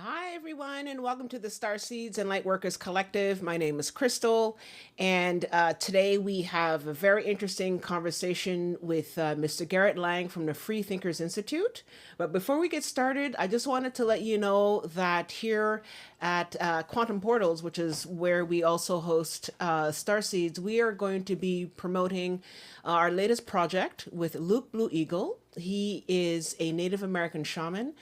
Hi, everyone, and welcome to the Star Seeds and Lightworkers Collective. My name is Crystal, and today we have a very interesting conversation with Mr. Garrett Lang from the Free Thinkers Institute. But before we get started, I just wanted to let you know that here at Quantum Portals, which is where we also host Star Seeds, we are going to be promoting our latest project with Luke Blue Eagle. He is a Native American shaman,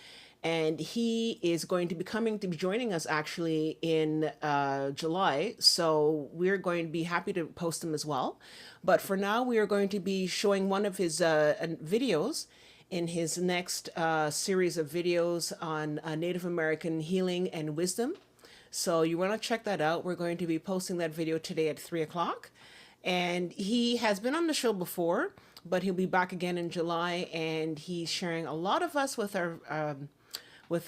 and he is going to be coming to be joining us actually in July. So we're going to be happy to post him as well. But for now, we are going to be showing one of his videos in his next series of videos on Native American healing and wisdom. So you want to check that out. We're going to be posting that video today at 3 o'clock. And he has been on the show before, but he'll be back again in July. And he's sharing a lot of us with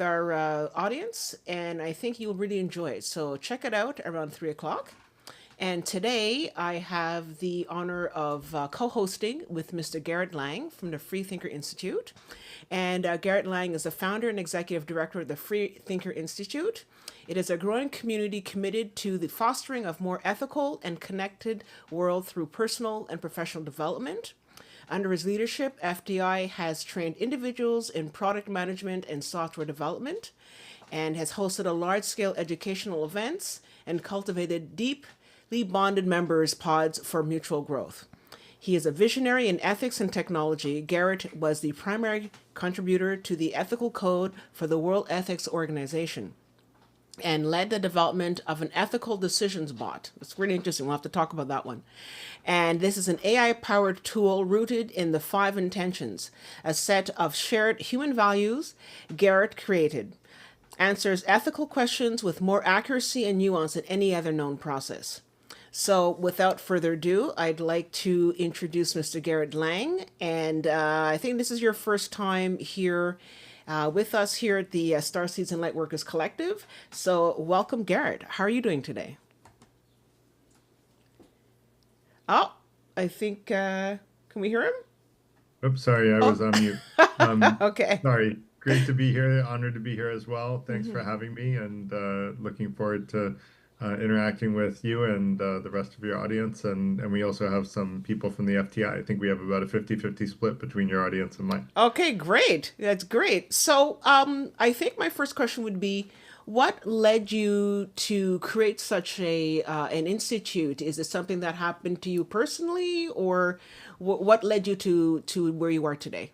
our audience, and I think you'll really enjoy it. So check it out around 3 o'clock. And today I have the honor of co-hosting with Mr. Garrett Lang from the Free Thinker Institute. And Garrett Lang is the founder and executive director of the Free Thinker Institute. It is a growing community committed to the fostering of more ethical and connected world through personal and professional development. Under his leadership, FDI has trained individuals in product management and software development, and has hosted a large-scale educational events and cultivated deeply bonded members pods for mutual growth. He is a visionary in ethics and technology. Garrett was the primary contributor to the ethical code for the World Ethics Organization and led the development of an ethical decisions bot. It's really interesting. We'll have to talk about that one. And this is an AI-powered tool rooted in the 5 intentions, a set of shared human values Garrett created. Answers ethical questions with more accuracy and nuance than any other known process. So without further ado, I'd like to introduce Mr. Garrett Lang. And I think this is your first time here with us here at the Starseeds and Lightworkers Collective. So welcome, Garrett. How are you doing today? Oh, I think, can we hear him? Oops, sorry, I Oh, was on mute. Um, okay. Sorry. Great to be here. Honored to be here as well. Thanks for having me, and looking forward to interacting with you and the rest of your audience. And we also have some people from the FTI. I think we have about a 50-50 split between your audience and mine. Okay, great. That's great. So, I think my first question would be, what led you to create such a an institute? Is it something that happened to you personally, or what led you to where you are today?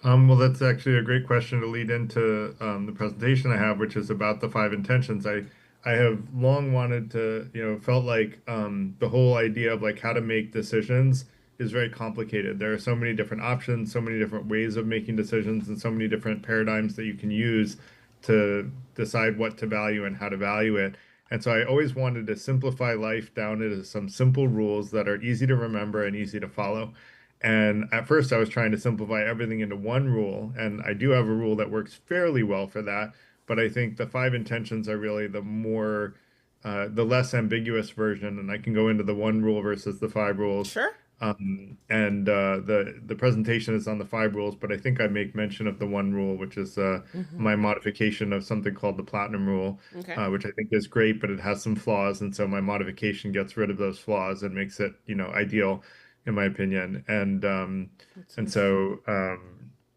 Well, that's actually a great question to lead into the presentation I have, which is about the 5 intentions. I have long wanted to, felt like the whole idea of like how to make decisions is very complicated. There are so many different options, so many different ways of making decisions, and so many different paradigms that you can use to decide what to value and how to value it. And so I always wanted to simplify life down into some simple rules that are easy to remember and easy to follow. And at first, I was trying to simplify everything into one rule, and I do have a rule that works fairly well for that. But I think the 5 intentions are really the less ambiguous version, and I can go into the one rule versus the 5 rules. Sure. And the presentation is on the 5 rules, but I think I make mention of the one rule, which is Hmm. my modification of something called the platinum rule, Okay. which I think is great, but it has some flaws, and so my modification gets rid of those flaws and makes it, ideal, in my opinion. That's And interesting. so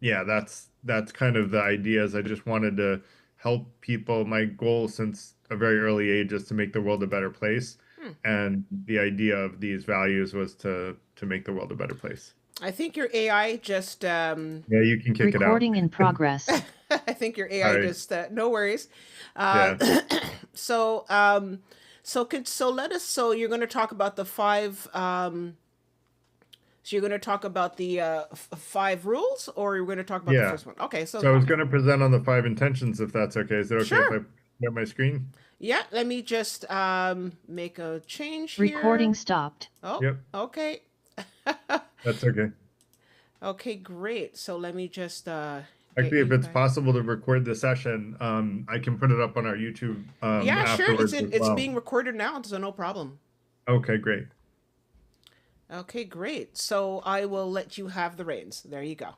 yeah, that's kind of the ideas. I just wanted to help people. My goal since a very early age is to make the world a better place. Hmm. And the idea of these values was to make the world a better place. I think your AI just Yeah, you can kick it out. Recording in progress. I think your AI Sorry. just no worries. Uh, Yeah. so so let us so you're going to talk about the five so you're going to talk about the 5 rules, or you're going to talk about the Yeah. first one? Okay, so So I was going to present on the 5 intentions, if that's okay. Is it okay if I sure. share my screen? Yeah, let me just make a change Recording here. stopped. Oh, Yep, okay. that's okay. Okay, great. So let me just get Actually, if you it's back. possible to record the session, I can put it up on our YouTube Yeah, sure. afterwards as It's well. being recorded now, so no problem. Okay, great. Okay, great. So I will let you have the reins. There you go.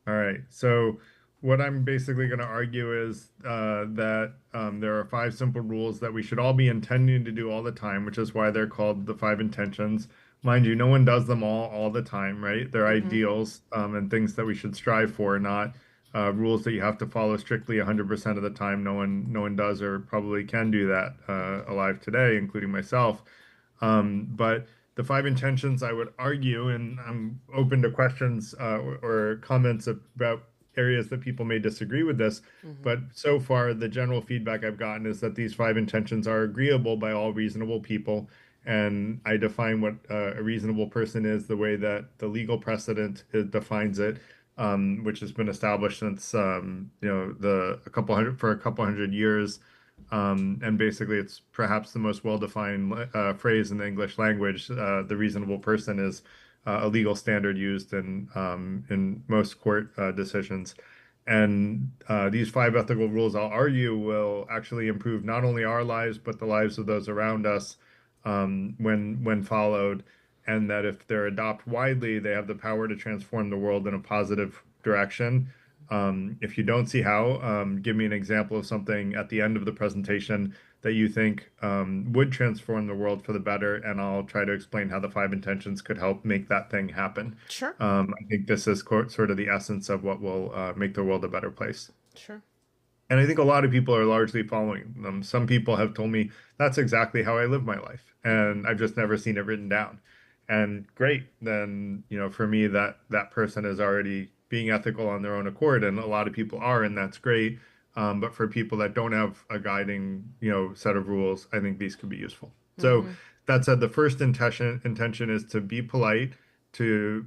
All right. So what I'm basically going to argue is that there are five simple rules that we should all be intending to do all the time, which is why they're called the five intentions. Mind you, no one does them all the time, right? They're Mm-hmm. ideals and things that we should strive for, not rules that you have to follow strictly 100% of the time. No one does or probably can do that alive today, including myself. But the five intentions, I would argue, and I'm open to questions or comments about areas that people may disagree with this. Mm-hmm. But so far, the general feedback I've gotten is that these five intentions are agreeable by all reasonable people. And I define what a reasonable person is the way that the legal precedent defines it, which has been established since the a couple hundred years. And basically, it's perhaps the most well-defined phrase in the English language. The reasonable person is a legal standard used in most court decisions. And these five ethical rules, I'll argue, will actually improve not only our lives but the lives of those around us when followed. And that if they're adopted widely, they have the power to transform the world in a positive direction. If you don't see how, give me an example of something at the end of the presentation that you think would transform the world for the better, and I'll try to explain how the five intentions could help make that thing happen. Sure. I think this is sort of the essence of what will make the world a better place. Sure. And I think a lot of people are largely following them. Some people have told me that's exactly how I live my life, Mm-hmm. and I've just never seen it written down. And great, then, for me, that person is already being ethical on their own accord, and a lot of people are, and that's great. But for people that don't have a guiding, set of rules, I think these could be useful. So Mm-hmm. that said, the first intention is to be polite, to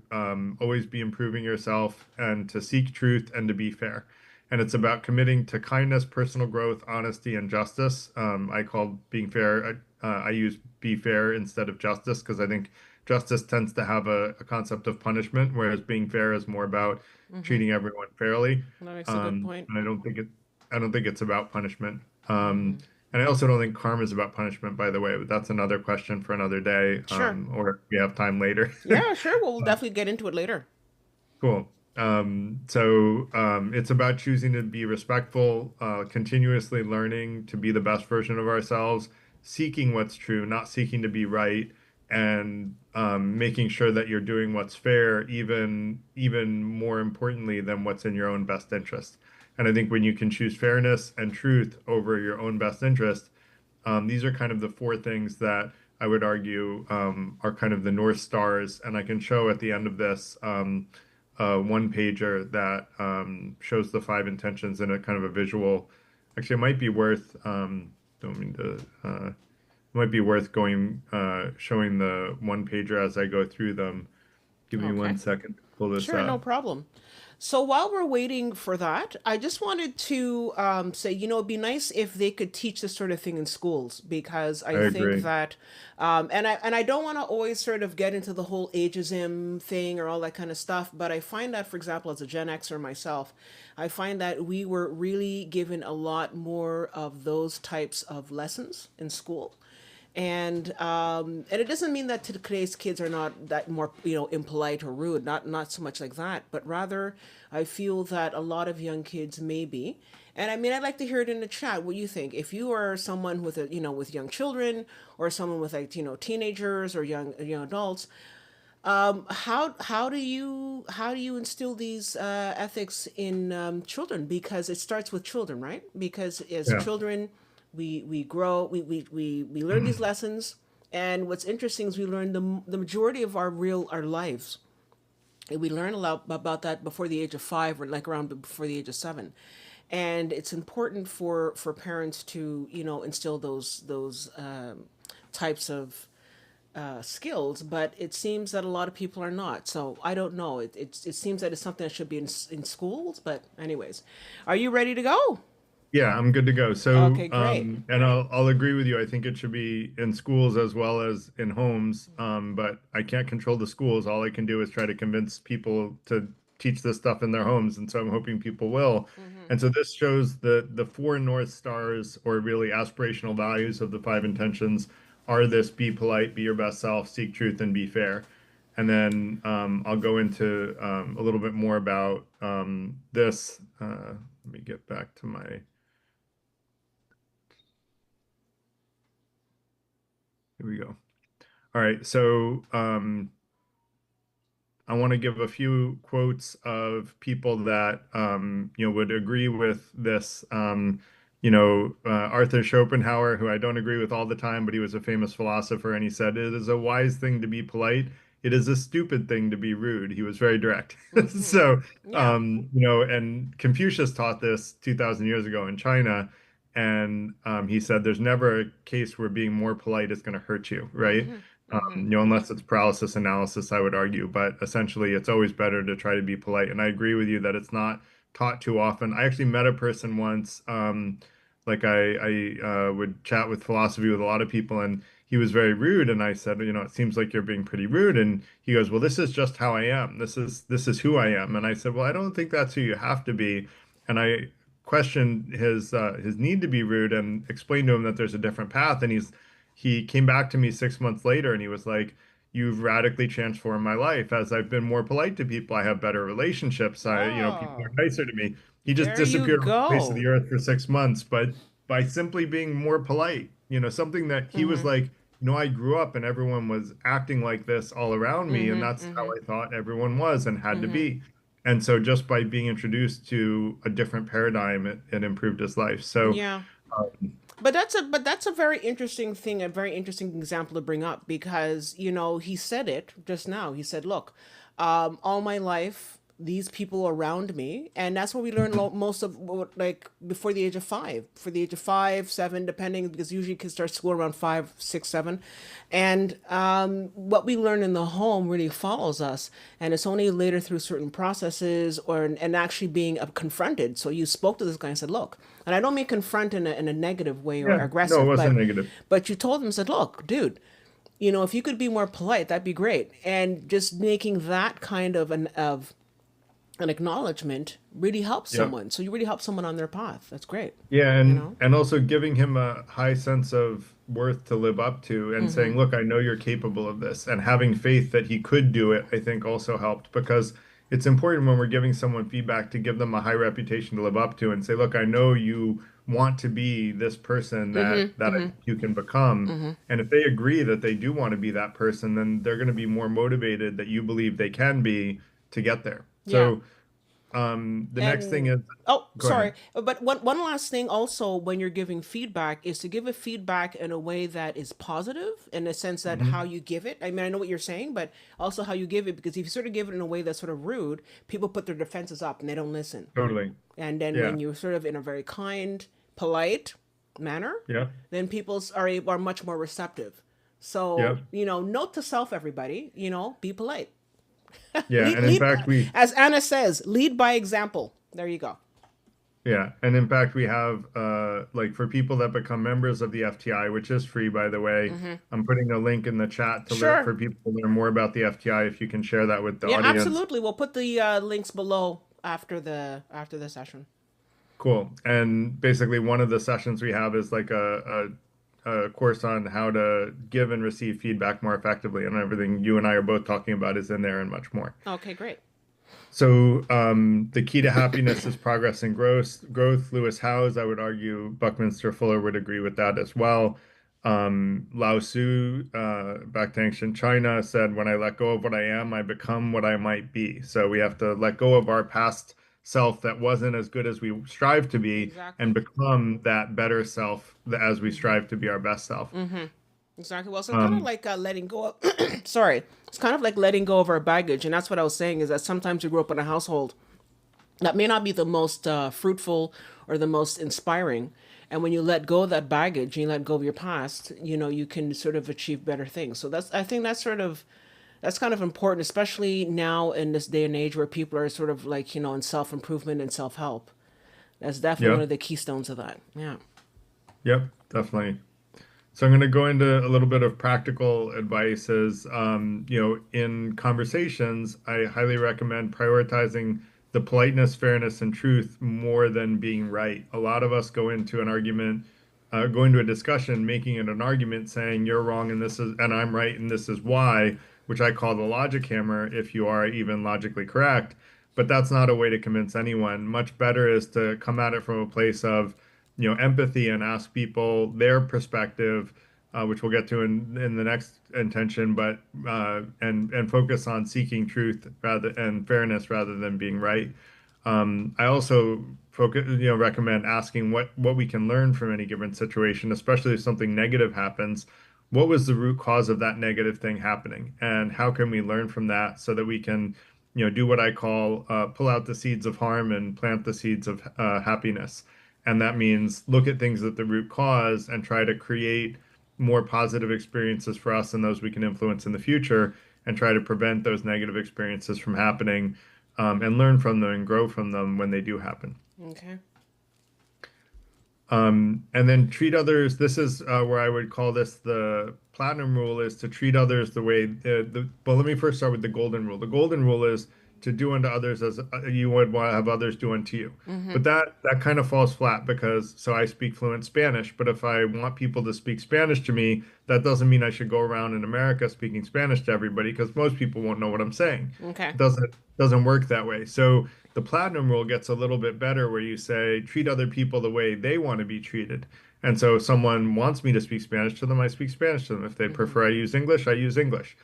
always be improving yourself, and to seek truth and to be fair. And it's about committing to kindness, personal growth, honesty, and justice. I call being fair, I use be fair instead of justice because I think justice tends to have a concept of punishment, whereas being fair is more about Mm-hmm. treating everyone fairly. That makes a good point. And I don't think it's about punishment. Mm-hmm. And I also don't think karma is about punishment, by the way, but that's another question for another day, Sure. or if we have time later. Yeah, sure. We'll definitely get into it later. Cool. It's about choosing to be respectful, continuously learning to be the best version of ourselves, seeking what's true, not seeking to be right, and making sure that you're doing what's fair, even more importantly than what's in your own best interest. And I think when you can choose fairness and truth over your own best interest, these are kind of the four things that I would argue are kind of the North Stars. And I can show at the end of this one pager that shows the five intentions in a kind of a visual. Actually, it might be worth, don't mean to, it might be worth showing the one pager as I go through them. Give me Okay. 1 second to pull this Sure, no up. problem. So while we're waiting for that, I just wanted to say, it'd be nice if they could teach this sort of thing in schools because I I think agree. that, and I don't want to always sort of get into the whole ageism thing or all that kind of stuff, but I find that, for example, as a Gen Xer myself, I find that we were really given a lot more of those types of lessons in school, and it doesn't mean that today's kids are not that more impolite or rude, not so much like that, but rather I feel that a lot of young kids may be. And I mean, I'd like to hear it in the chat what you think. If you are someone with with young children, or someone with like teenagers or young adults, how do you instill these ethics in children? Because it starts with children, right? Because as Yeah. children, we grow, we learn these lessons, and what's interesting is we learn the majority of our lives. And we learn a lot about that before the age of 5, or like around before the age of 7. And it's important for parents to instill those types of skills, but it seems that a lot of people are not. So I don't know. It seems that it's something that should be in schools. But anyways, are you ready to go? Yeah, I'm good to go. So, Okay, great. and I'll agree with you. I think it should be in schools as well as in homes. But I can't control the schools. All I can do is try to convince people to teach this stuff in their homes, and so I'm hoping people will. Mm-hmm. And so this shows the four North Stars, or really aspirational values of the five intentions, are this: be polite, be your best self, seek truth, and be fair. and then I'll go into a little bit more about this. Let me get back to my. Here we go. All right, so I want to give a few quotes of people that would agree with this. Arthur Schopenhauer, who I don't agree with all the time, but he was a famous philosopher, and he said, "It is a wise thing to be polite. It is a stupid thing to be rude." He was very direct. Hmm. So, Yeah. and Confucius taught this 2,000 years ago in China, and he said, "There's never a case where being more polite is going to hurt you, right?" Hmm. Hmm. Unless it's paralysis analysis, I would argue, but essentially it's always better to try to be polite. And I agree with you that it's not taught too often. I actually met a person once, like I would chat with philosophy with a lot of people, and he was very rude. And I said, it seems like you're being pretty rude. And he goes, well, this is just how I am. This is who I am. And I said, well, I don't think that's who you have to be. And I questioned his need to be rude and explained to him that there's a different path. And he came back to me 6 months later and he was like, "You've radically transformed my life. As I've been more polite to people, I have better relationships. People Oh, are nicer to me." He just there you disappeared off the face of go. the earth for 6 months, but by simply being more polite, something that he was Hmm. like, I grew up and everyone was acting like this all around me, and Hmm. that's how Hmm. I thought everyone was and had to Hmm. be. And so just by being introduced to a different paradigm, it improved his life. So, Yeah. um, But that's a very interesting thing, a very interesting example to bring up because he said it just now. He said, "Look, all my life, these people around me," and that's what we learn most of, like before the age of 5, for the age of 5, 7, depending, because usually kids start school around 5, 6, 7, and what we learn in the home really follows us, and it's only later through certain processes or and actually being confronted. So you spoke to this guy and said, "Look," and I don't mean confront in a negative way or yeah, no, it aggressive, wasn't but negative. you told him, said, "Look, dude, if you could be more polite, that'd be great." And just making that kind of an acknowledgement really helps Yeah. someone. So you really help someone on their path. That's great. Yeah, You and know? and also giving him a high sense of worth to live up to and Mm-hmm. saying, "Look, I know you're capable of this," and having faith that he could do it, I think also helped because it's important when we're giving someone feedback to give them a high reputation to live up to and say, "Look, I know you want to be this person that Mm-hmm. that I Mm-hmm. think you can become." Mm-hmm. And if they agree that they do want to be that person, then they're going to be more motivated that you believe they can be to get there. Yeah. So, the next thing And is, oh, go ahead. sorry, but one last thing also when you're giving feedback is to give a feedback in a way that is positive in the sense that how Mhm. you give it. I mean, I know what you're saying, but also how you give it, because if you sort of give it in a way that's sort of rude, people put their defenses up and they don't listen. Totally. And then Yeah. when you're sort of in a very kind, polite manner, Yeah. then people are much more receptive. So, Yeah. note to self, everybody, be polite. Yeah. Lead, And in lead, fact, we, as Anna says, lead by example. There you go. yeah. And in fact, we have, like for people that become members of the FTI, which is free, by the way, Hmm. I'm putting a link in the chat for Sure. people to learn more about the FTI. If you can share that with the Yeah, audience. absolutely. We'll put the links below after the session. Cool. And basically, one of the sessions we have is like a course on how to give and receive feedback more effectively. And everything you and I are both talking about is in there and much more. Okay, great. So the key to happiness is progress and growth. Growth, Lewis Howes, I would argue Buckminster Fuller would agree with that as well. Lao Tzu, back to ancient China, said, "When I let go of what I am, I become what I might be." So we have to let go of our past self that wasn't as good as we strive to be and Exactly. become that better self as we Hmm. strive to be our best self. Hmm. Exactly. Well, so it's kind of Um, like letting go of, sorry, it's kind of like letting go of our baggage. And that's what I was saying is that sometimes you grow up in a household that may not be the most fruitful or the most inspiring. And when you let go of that baggage and you let go of your past, you can sort of achieve better things. So I think that's kind of important, especially now in this day and age where people are sort of like, in self improvement and self help. That's definitely one yeah, of the keystones of that. Yeah. yep, definitely. So I'm going to go into a little bit of practical advice as, in conversations, I highly recommend prioritizing the politeness, fairness, and truth more than being right. A lot of us go into an argument, go into a discussion, making it an argument saying you're wrong and this is, and I'm right and this is why. which I call the logic hammer, if you are even logically correct. But that's not a way to convince anyone. Much better is to come at it from a place of, empathy and ask people their perspective, which we'll get to in the next intention, but and focus on seeking truth rather and fairness rather than being right. I also recommend asking what we can learn from any given situation, especially if something negative happens. What was the root cause of that negative thing happening, and how can we learn from that so that we can, do what I call pull out the seeds of harm and plant the seeds of happiness. And that means look at things at the root cause and try to create more positive experiences for us and those we can influence in the future, and try to prevent those negative experiences from happening, and learn from them and grow from them when they do happen. Okay. And then treat others. This is where I would call this the platinum rule, is to treat others the way well, let me first start with the golden rule. The golden rule is to do unto others as you would want to have others do unto you. Mm-hmm. But that kind of falls flat because so I speak fluent Spanish, but if I want people to speak Spanish to me, that doesn't mean I should go around in America speaking Spanish to everybody because most people won't know what I'm saying. Okay. It doesn't work that way. So the platinum rule gets a little bit better where you say treat other people the way they want to be treated. And so if someone wants me to speak Spanish to them, I speak Spanish to them. If they Mm-hmm. prefer I use English, I use English.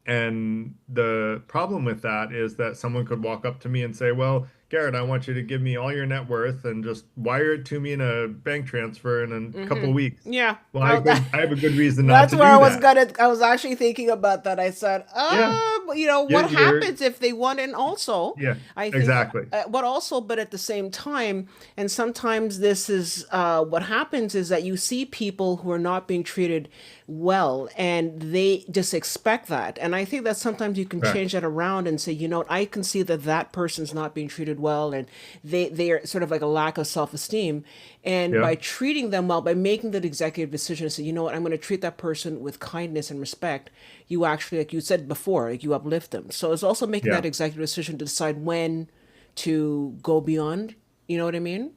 And the problem with that is that someone could walk up to me and say, well, Garrett, I want you to give me all your net worth and just wire it to me in a bank transfer in a couple of weeks. Yeah. Well, Oh, I have a good reason not that's to where do that. I was actually thinking about that. I said, Yeah. what You're happens if they want? And also, yeah, I think, exactly. but at the same time, and sometimes this is what happens is that you see people who are not being treated well, and they just expect that. And I think that sometimes you can Correct. change that around and say, I can see that that person's not being treated well, and they are sort of like a lack of self esteem. And Yeah. by treating them well, by making that executive decision, say, I'm going to treat that person with kindness and respect. You actually, like you said before, like you uplift them. So it's also making Yeah. that executive decision to decide when to go beyond. You know what I mean?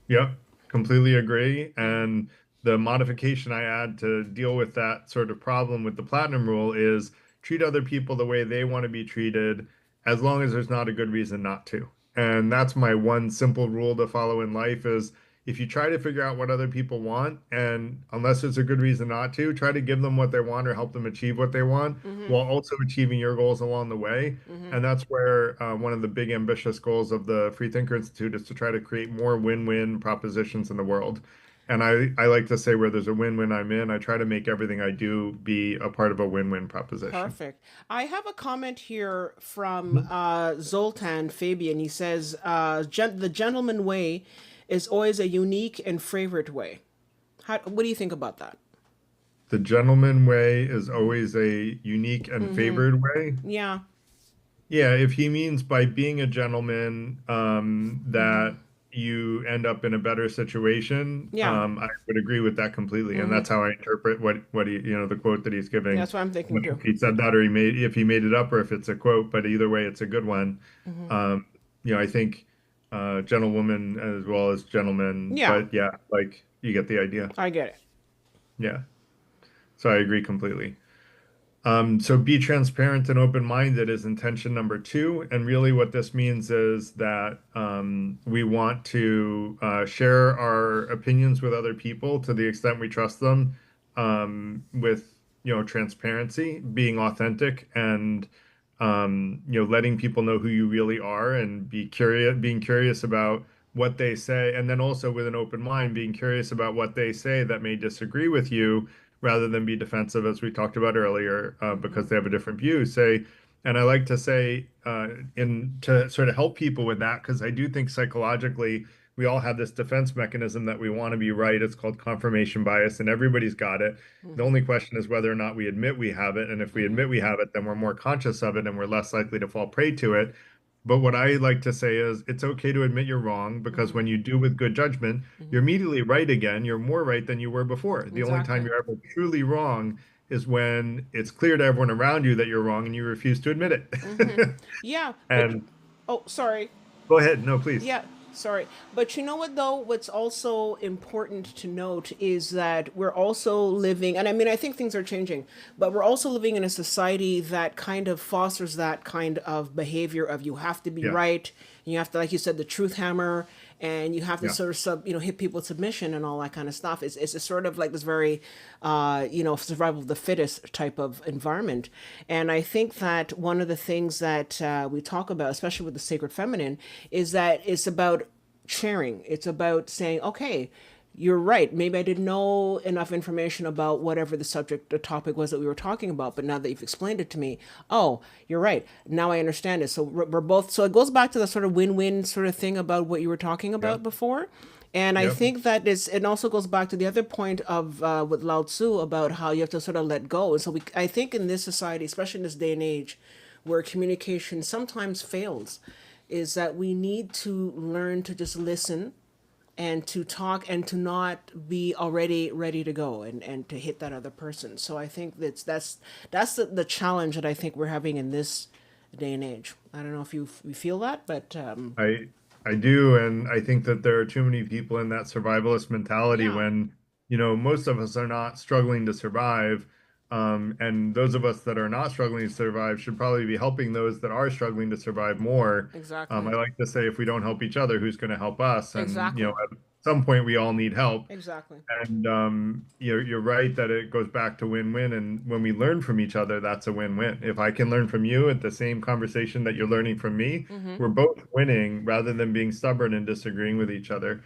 Yep, completely agree. And the modification I add to deal with that sort of problem with the platinum rule is treat other people the way they want to be treated, as long as there's not a good reason not to. And that's my one simple rule to follow in life is if you try to figure out what other people want, and unless there's a good reason not to, try to give them what they want or help them achieve what they want Mm-hmm. while also achieving your goals along the way. Mm-hmm. And that's where one of the big ambitious goals of the Free Thinker Institute is to try to create more win-win propositions in the world. And I like to say where there's a win-win I'm in, I try to make everything I do be a part of a win-win proposition. Perfect. I have a comment here from Mhm. Zoltan Fabian. He says, the gentleman way is always a unique and favorite way. What do you think about that? The gentleman way is always a unique and Mm-hmm. favored way. Yeah. Yeah, if he means by being a gentleman, that you end up in a better situation, Yeah. I would agree with that completely, and Mm-hmm. that's how I interpret what he, the quote that he's giving. That's what I'm thinking When too. he said that, or if he made it up, or if it's a quote, but either way, it's a good one. Mm-hmm. Um, I think gentlewoman as well as gentleman, Yeah, but yeah, like you get the idea. I get it. Yeah, so I agree completely. So be transparent and open-minded is intention number two. And really what this means is that we want to share our opinions with other people to the extent we trust them, with, transparency, being authentic, and letting people know who you really are and being curious about what they say. And then also with an open mind, being curious about what they say that may disagree with you rather than be defensive, as we talked about earlier, Mm-hmm. because they have a different view. And I like to say, in to sort of help people with that, because I do think psychologically we all have this defense mechanism that we want to be right. It's called confirmation bias, and everybody's got it. The Mm-hmm. only question is whether or not we admit we have it. And if we Mm-hmm. admit we have it, then we're more conscious of it and we're less likely to fall prey to it. But what I like to say is it's okay to admit you're wrong because Mm-hmm. when you do with good judgment, you're Mm-hmm. immediately right again. You're more right than you were before. The only time Exactly. you're ever truly wrong is when it's clear to everyone around you that you're wrong and you refuse to admit Mm-hmm. it. Yeah, but And oh, sorry. go ahead. No, please. Yeah. Sorry. But you know what, though? What's also important to note is that we're also living, and I mean, I think things are changing, but we're also living in a society that kind of fosters that kind of behavior of you have to be Yeah, right, and you have to, like you said, the truth hammer, and you have to yeah, sort of hit people with submission and all that kind of stuff. It's a sort of like this very, survival of the fittest type of environment. And I think that one of the things that we talk about, especially with the sacred feminine, is that it's about sharing. It's about saying, okay, you're right. Maybe I didn't know enough information about whatever the subject or topic was that we were talking about, but now that you've explained it to me, oh, you're right. Now I understand it. So we're both, so it goes back to the sort of win-win sort of thing about what you were talking yeah, about before. And I yeah. think that is, it also goes back to the other point of with Lao Tzu about how you have to sort of let go. And so I think in this society, especially in this day and age, where communication sometimes fails, is that we need to learn to just listen and to talk and to not be already ready to go and to hit that other person. So I think that's the challenge that I think we're having in this day and age. I don't know if you feel that, but I I do, and I think that there are too many people in that survivalist mentality yeah, when, most of us are not struggling to survive. And those of us that are not struggling to survive should probably be helping those that are struggling to survive more. I exactly, like to say if we don't help each other, who's going to help us? And, exactly, at some point we all need help. exactly. And you're right that it goes back to win-win. And when we learn from each other, that's a win-win. If I can learn from you at the same conversation that you're learning from me, we're both winning rather than being stubborn and disagreeing with each other.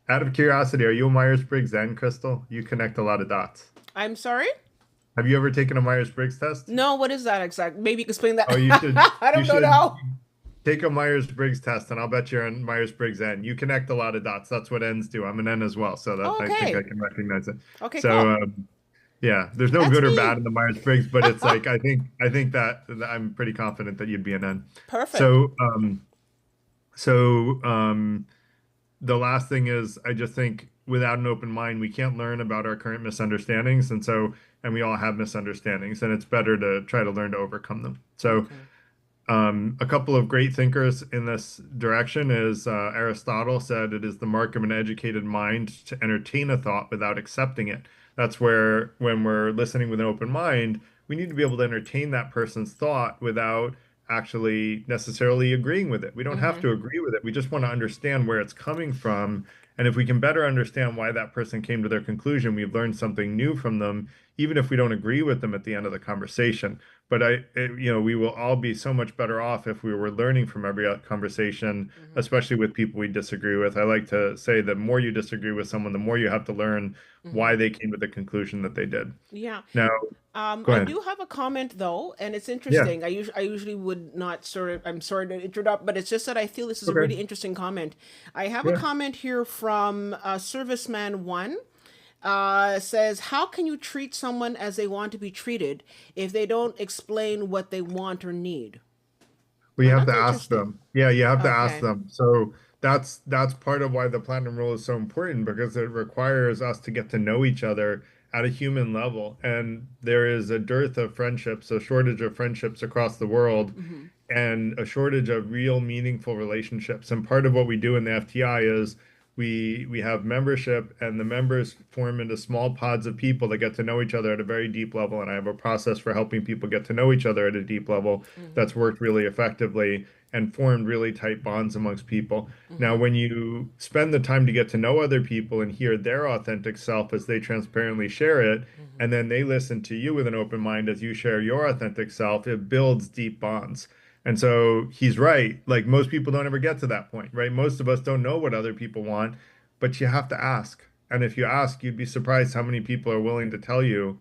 Out of curiosity, are you a Myers-Briggs Zen, Crystal? You connect a lot of dots. I'm sorry. Have you ever taken a Myers-Briggs test? No, what is that exact? Maybe you can explain that. Oh, you should I you don't know should now. take a Myers-Briggs test, and I'll bet you're on Myers-Briggs N. You connect a lot of dots. That's what N's do. I'm an N as well, so that Oh, I think I okay. can recognize it. Okay, So cool. yeah, there's no That's good or bad me. in the Myers-Briggs, but it's like I think that I'm pretty confident that you'd be an N. Perfect. So so the last thing is I just think without an open mind, we can't learn about our current misunderstandings, and we all have misunderstandings, and it's better to try to learn to overcome them. So Okay. a couple of great thinkers in this direction is Aristotle said it is the mark of an educated mind to entertain a thought without accepting it. That's where, when we're listening with an open mind, we need to be able to entertain that person's thought without actually necessarily agreeing with it. We don't have Mm-hmm. to agree with it. We just want to understand where it's coming from. And if we can better understand why that person came to their conclusion, we've learned something new from them, even if we don't agree with them at the end of the conversation. But we will all be so much better off if we were learning from every conversation, Mm-hmm. especially with people we disagree with. I like to say the more you disagree with someone, the more you have to learn Mm-hmm. why they came to the conclusion that they did. Yeah. Now, go I ahead. do have a comment though, and it's Yeah. interesting. I usually would not sort of. I'm sorry to interrupt, but it's just that I feel this is a Okay. really interesting comment. I have a Yeah. comment here from Serviceman One. Says, how can you treat someone as they want to be treated if they don't explain what they want or need? Well, you Now have to that's ask interesting. them. Yeah, you have to ask Okay. them. So that's part of why the platinum rule is so important because it requires us to get to know each other at a human level. And there is a dearth of friendships, a shortage of friendships across the world, Mm-hmm. and a shortage of real meaningful relationships. And part of what we do in the FTI is we have membership, and the members form into small pods of people that get to know each other at a very deep level. And I have a process for helping people get to know each other at a deep level Mm-hmm. that's worked really effectively and formed really tight bonds amongst people. Now, Mm-hmm. when you spend the time to get to know other people and hear their authentic self as they transparently share it, Mm-hmm. and then they listen to you with an open mind as you share your authentic self, it builds deep bonds. And so he's right. Like most people don't ever get to that point, right? Most of us don't know what other people want, but you have to ask. And if you ask, you'd be surprised how many people are willing to tell you.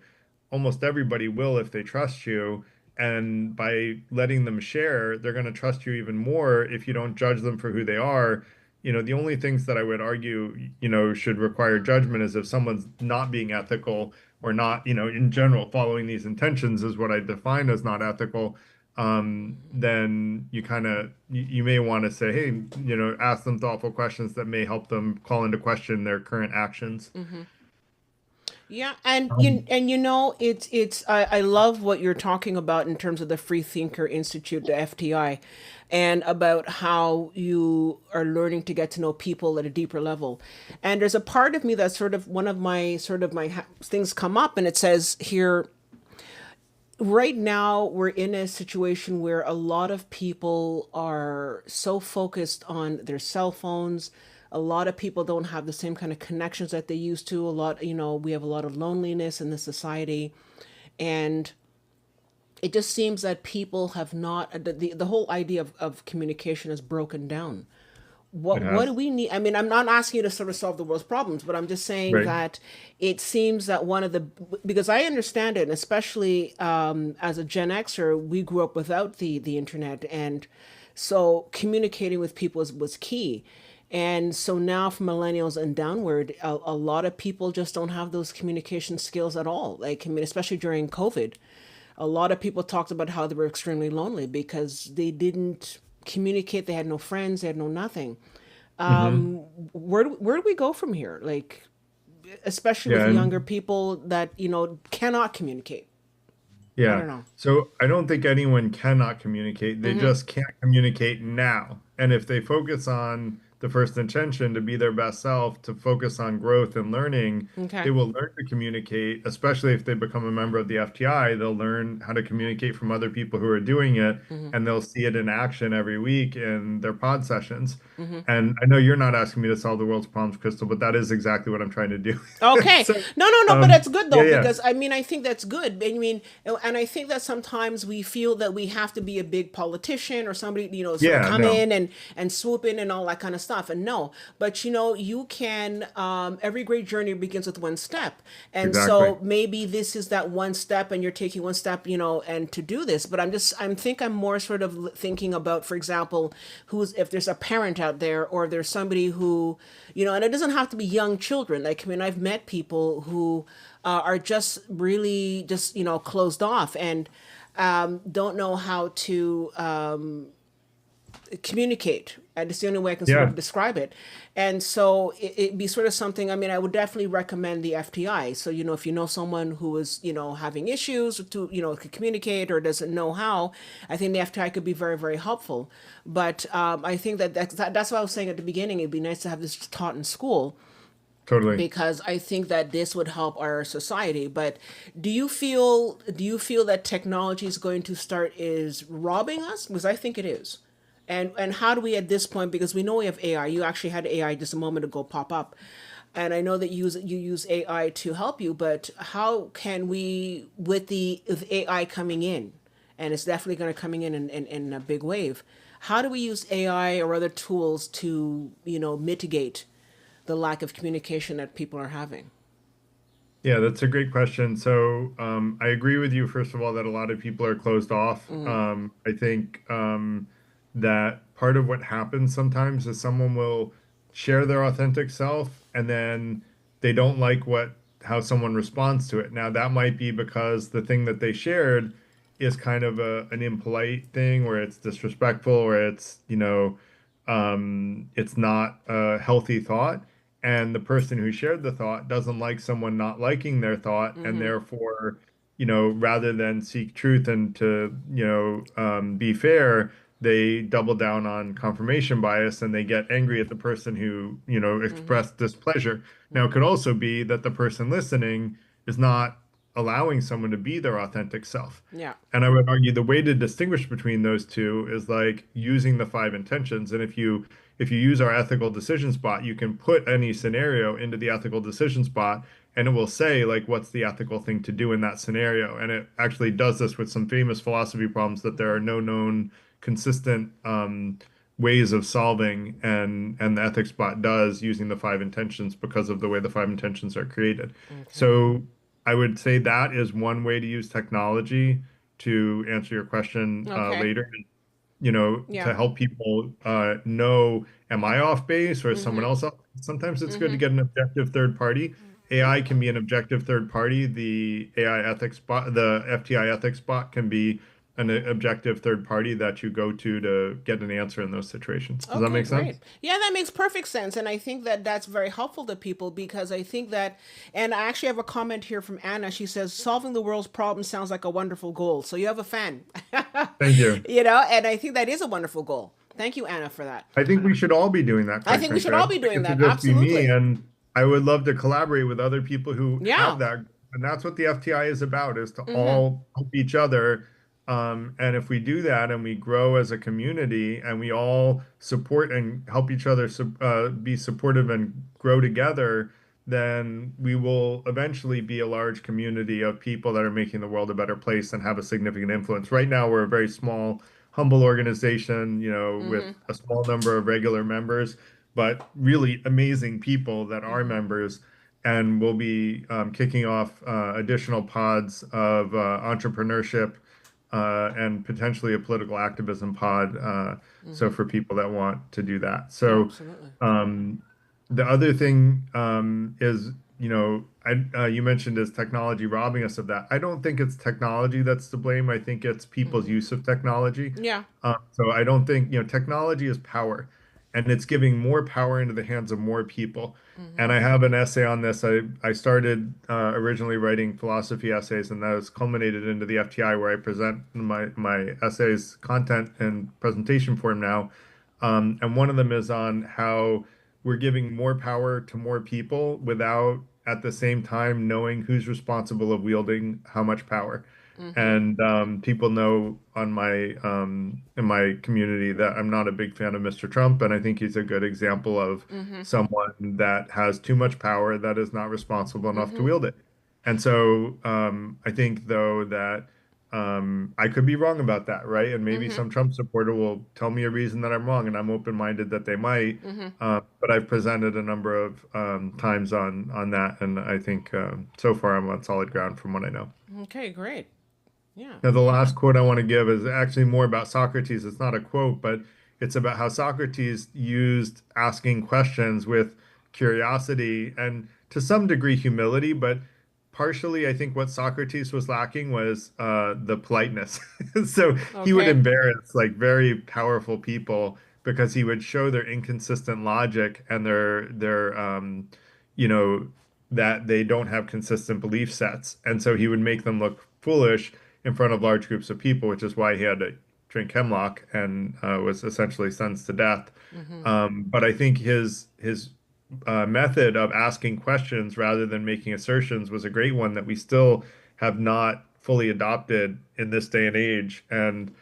Almost everybody will if they trust you. And by letting them share, they're going to trust you even more if you don't judge them for who they are. The only things that I would argue, should require judgment is if someone's not being ethical or not, in general, following these intentions is what I define as not ethical. Then you may want to say, hey, ask them thoughtful questions that may help them call into question their current actions. Mm-hmm. Yeah, Um, and you know it's I love what you're talking about in terms of the Free Thinker Institute, the FTI, and about how you are learning to get to know people at a deeper level. And there's a part of me that's sort of one of my things come up, and it says here, right now we're in a situation where a lot of people are so focused on their cell phones. A lot of people don't have the same kind of connections that they used to. A lot, we have a lot of loneliness in the society. And it just seems that people have not, the whole idea of communication is broken down. it What do has, we need? I mean, I'm not asking you to sort of solve the world's problems, but I'm just saying right? that it seems that one of the, because I understand it, and especially as a Gen Xer, we grew up without the internet, and so communicating with people was key. And so now for millennials and downward, a lot of people just don't have those communication skills at all. Like, I mean, especially during COVID, a lot of people talked about how they were extremely lonely because they didn't communicate. They had no friends. They had no nothing. Hmm. Where do we go from here? Like, especially with Yeah, younger and people that cannot communicate. I yeah. don't know. So I don't think anyone cannot communicate. They Mm-hmm. just can't communicate now. And if they focus on the first intention to be their best self, to focus on growth and learning, they Okay. will learn to communicate, especially if they become a member of the FTI. They'll learn how to communicate from other people who are doing it, Mm-hmm. and they'll see it in action every week in their pod sessions. Mm-hmm. And I know you're not asking me to solve the world's problems, Crystal, but that is exactly what I'm trying to do. Okay. So, No, no, no, but that's good yeah, though, yeah. because I mean, I think that's good. I mean, and I think that sometimes we feel that we have to be a big politician or somebody, sort of Yeah, come no, in and swoop in and all that kind of stuff. And no, but you can, every great journey begins with one step. And exactly. so maybe this is that one step and you're taking one step, and to do this. But I'm more sort of thinking about, for example, if there's a parent out there or there's somebody who, and it doesn't have to be young children. Like, I mean, I've met people who are just really just, closed off and don't know how to communicate. And it's the only way I can sort of Yeah. describe it. And so it'd be sort of something, I mean, I would definitely recommend the FTI. So, if you know someone who is, having issues to, could communicate or doesn't know how, I think the FTI could be very, very helpful. But I think that's what I was saying at the beginning. It'd be nice to have this taught in school Totally. because I think that this would help our society. But do you feel that technology is going to start is robbing us? Because I think it is. And how do we at this point? Because we know we have AI. You actually had AI just a moment ago pop up, and I know that you use AI to help you. But how can we, with AI coming in, and it's definitely going to coming in a big wave? How do we use AI or other tools to mitigate the lack of communication that people are having? Yeah, that's a great question. So, I agree with you, first of all, that a lot of people are closed off. I think that part of what happens sometimes is someone will share their authentic self and then they don't like how someone responds to it. Now, that might be because the thing that they shared is kind of an impolite thing where it's disrespectful or it's not a healthy thought, and the person who shared the thought doesn't like someone not liking their thought, and Mm-hmm. therefore, rather than seek truth and to, be fair, they double down on confirmation bias and they get angry at the person who, Mm-hmm. expressed displeasure. Now, it Mm-hmm. could also be that the person listening is not allowing someone to be their authentic self. Yeah. And I would argue the way to distinguish between those two is like using the five intentions. And if you use our ethical decision spot, you can put any scenario into the ethical decision spot and it will say like what's the ethical thing to do in that scenario. And it actually does this with some famous philosophy problems that there are no known consistent ways of solving, and the ethics bot does using the five intentions because of the way the five intentions are created. Okay. So I would say that is one way to use technology to answer your question Okay. later, Yeah. to help people know, am I off base or is someone Mm-hmm. else off? Sometimes it's good to Mm-hmm. get an objective third party. AI can be an objective third party. The AI ethics bot, the FTI ethics bot can be an objective third party that you go to get an answer in those situations. Does that Okay, make great. sense? Yeah, that makes perfect sense. And I think that that's very helpful to people because I think that, and I actually have a comment here from Anna. She says, solving the world's problems sounds like a wonderful goal. So you have a fan, Thank you. and I think that is a wonderful goal. Thank you, Anna, for that. I think we should all be doing that, I quite think we should frankly. I all don't be think doing it should that. just be me. Absolutely. And I would love to collaborate with other people who have Yeah. that. And that's what the FTI is about, is to all help each other. And if we do that and we grow as a community and we all support and help each other be supportive and grow together, then we will eventually be a large community of people that are making the world a better place and have a significant influence. Right now, we're a very small, humble organization, with a small number of regular members, but really amazing people that are members. And we'll be kicking off additional pods of entrepreneurship and potentially a political activism pod. So for people that want to do that. So Absolutely. um, the other thing is, you mentioned is technology robbing us of that. I don't think it's technology that's to blame. I think it's people's use of technology. Yeah. So I don't think, technology is power, and it's giving more power into the hands of more people. And I have an essay on this. I started originally writing philosophy essays, and that has culminated into the FTI, where I present my essays, content, and presentation form now. And one of them is on how we're giving more power to more people without at the same time knowing who's responsible of wielding how much power. And people know on my in my community that I'm not a big fan of Mr. Trump, and I think he's a good example of someone that has too much power that is not responsible enough to wield it. And so I think though that I could be wrong about that, right? And maybe some Trump supporter will tell me a reason that I'm wrong, and I'm open-minded that they might. But I've presented a number of times on that, and I think so far I'm on solid ground from what I know. Okay, great. Yeah. Now, the last quote I want to give is actually more about Socrates. It's not a quote, but it's about how Socrates used asking questions with curiosity and to some degree humility, but partially I think what Socrates was lacking was the politeness. So he would Okay. embarrass like very powerful people because he would show their inconsistent logic and their you know that they don't have consistent belief sets. And so he would make them look foolish in front of large groups of people, which is why he had to drink hemlock and was essentially sentenced to death. But I think his method of asking questions rather than making assertions was a great one that we still have not fully adopted in this day and age. And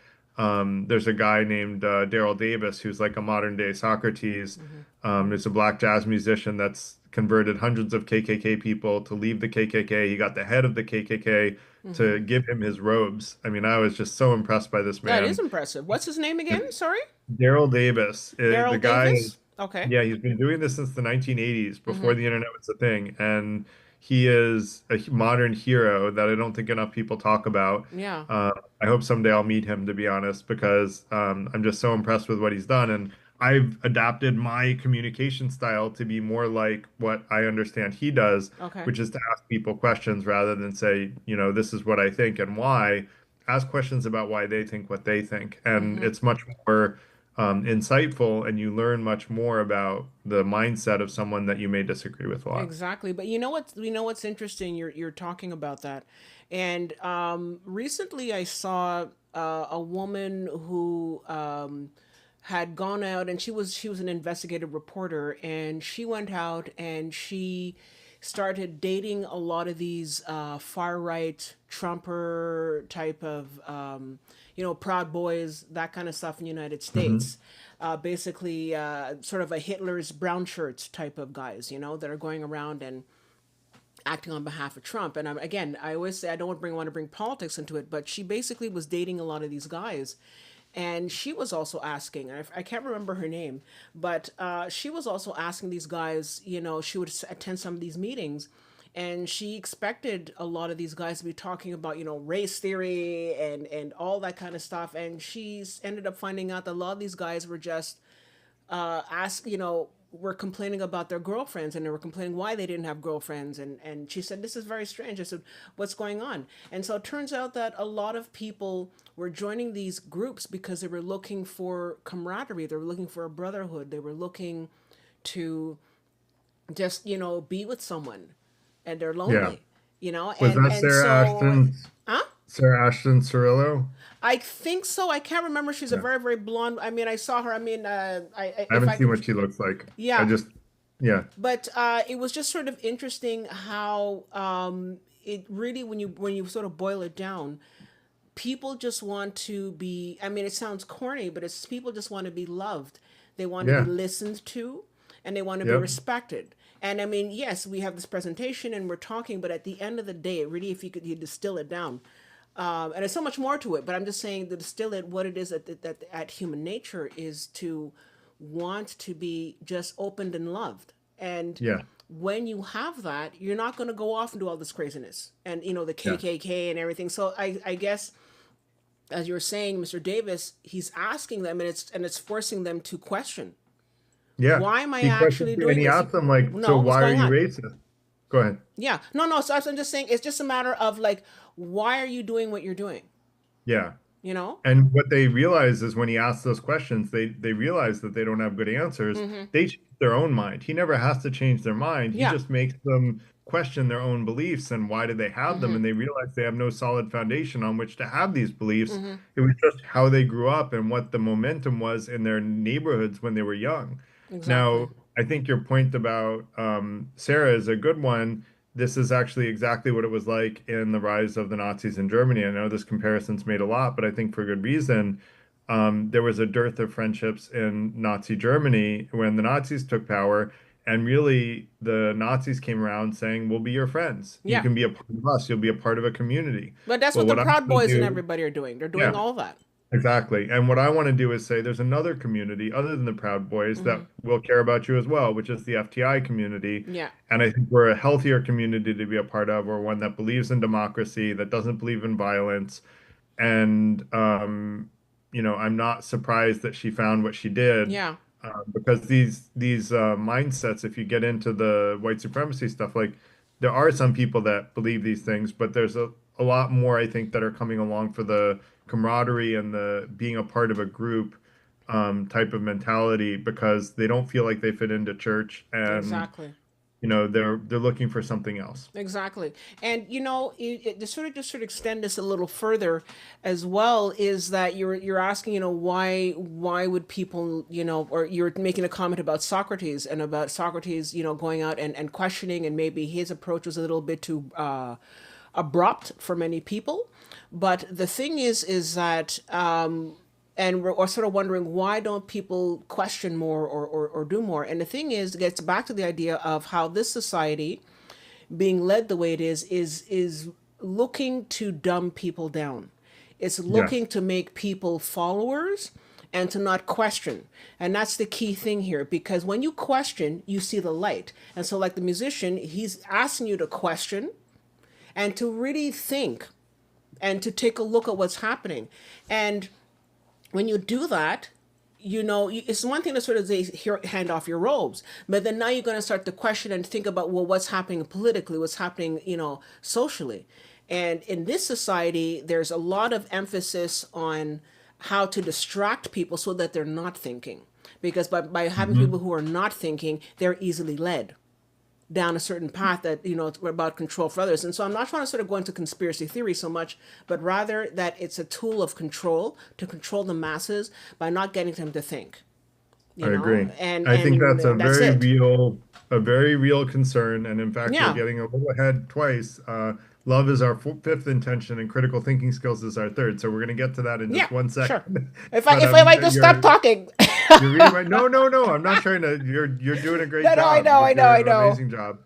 there's a guy named Daryl Davis who's like a modern day Socrates. He's a black jazz musician that's converted hundreds of KKK people to leave the KKK. He got the head of the KKK to give him his robes. I mean, I was just so impressed by this That is man. impressive. What's his name again? Sorry? Daryl Davis, the Daryl guy, Davis? Okay. yeah, he's been doing this since the 1980s, before the internet was a thing, and he is a modern hero that I don't think enough people talk about. Yeah. I hope someday I'll meet him, to be honest, because I'm just so impressed with what he's done, and I've adapted my communication style to be more like what I understand he does, Okay. which is to ask people questions rather than say, this is what I think and why. Ask questions about why they think what they think, and it's much more insightful, and you learn much more about the mindset of someone that you may disagree with a lot. Exactly. But you know what's interesting? You're talking about that. And recently I saw a woman who had gone out, and she was an investigative reporter, and she went out and she started dating a lot of these far right Trumper type of Proud Boys, that kind of stuff in the United Hmm. States. Basically, sort of a Hitler's brown shirts type of guys, that are going around and acting on behalf of Trump. And again, I always say I don't want to bring politics into it, but she basically was dating a lot of these guys. And she was also asking, I can't remember her name, but she was also asking these guys, she would attend some of these meetings, and she expected a lot of these guys to be talking about, race theory and all that kind of stuff. And she's ended up finding out that a lot of these guys were just were complaining about their girlfriends, and they were complaining why they didn't have girlfriends. And she said, this is very strange. I said, what's going on? And so it turns out that a lot of people were joining these groups because they were looking for camaraderie. They were looking for a brotherhood. They were looking to just, be with someone, and they're Yeah. lonely, Was that and so, huh? Sarah Ashton Cirillo? I think so. I can't remember. She's a Yeah. very, very blonde. I mean, I saw her. I mean, I if haven't I seen can, what she looks like. I yeah. just, yeah, But it was just sort of interesting how it really, when you sort of boil it down, people just want to be. I mean, it sounds corny, but it's people just want to be loved. They want to be yeah, listened to, and they want to be yep, respected. And I mean, yes, we have this presentation and we're talking, but at the end of the day, really, if you distill it down, and there's so much more to it, but I'm just saying to distill it, what it is that at human nature is to want to be just opened and loved. And yeah, when you have that, you're not going to go off and do all this craziness and, the yeah, KKK and everything. So I guess, as you were saying, Mr. Davis, he's asking them, and it's forcing them to question, yeah. why am I He questioned actually you and doing he this? asked them like, so No, what's why are going you on? racist? Go ahead. Yeah, no. So I'm just saying, it's just a matter of like, why are you doing what you're doing? Yeah. You know? And what they realize is when he asks those questions, they realize that they don't have good answers. Mm-hmm. They change their own mind. He never has to change their mind. He Yeah. just makes them question their own beliefs and why do they have them? Mm-hmm. And they realize they have no solid foundation on which to have these beliefs. Mm-hmm. It was just how they grew up and what the momentum was in their neighborhoods when they were young. Now, Exactly. I think your point about Sarah is a good one. This is actually exactly what it was like in the rise of the Nazis in Germany. I know this comparison's made a lot, but I think for good reason. There was a dearth of friendships in Nazi Germany when the Nazis took power, and really the Nazis came around saying, "We'll be your friends. You Yeah. can be a part of us. You'll be a part of a community." But that's Well, what the what I'm Proud going to Boys and do, everybody are doing. They're doing yeah, all that. exactly. And what I want to do is say there's another community other than the Proud Boys Mm-hmm. that will care about you as well, which is the FTI community. Yeah. And I think we're a healthier community to be a part of. We're one that believes in democracy, that doesn't believe in violence. And I'm not surprised that she found what she did, Yeah. because these mindsets, if you get into the white supremacy stuff, like there are some people that believe these things, but there's a lot more, I think, that are coming along for the camaraderie and the being a part of a group type of mentality because they don't feel like they fit into church and Exactly. they're looking for something else. Exactly. And to sort of extend this a little further as well is that you're asking, why would people, or you're making a comment about Socrates and about Socrates, going out and questioning, and maybe his approach was a little bit too abrupt for many people. But the thing is that and we're sort of wondering, why don't people question more, or do more? And the thing is, it gets back to the idea of how this society, being led the way it is looking to dumb people down. It's Yes. looking to make people followers and to not question. And that's the key thing here, because when you question, you see the light. And so, like the musician, he's asking you to question and to really think and to take a look at what's happening. And when you do that, it's one thing to sort of say, here, hand off your robes, but then now you're going to start to question and think about, well, what's happening politically, what's happening, socially. And in this society, there's a lot of emphasis on how to distract people so that they're not thinking. Because by having people Mhm. who are not thinking, they're easily led down a certain path that it's about control for others. And so I'm not trying to sort of go into conspiracy theory so much, but rather that it's a tool of control to control the masses by not getting them to think, I agree. and I think that's that's it. a very real concern. And in fact, you're Yeah. getting a little ahead twice. Love is our fifth intention, and critical thinking skills is our third. So we're going to get to that in Yeah, just one sure. second. If I But if I just stop talking. you're reading my no, no, no. I'm not trying to. You're doing a great No, no, I job. know, You're I know, I doing an know. amazing job.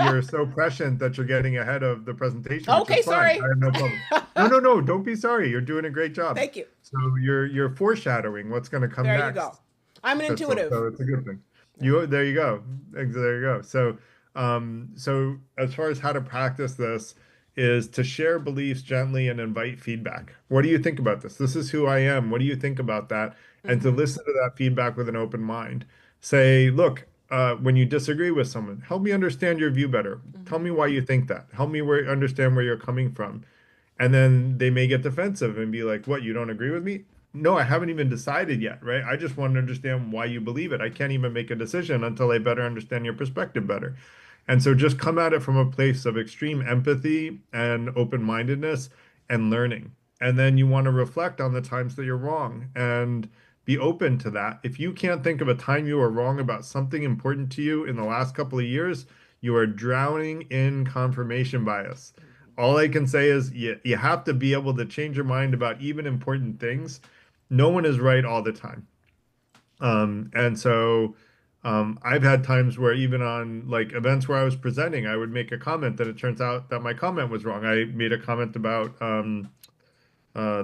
You're so prescient that you're getting ahead of the presentation, which is Okay, fine. I sorry. have no problem. No, no, no. Don't be sorry. You're doing a great job. Thank you. So you're foreshadowing what's going to come There you go. next, I'm an Crystal. intuitive. So it's a good thing. Yeah. There you go. There you go. So as far as how to practice this is to share beliefs gently and invite feedback. What do you think about this? This is who I am. What do you think about that? And to Mm-hmm. listen to that feedback with an open mind. Say, look, when you disagree with someone, help me understand your view better. Tell Mm-hmm. me why you think that. Help me understand where you're coming from. And then they may get defensive and be like, what, you don't agree with me? No, I haven't even decided yet, right? I just want to understand why you believe it. I can't even make a decision until I better understand your perspective better. And so just come at it from a place of extreme empathy and open-mindedness and learning. And then you want to reflect on the times that you're wrong and be open to that. If you can't think of a time you were wrong about something important to you in the last couple of years, you are drowning in confirmation bias. All I can say is you have to be able to change your mind about even important things. No one is right all the time. And so I've had times where even on like events where I was presenting, I would make a comment that it turns out that my comment was wrong. I made a comment about the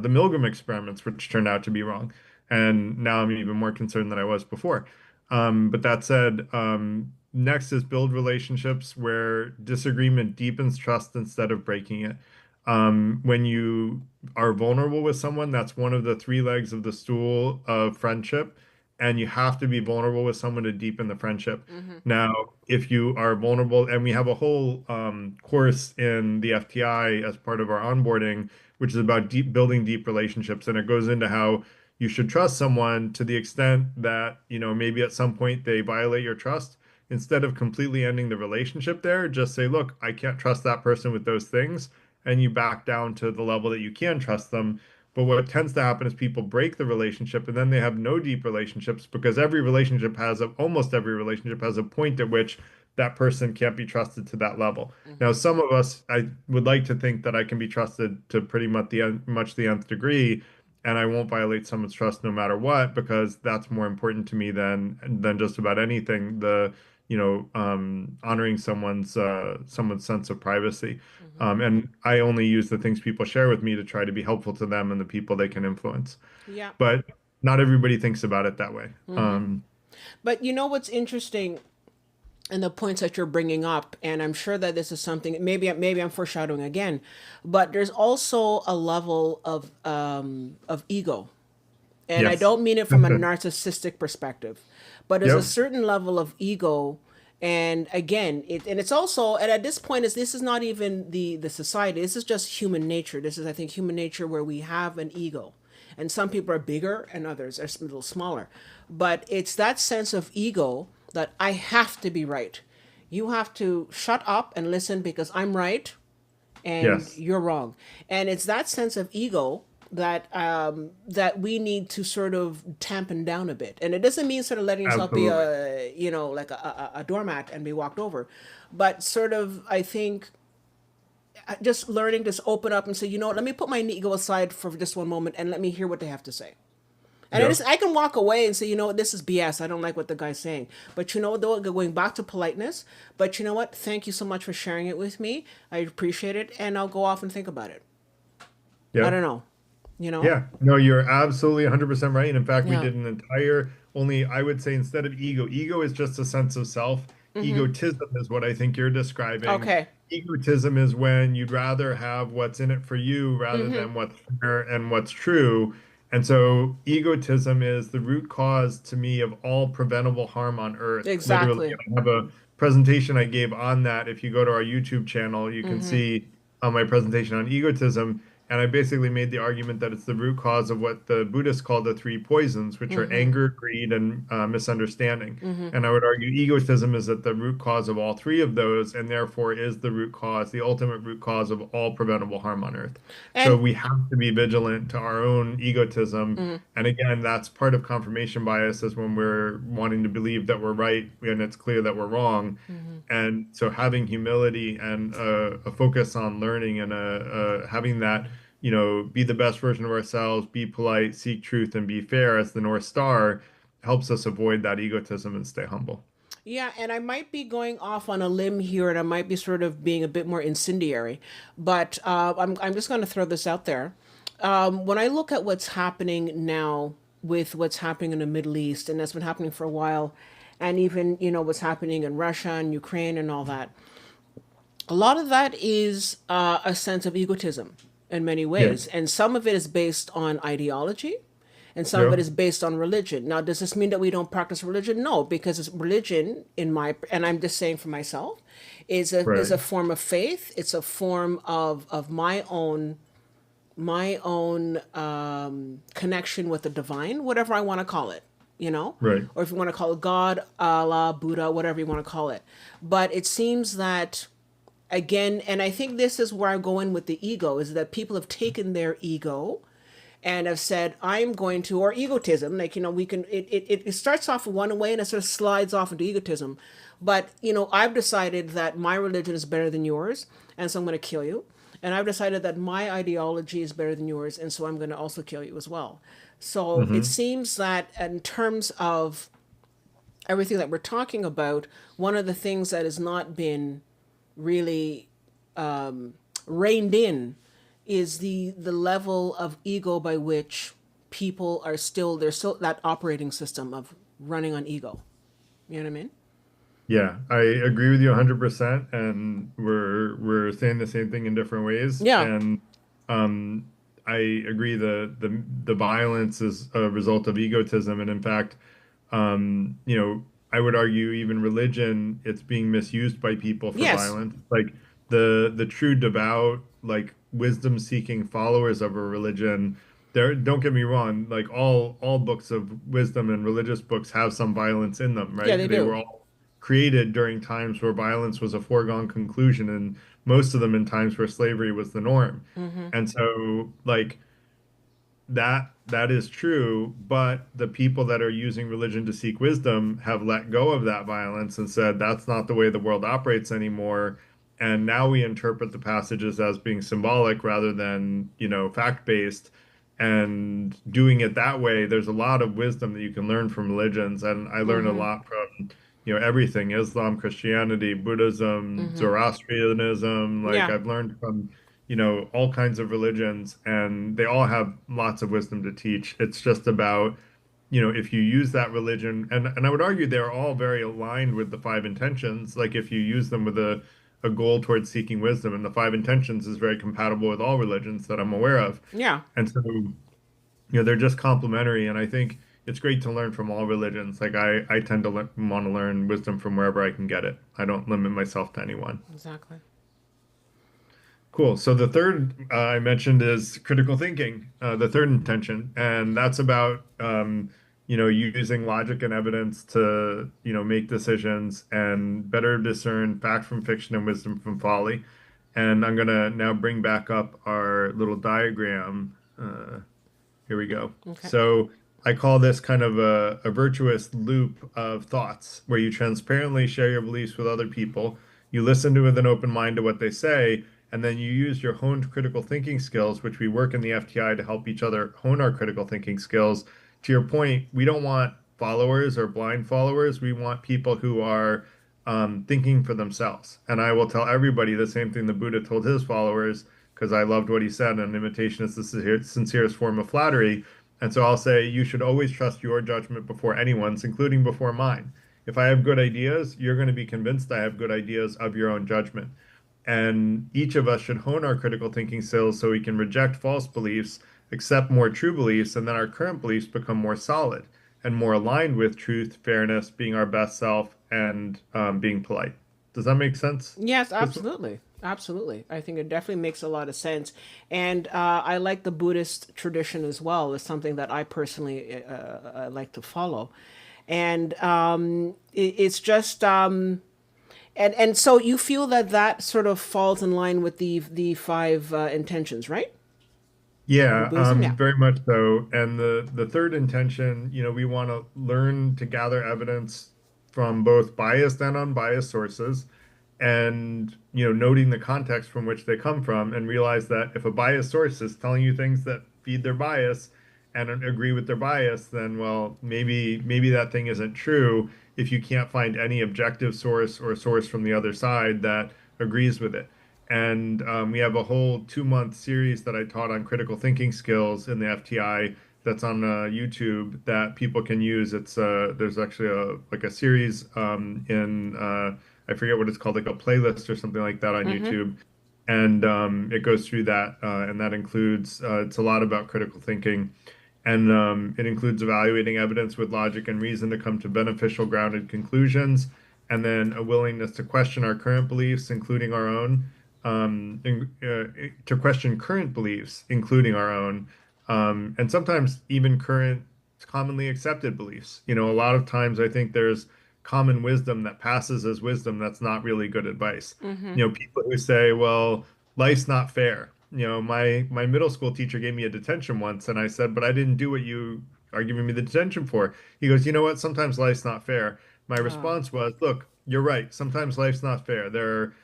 Milgram experiments, which turned out to be wrong. And now I'm even more concerned than I was before. But that said, next is build relationships where disagreement deepens trust instead of breaking it. When you are vulnerable with someone, that's one of the three legs of the stool of friendship. And you have to be vulnerable with someone to deepen the friendship. Mm-hmm. Now, if you are vulnerable, and we have a whole course in the FTI as part of our onboarding, which is about building deep relationships. And it goes into how you should trust someone to the extent that, maybe at some point they violate your trust. Instead of completely ending the relationship there, just say, look, I can't trust that person with those things. And you back down to the level that you can trust them. But what tends to happen is people break the relationship and then they have no deep relationships because almost every relationship has a point at which that person can't be trusted to that level. Now, Mm-hmm. some of us, I would like to think that I can be trusted to pretty much the nth degree, and I won't violate someone's trust no matter what, because that's more important to me than just about anything. Honoring someone's sense of privacy. Mm-hmm. And I only use the things people share with me to try to be helpful to them and the people they can influence. Yeah. But not everybody thinks about it that way. Mm-hmm. But you know what's interesting and the points that you're bringing up, and I'm sure that this is something maybe I'm foreshadowing again, but there's also a level of ego, and I Yes. don't mean it from a narcissistic perspective, but there's a Yep. certain level of ego. And again, it's also, and at this point, this is not even the society. This is just human nature. This is, I think, human nature where we have an ego, and some people are bigger and others are a little smaller. But it's that sense of ego that I have to be right. You have to shut up and listen because I'm right and Yes. you're wrong. And it's that sense of ego that we need to sort of tampen down a bit. And it doesn't mean sort of letting yourself be Absolutely. like a doormat and be walked over, but sort of, I think, just learning to open up and say, let me put my ego aside for just one moment and let me hear what they have to say. And Yep. I can walk away and say, this is BS. I don't like what the guy's saying. But though, going back to politeness, but you know what? Thank you so much for sharing it with me. I appreciate it. And I'll go off and think about it. I don't Yep. know. You know? Yeah, no, you're absolutely 100% right. And in fact, we Yeah. did an entire only, I would say instead of ego is just a sense of self. Mm-hmm. Egotism is what I think you're describing. Okay. Egotism is when you'd rather have what's in it for you rather Mm-hmm. than what's fair and what's true. And so egotism is the root cause to me of all preventable harm on earth. Literally, Exactly. I have a presentation I gave on that. If you go to our YouTube channel, you can Mm-hmm. see my presentation on egotism. And I basically made the argument that it's the root cause of what the Buddhists call the three poisons, which are Mm-hmm. anger, greed, and misunderstanding. Mm-hmm. And I would argue egotism is at the root cause of all three of those, and therefore is the ultimate root cause of all preventable harm on earth. So And we have to be vigilant to our own egotism. mm-hmm. And again, that's part of confirmation bias is when we're wanting to believe that we're right and it's clear that we're wrong. Mm-hmm. And so having humility and a focus on learning and having that be the best version of ourselves, be polite, seek truth, and be fair as the North Star helps us avoid that egotism and stay humble. Yeah, and I might be going off on a limb here, and I might be sort of being a bit more incendiary, but I'm just going to throw this out there. When I look at what's happening now with what's happening in the Middle East, and that's been happening for a while, and even what's happening in Russia and Ukraine and all that, a lot of that is a sense of egotism in many ways, Yes. and some of it is based on ideology, and some of Yeah. it is based on religion. Now, does this mean that we don't practice religion? No, because religion, in my, and I'm just saying for myself, is Right. a form of faith. It's a form of my own connection with the divine, whatever I want to call it, you know, Right. or if you want to call it God, Allah, Buddha, whatever you want to call it. But it seems that, again, and I think this is where I go in with the ego, is that people have taken their ego and have said, I'm going to, or egotism, like, we can, it starts off one way and it sort of slides off into egotism. But, I've decided that my religion is better than yours, and so I'm going to kill you. And I've decided that my ideology is better than yours, and so I'm going to also kill you as well. So it Hmm. seems that in terms of everything that we're talking about, one of the things that has not been really reined in is the level of ego by which people are still there's still that operating system of running on ego. You know what I mean? Yeah, I agree with you 100%, and we're saying the same thing in different ways. Yeah. And um, I agree the violence is a result of egotism, and in fact, I would argue even religion, it's being misused by people for Yes. violence. Like the true devout, like wisdom-seeking followers of a religion, there, don't get me wrong, like all books of wisdom and religious books have some violence in them, Yeah, right? they They were do. all created during times where violence was a foregone conclusion, and most of them in times where slavery was the norm. And so, like, that is true, but the people that are using religion to seek wisdom have let go of that violence and said that's not the way the world operates anymore. And now we interpret the passages as being symbolic rather than, fact-based. And doing it that way, there's a lot of wisdom that you can learn from religions. And I learn a lot from, everything, Islam, Christianity, Buddhism, Zoroastrianism. Like Yeah. I've learned from all kinds of religions, and they all have lots of wisdom to teach. It's just about, if you use that religion, and I would argue they're all very aligned with the five intentions. Like if you use them with a goal towards seeking wisdom, and the five intentions is very compatible with all religions that I'm aware of. Yeah. And so, they're just complementary. And I think it's great to learn from all religions. Like I tend to want to learn wisdom from wherever I can get it. I don't limit myself to anyone. Exactly. Cool. So the third I mentioned is critical thinking, the third intention, and that's about using logic and evidence to make decisions and better discern fact from fiction and wisdom from folly. And I'm gonna now bring back up our little diagram. Here we go. Okay. So I call this kind of a virtuous loop of thoughts where you transparently share your beliefs with other people. You listen to with an open mind to what they say, and then you use your honed critical thinking skills, which we work in the FTI to help each other hone our critical thinking skills. To your point, we don't want followers or blind followers. We want people who are thinking for themselves. And I will tell everybody the same thing the Buddha told his followers, because I loved what he said, an imitation is the sincerest form of flattery. And so I'll say, you should always trust your judgment before anyone's, including before mine. If I have good ideas, you're going to be convinced I have good ideas of your own judgment. And each of us should hone our critical thinking skills so we can reject false beliefs, accept more true beliefs, and then our current beliefs become more solid and more aligned with truth, fairness, being our best self, and being polite. Does that make sense, Yes, Crystal? absolutely. Absolutely. I think it definitely makes a lot of sense. And I like the Buddhist tradition as well. It's something that I personally like to follow. And it's just, and so you feel that that sort of falls in line with the five intentions, right? In Yeah, Buddhism? Yeah. very much so. And the third intention, we want to learn to gather evidence from both biased and unbiased sources, and noting the context from which they come from, and realize that if a biased source is telling you things that feed their bias and agree with their bias, then well, maybe that thing isn't true if you can't find any objective source or source from the other side that agrees with it. And we have a whole 2-month series that I taught on critical thinking skills in the FTI that's on YouTube that people can use. It's there's actually a series in I forget what it's called, like a playlist or something like that on YouTube, and it goes through that, and that includes it's a lot about critical thinking. And it includes evaluating evidence with logic and reason to come to beneficial, grounded conclusions, and then a willingness to question our current beliefs, including our own, to question current beliefs, including our own, and sometimes even current commonly accepted beliefs. A lot of times I think there's common wisdom that passes as wisdom that's not really good advice. Mm-hmm. People who say, well, life's not fair. My middle school teacher gave me a detention once, and I said, but I didn't do what you are giving me the detention for. He goes, you know what? Sometimes life's not fair. My Oh. response was, look, you're right. Sometimes life's not fair. There are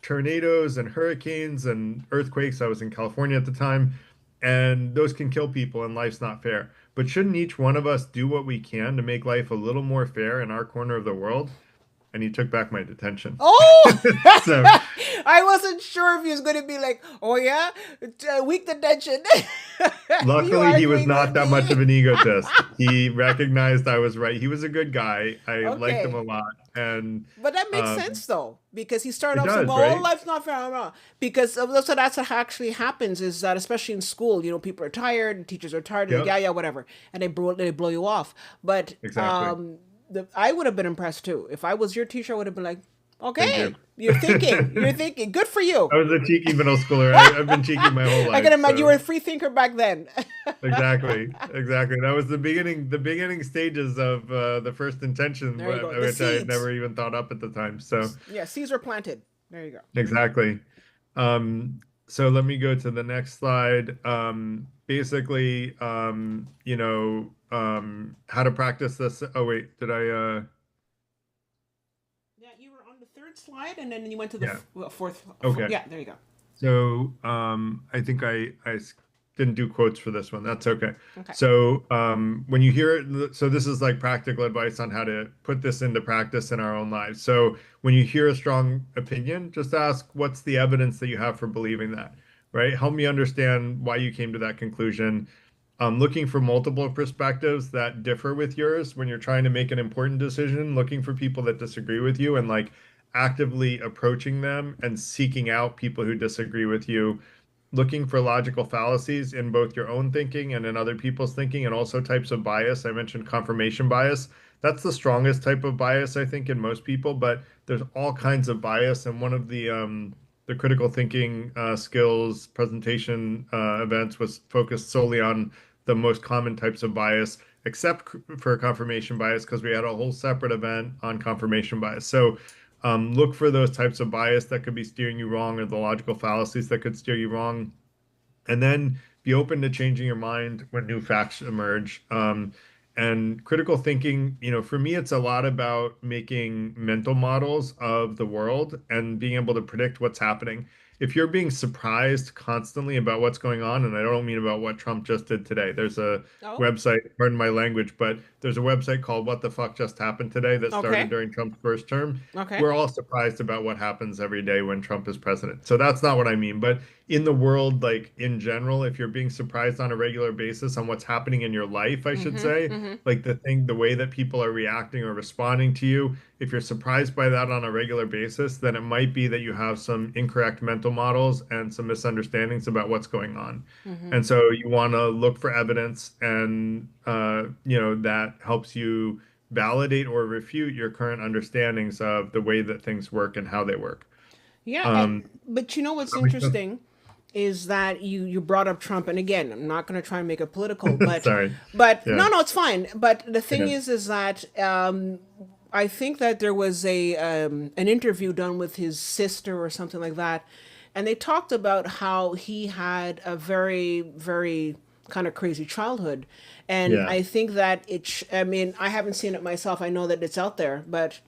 tornadoes and hurricanes and earthquakes. I was in California at the time, and those can kill people, and life's not fair. But shouldn't each one of us do what we can to make life a little more fair in our corner of the world? And he took back my detention. Oh, So I wasn't sure if he was going to be like, "Oh yeah, weak detention." You luckily, he was arguing not with that much me? of an egotist. He recognized I was right. He was a good guy. I liked him a Okay, lot. And but that makes um, sense though, because he started it off saying, does, "Well, right? life's not fair." Blah." Because that's what actually happens is that especially in school, people are tired, teachers are tired, and like, Yep, yeah, yeah, whatever, and they blow you off. But exactly. I would have been impressed too if I was your teacher. I would have been like, Thank you. "Okay, you're thinking, good for you." I was a cheeky middle schooler. I've been cheeky my whole I life. can imagine you were So a free thinker back then. exactly, exactly. That was the beginning stages of the first intention, There you go. The which I had seeds. never even thought up at the time. So Yeah, seeds were planted. There you go. exactly. So let me go to the next slide. Basically, how to practice this. Oh wait, did I? Yeah, you were on the third slide, and then you went to the Yeah. fourth. Okay. Yeah, there you go. So I think I didn't do quotes for this one. That's okay. Okay. So when you hear it, so this is like practical advice on how to put this into practice in our own lives. So when you hear a strong opinion, just ask, what's the evidence that you have for believing that, right? Help me understand why you came to that conclusion. Looking for multiple perspectives that differ with yours when you're trying to make an important decision, looking for people that disagree with you and like actively approaching them and seeking out people who disagree with you, looking for logical fallacies in both your own thinking and in other people's thinking, and also types of bias. I mentioned confirmation bias. That's the strongest type of bias, I think, in most people, but there's all kinds of bias. And one of the critical thinking skills presentation events was focused solely on the most common types of bias, except for confirmation bias, because we had a whole separate event on confirmation bias. So look for those types of bias that could be steering you wrong or the logical fallacies that could steer you wrong. And then be open to changing your mind when new facts emerge. And critical thinking, for me, it's a lot about making mental models of the world and being able to predict what's happening. If you're being surprised constantly about what's going on, and I don't mean about what Trump just did today, there's a Oh, website, pardon my language, but there's a website called What the Fuck Just Happened Today that started okay. during Trump's first term. Okay. We're all surprised about what happens every day when Trump is president. So that's not what I mean. But in the world, like in general, if you're being surprised on a regular basis on what's happening in your life, I should Mm-hmm. say, Mm-hmm. like the way that people are reacting or responding to you, if you're surprised by that on a regular basis, then it might be that you have some incorrect mental models and some misunderstandings about what's going on. Mm-hmm. And so you want to look for evidence and, that helps you validate or refute your current understandings of the way that things work and how they work. Yeah, Um, but you know what's let me interesting is that you brought up Trump, and again, I'm not going to try and make it political, but sorry. but Yeah. no, it's fine. But the thing Yeah. is that I think that there was a an interview done with his sister or something like that, and they talked about how he had a very very kind of crazy childhood, and Yeah. I think that I mean, I haven't seen it myself. I know that it's out there, but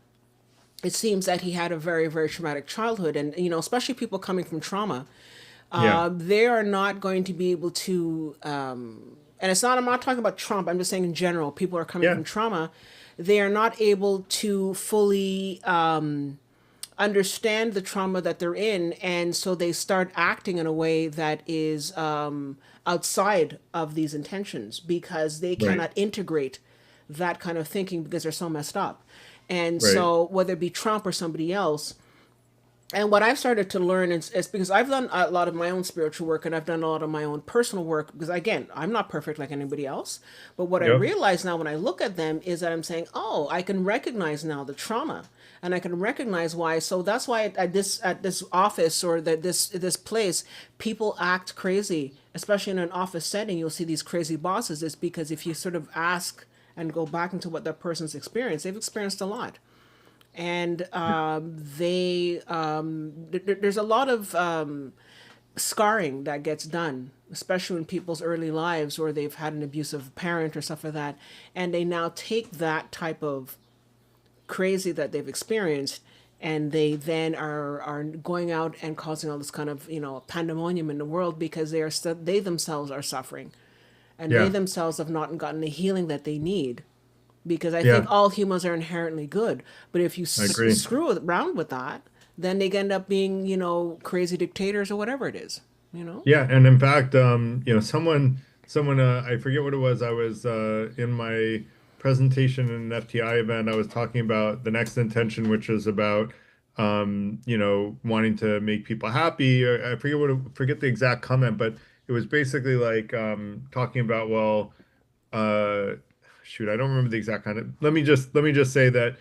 it seems that he had a very very traumatic childhood, and especially people coming from trauma, Yeah. they are not going to be able to and it's not, I'm not talking about Trump, I'm just saying in general, people are coming Yeah. from trauma, they are not able to fully understand the trauma that they're in, and so they start acting in a way that is outside of these intentions because they Right. cannot integrate that kind of thinking because they're so messed up. And Right. so whether it be Trump or somebody else, And what I've started to learn is because I've done a lot of my own spiritual work and I've done a lot of my own personal work because again, I'm not perfect like anybody else. But what I Yep. realize now when I look at them is that I'm saying, oh, I can recognize now the trauma and I can recognize why. So that's why at this office or this place, people act crazy, especially in an office setting. You'll see these crazy bosses. It's because if you sort of ask and go back into what that person's experienced, they've experienced a lot and there's a lot of scarring that gets done, especially in people's early lives where they've had an abusive parent or stuff like that, and they now take that type of crazy that they've experienced, and they then are going out and causing all this kind of pandemonium in the world because they themselves are suffering, and they Yeah. themselves have not gotten the healing that they need because I think Yeah. all humans are inherently good. But if you I agree. screw around with that, then they end up being, crazy dictators or whatever it is, you know? Yeah, and in fact, someone, I forget what it was. I was in my presentation in an FTI event. I was talking about the next intention, which is about, wanting to make people happy. Or I forget forget the exact comment, but it was basically like talking about, well, uh shoot, I don't remember the exact kind of let me just say that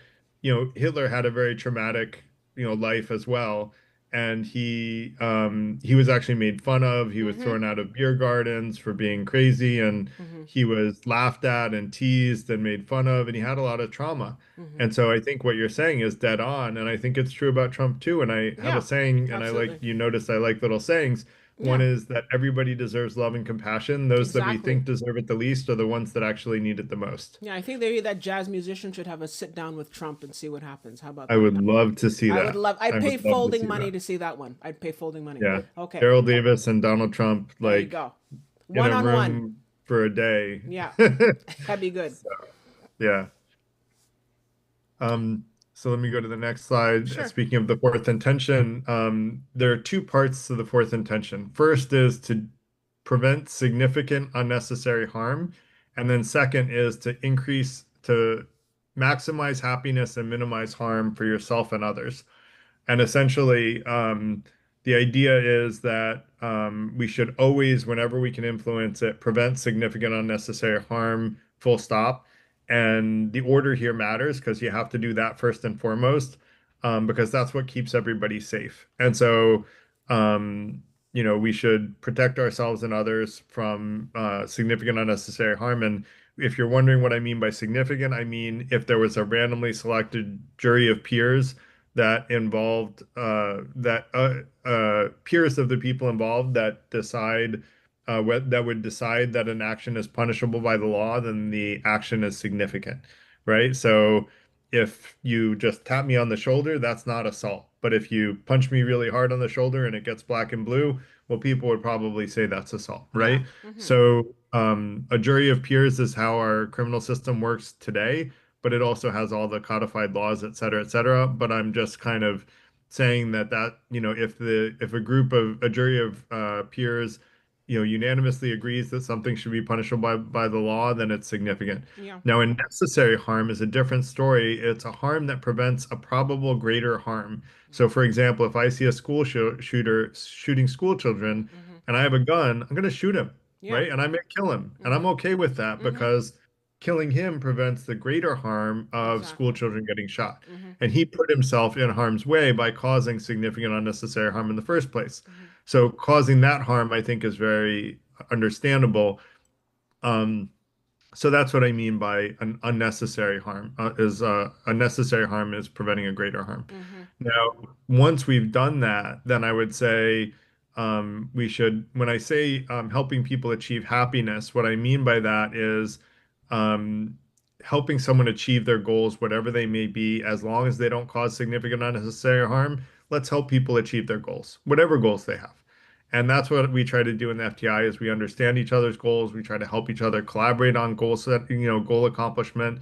Hitler had a very traumatic life as well, and he was actually made fun of. He was Mm-hmm. thrown out of beer gardens for being crazy, and Mm-hmm. he was laughed at and teased and made fun of, and he had a lot of trauma. Mm-hmm. And so I think what you're saying is dead on, and I think it's true about Trump too. And I have a Yeah, saying, and I like, absolutely. you notice I like little sayings. One Yeah, is that everybody deserves love and compassion. Those that we exactly. think deserve it the least are the ones that actually need it the most. Yeah, I think maybe that jazz musician should have a sit down with Trump and see what happens. How about I that? would love to see I would that. love, I'd I pay would love to folding see money that. to see that one. I'd pay folding money. Yeah. Okay, Carol Davis and Donald Trump, there you like go. in One a on one. room for a day. Yeah, that'd be good. So, yeah. Um, so let me go to the next slide. Sure. Speaking of the fourth intention, there are two parts to the fourth intention. First is to prevent significant unnecessary harm, and then second is to maximize happiness and minimize harm for yourself and others. And essentially, the idea is that we should always, whenever we can influence it, prevent significant unnecessary harm, full stop. And the order here matters because you have to do that first and foremost, because that's what keeps everybody safe. And so, we should protect ourselves and others from significant unnecessary harm. And if you're wondering what I mean by significant, I mean if there was a randomly selected jury of peers that involved that peers of the people involved that decide that would decide that an action is punishable by the law, then the action is significant, right? So if you just tap me on the shoulder, that's not assault. But if you punch me really hard on the shoulder and it gets black and blue, well, people would probably say that's assault, Yeah. right? Mm-hmm. So a jury of peers is how our criminal system works today, but it also has all the codified laws, et cetera, et cetera. But I'm just kind of saying that if a jury of peers, unanimously agrees that something should be punishable by the law, then it's significant. Yeah. Now, a necessary harm is a different story. It's a harm that prevents a probable greater harm. So, for example, if I see a shooter shooting school children Mm-hmm. and I have a gun, I'm going to shoot him, Yeah. right? And I may kill him. And Mm-hmm. I'm okay with that Mm-hmm. because killing him prevents the greater harm of school Exactly. children getting shot. Mm-hmm. And he put himself in harm's way by causing significant unnecessary harm in the first place. Mm-hmm. So causing that harm, I think, is very understandable. Um, so that's what I mean by an unnecessary harm, is unnecessary harm is preventing a greater harm. Mm-hmm. Now, once we've done that, then I would say we should, when I say helping people achieve happiness, what I mean by that is um, helping someone achieve their goals, whatever they may be, as long as they don't cause significant unnecessary harm. Let's help people achieve their goals, whatever goals they have. And that's what we try to do in the FTI is we understand each other's goals. We try to help each other collaborate on goal set, goal accomplishment.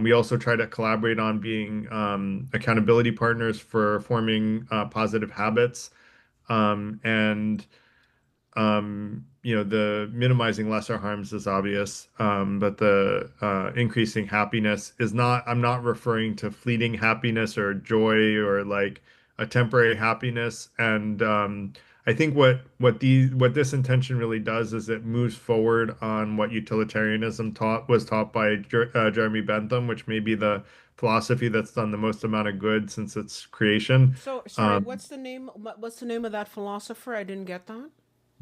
We also try to collaborate on being accountability partners for forming positive habits. And the minimizing lesser harms is obvious, but the increasing happiness is not, I'm not referring to fleeting happiness or joy or like a temporary happiness. And I think what this intention really does is it moves forward on what utilitarianism was taught by Jeremy Bentham, which may be the philosophy that's done the most amount of good since its creation. So sorry, Um, what's the name? What's the name of that philosopher? I didn't get that.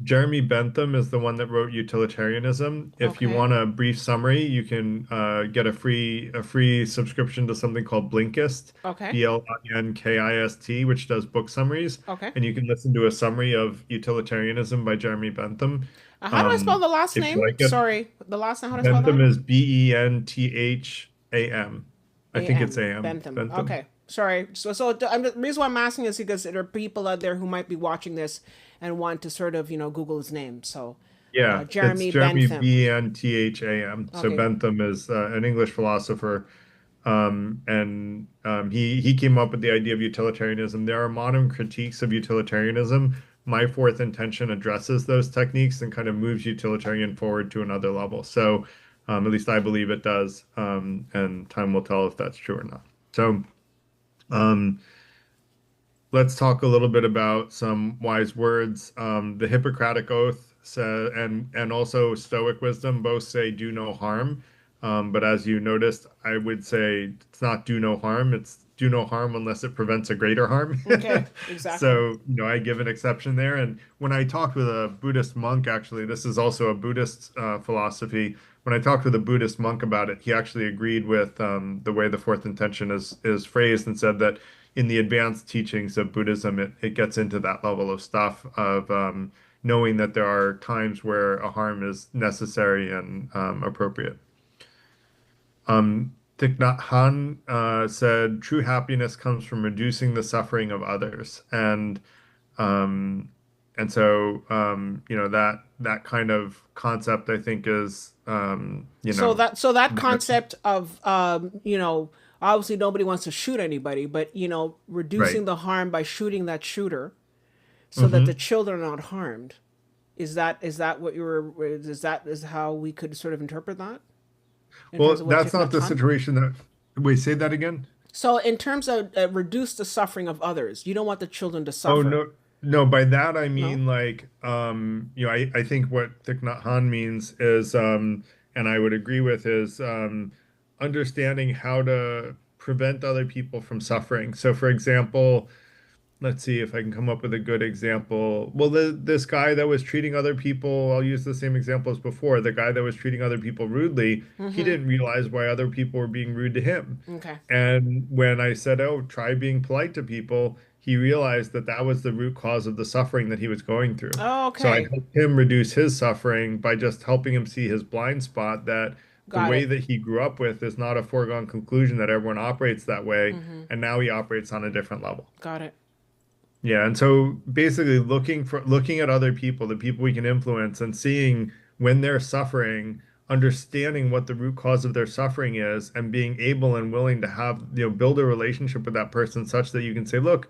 Jeremy Bentham is the one that wrote Utilitarianism. If you Okay. want a brief summary, you can get a free subscription to something called Blinkist, Okay. Blinkist, which does book summaries, Okay. and you can listen to a summary of Utilitarianism by Jeremy Bentham. How do I spell the last If you name? like it, Sorry, the last name. How do I spell Bentham that? is Bentham. I think it's A.M. AM. Bentham. Bentham. Okay. Sorry. The reason why I'm asking is because there are people out there who might be watching this and want to sort of, Google his name. So, Yeah, it's Jeremy Jeremy Bentham. Bentham. So Okay. Bentham is an English philosopher. And he came up with the idea of utilitarianism. There are modern critiques of utilitarianism. My fourth intention addresses those techniques and kind of moves utilitarian forward to another level. So at least I believe it does. And time will tell if that's true or not. So um, let's talk a little bit about some wise words. The Hippocratic Oath says, and also Stoic wisdom both say do no harm. But as you noticed, I would say it's not do no harm. It's do no harm unless it prevents a greater harm. Okay. Exactly. So, I give an exception there. And when I talked with a Buddhist monk, actually, this is also a Buddhist philosophy. When I talked with a Buddhist monk about it, he actually agreed with the way the fourth intention is phrased and said that in the advanced teachings of Buddhism, it gets into that level of stuff of knowing that there are times where a harm is necessary and appropriate. Thich Nhat Hanh said, "True happiness comes from reducing the suffering of others," um, and so that kind of concept, I think, is So that concept of obviously nobody wants to shoot anybody, but right. reducing the harm by shooting that shooter so that the hmm children are not harmed. Is that what you were? Is how we could sort of interpret that in terms Well, of what that's Thich not Nhat the Hanh? situation that. Wait, say that again. So in terms of reduce the suffering of others, you don't want the children to Oh suffer. no, no. By that I No. mean like I think what Thich Nhat Hanh means is and I would agree with is understanding how to prevent other people from suffering. So for example, let's see if I can come up with a good example. Well, this guy that was treating other people, I'll use the same example as before. The guy that was treating other people rudely, he Mm-hmm. didn't realize why other people were being rude to him. Okay. And when I said, "Oh, try being polite to people," he realized that that was the root cause of the suffering that he was going through. Oh, So I okay. helped him reduce his suffering by just helping him see his blind spot that the Got way it. that he grew up with is not a foregone conclusion that everyone operates that way. Mm-hmm. And now he operates on a different level. Got it. Yeah, and so basically looking at other people, the people we can influence and seeing when they're suffering, understanding what the root cause of their suffering is and being able and willing to have, build a relationship with that person such that you can say, look,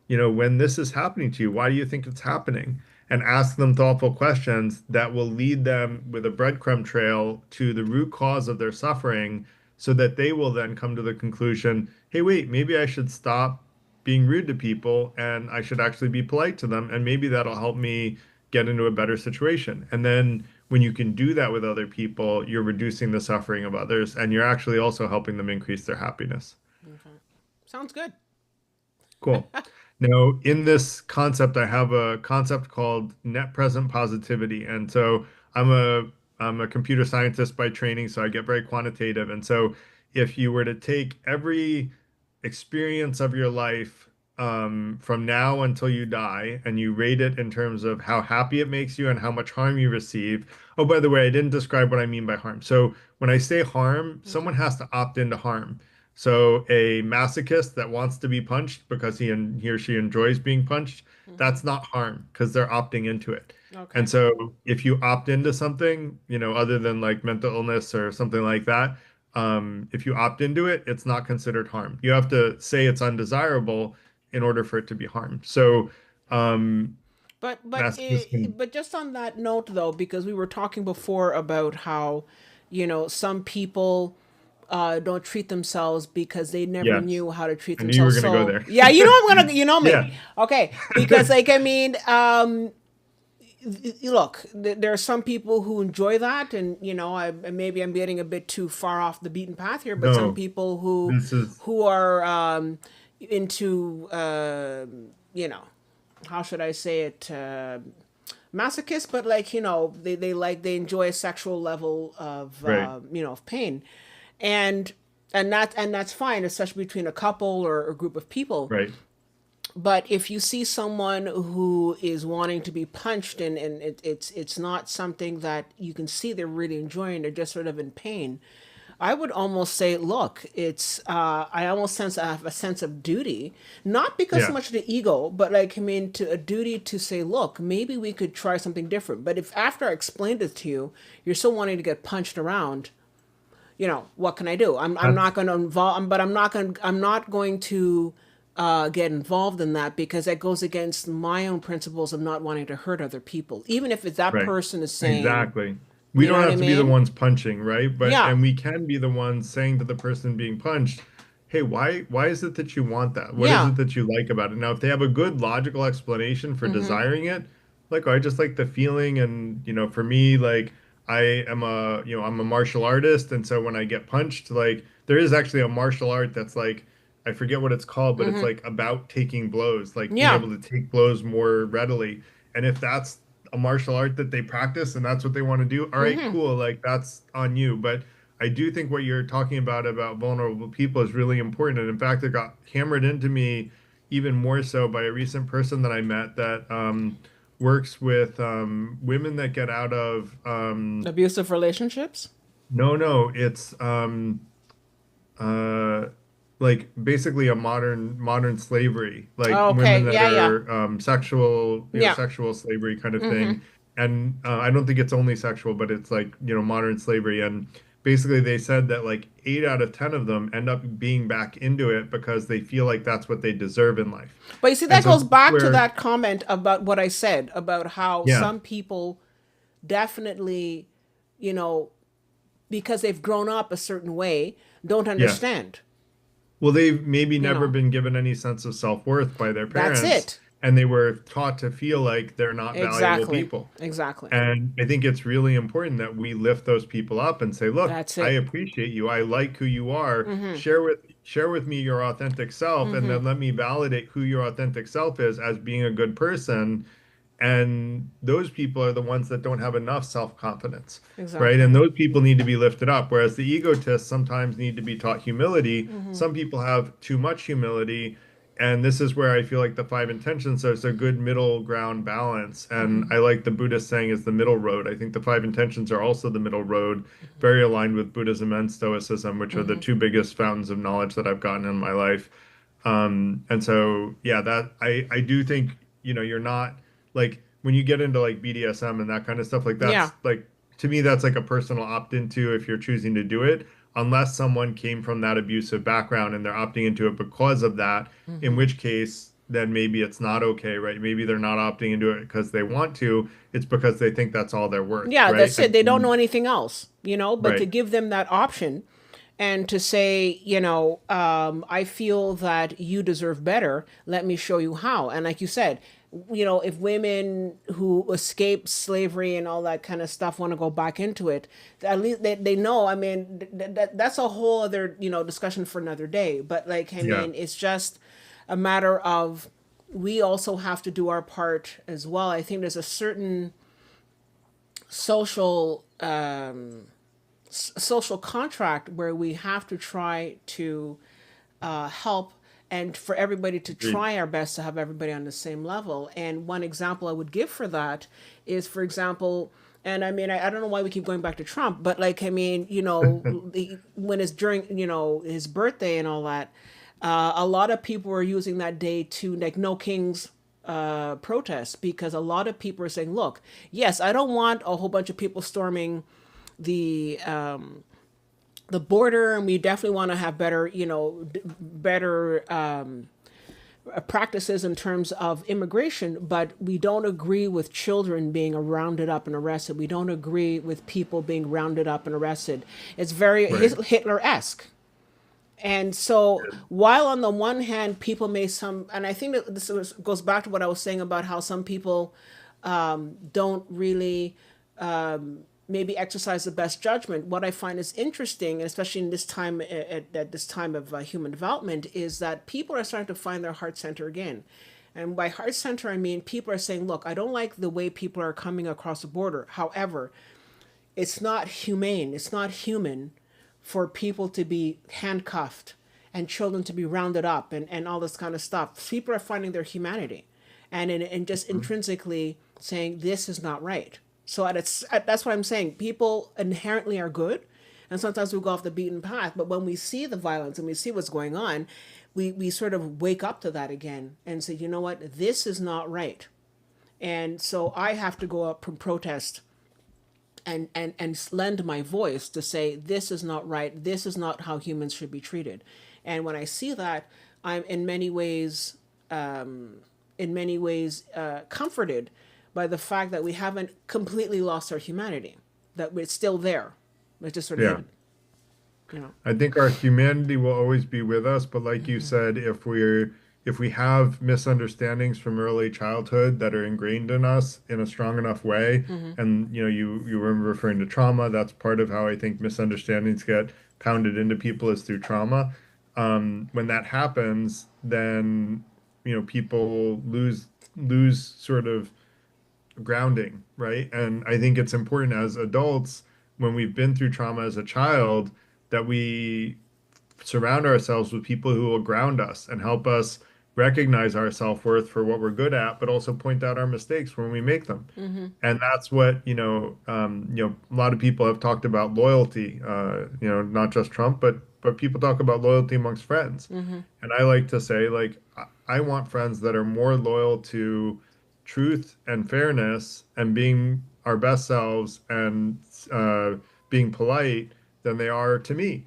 when this is happening to you, why do you think it's happening? And ask them thoughtful questions that will lead them with a breadcrumb trail to the root cause of their suffering so that they will then come to the conclusion, hey, wait, maybe I should stop being rude to people and I should actually be polite to them. And maybe that'll help me get into a better situation. And then when you can do that with other people, you're reducing the suffering of others and you're actually also helping them increase their happiness. Okay. Sounds good. Cool. Now, in this concept, I have a concept called net present positivity. And so I'm a I'm a computer scientist by training, so I get very quantitative. And so if you were to take every experience of your life from now until you die, and you rate it in terms of how happy it makes you and how much harm you receive. Oh, by the way, I didn't describe what I mean by harm. So when I say harm, someone Okay. has to opt into harm. So a masochist that wants to be punched because he or she enjoys being punched, Mm-hmm. that's not harm because they're opting into it. And Okay. so if you opt into something, other than like mental illness or something like that, if you opt into it, it's not considered harm. You have to say it's undesirable in order for it to be harm. So um, But but masochists can, but just on that note though, because we were talking before about how, some people don't treat themselves because they never Yes. knew how to treat I knew you were themselves. going to go So there. yeah, you know I'm gonna, you know me, Yeah. okay? Because like I mean, look, there are some people who enjoy that, and maybe I'm getting a bit too far off the beaten path here, but some No, people who this is are into you know how should I say it, masochist, but like they enjoy a sexual level of right. of pain, and that's fine, especially between a couple or a group of people. Right. But if you see someone who is wanting to be punched, and it's not something that you can see they're really enjoying, they're just sort of in pain, I would almost say, look, it's I almost sense I have a sense of duty, not because so Yeah. much of the ego, but like I mean, to a duty to say, look, maybe we could try something different. But if after I explained it to you, you're still wanting to get punched around, what can I do? I'm That's not going to involve, but I'm not going to get involved in that, because that goes against my own principles of not wanting to hurt other people, even if it's that right. person is saying, Exactly. We you know don't what I have to be the mean? ones punching, right? But Yeah. and we can be the ones saying to the person being punched, "Hey, why is it that you want that? What is Yeah. it that you like about it?" Now, if they have a good logical explanation for desiring it, like, "Oh, I just like the feeling," and for me, like I am I'm a martial artist, and so when I get punched, like there is actually a martial art that's like I forget what it's called, but it's like about taking blows, like being Yeah. able to take blows more readily. And if that's a martial art that they practice and that's what they want to do, all right, cool. Like that's on you. But I do think what you're talking about vulnerable people is really important. And in fact, it got hammered into me even more so by a recent person that I met that works with women that get out of Abusive relationships. no, it's uh like basically a modern slavery, like Oh, women okay. that Yeah. Yeah. are sexual, Yeah. sexual slavery kind of thing. And I don't think it's only sexual, but it's like, modern slavery. And basically they said that like 8 out of 10 of them end up being back into it because they feel like that's what they deserve in life. But you see, And that so goes that's back to where, that comment about what I said about how yeah, some people definitely, you know, because they've grown up a certain way, don't yes. understand. Well, they've maybe You never know, been given any sense of self-worth by their that's parents, it. and they were taught to feel like they're not valuable Exactly. people. Exactly. And I think it's really important that we lift those people up and say, "Look, That's I it. appreciate you. I like who you are. Share with me your authentic self, and then let me validate who your authentic self is as being a good person." And those people are the ones that don't have enough self-confidence, right? Exactly. And those people need to be lifted up, whereas the egotists sometimes need to be taught humility. Some people have too much humility, and this is where I feel like the five intentions there's a good middle ground balance. And I like the Buddhist saying is the middle road. I think the five intentions are also the middle road, very aligned with Buddhism and Stoicism, which are the two biggest fountains of knowledge that I've gotten in my life. And so, yeah, that I do think, you're not like when you get into like BDSM and that kind of stuff, like Yeah. that's like to me, that's like a personal opt into if you're choosing to do it, unless someone came from that abusive background and they're opting into it because of that, in which case then maybe it's not okay, right? Maybe they're not opting into it because they want to, it's because they think that's all they're worth, Yeah, right? that's it. They don't know anything else, but to Right. give them that option and to say, I feel that you deserve better. Let me show you how. And like you said, if women who escape slavery and all that kind of stuff want to go back into it, at least they know. I mean, that's a whole other, discussion for another day. But like, I Yeah. mean, it's just a matter of we also have to do our part as well. I think there's a certain social social contract where we have to try to help, and for everybody to Agreed. try our best to have everybody on the same level. And one example I would give for that is, for example, and I mean, I don't know why we keep going back to Trump, but like, I mean, when it's during, his birthday and all that, a lot of people were using that day to like no kings protest, because a lot of people are saying, look, yes, I don't want a whole bunch of people storming the border, and we definitely want to have better, better practices in terms of immigration, but we don't agree with children being rounded up and arrested. We don't agree with people being rounded up and arrested. It's very Right. Hitler-esque. And so, while on the one hand, people may and I think that goes back to what I was saying about how some people don't really maybe exercise the best judgment. What I find is interesting, and especially in this time, at this time of human development, is that people are starting to find their heart center again. And by heart center, I mean people are saying, look, I don't like the way people are coming across the border. However, it's not humane, it's not human for people to be handcuffed and children to be rounded up and all this kind of stuff. People are finding their humanity and just intrinsically saying this is not right. So that's what I'm saying. People inherently are good, and sometimes we go off the beaten path. But when we see the violence and we see what's going on, we sort of wake up to that again and say, you know what, this is not right. And so I have to go up and protest and lend my voice to say this is not right. This is not how humans should be treated. And when I see that, I'm in many ways comforted by the fact that we haven't completely lost our humanity, that it's still there. It's just sort of Yeah. hidden, you know. I think our humanity will always be with us, but like you said, if we have misunderstandings from early childhood that are ingrained in us in a strong enough way, and you were referring to trauma, that's part of how I think misunderstandings get pounded into people is through trauma. When that happens, then people lose sort of grounding, right? And I think it's important as adults, when we've been through trauma as a child, that we surround ourselves with people who will ground us and help us recognize our self-worth for what we're good at, but also point out our mistakes when we make them. And that's what, a lot of people have talked about loyalty, not just Trump, but people talk about loyalty amongst friends. And I like to say, like, I want friends that are more loyal to truth and fairness and being our best selves and being polite than they are to me,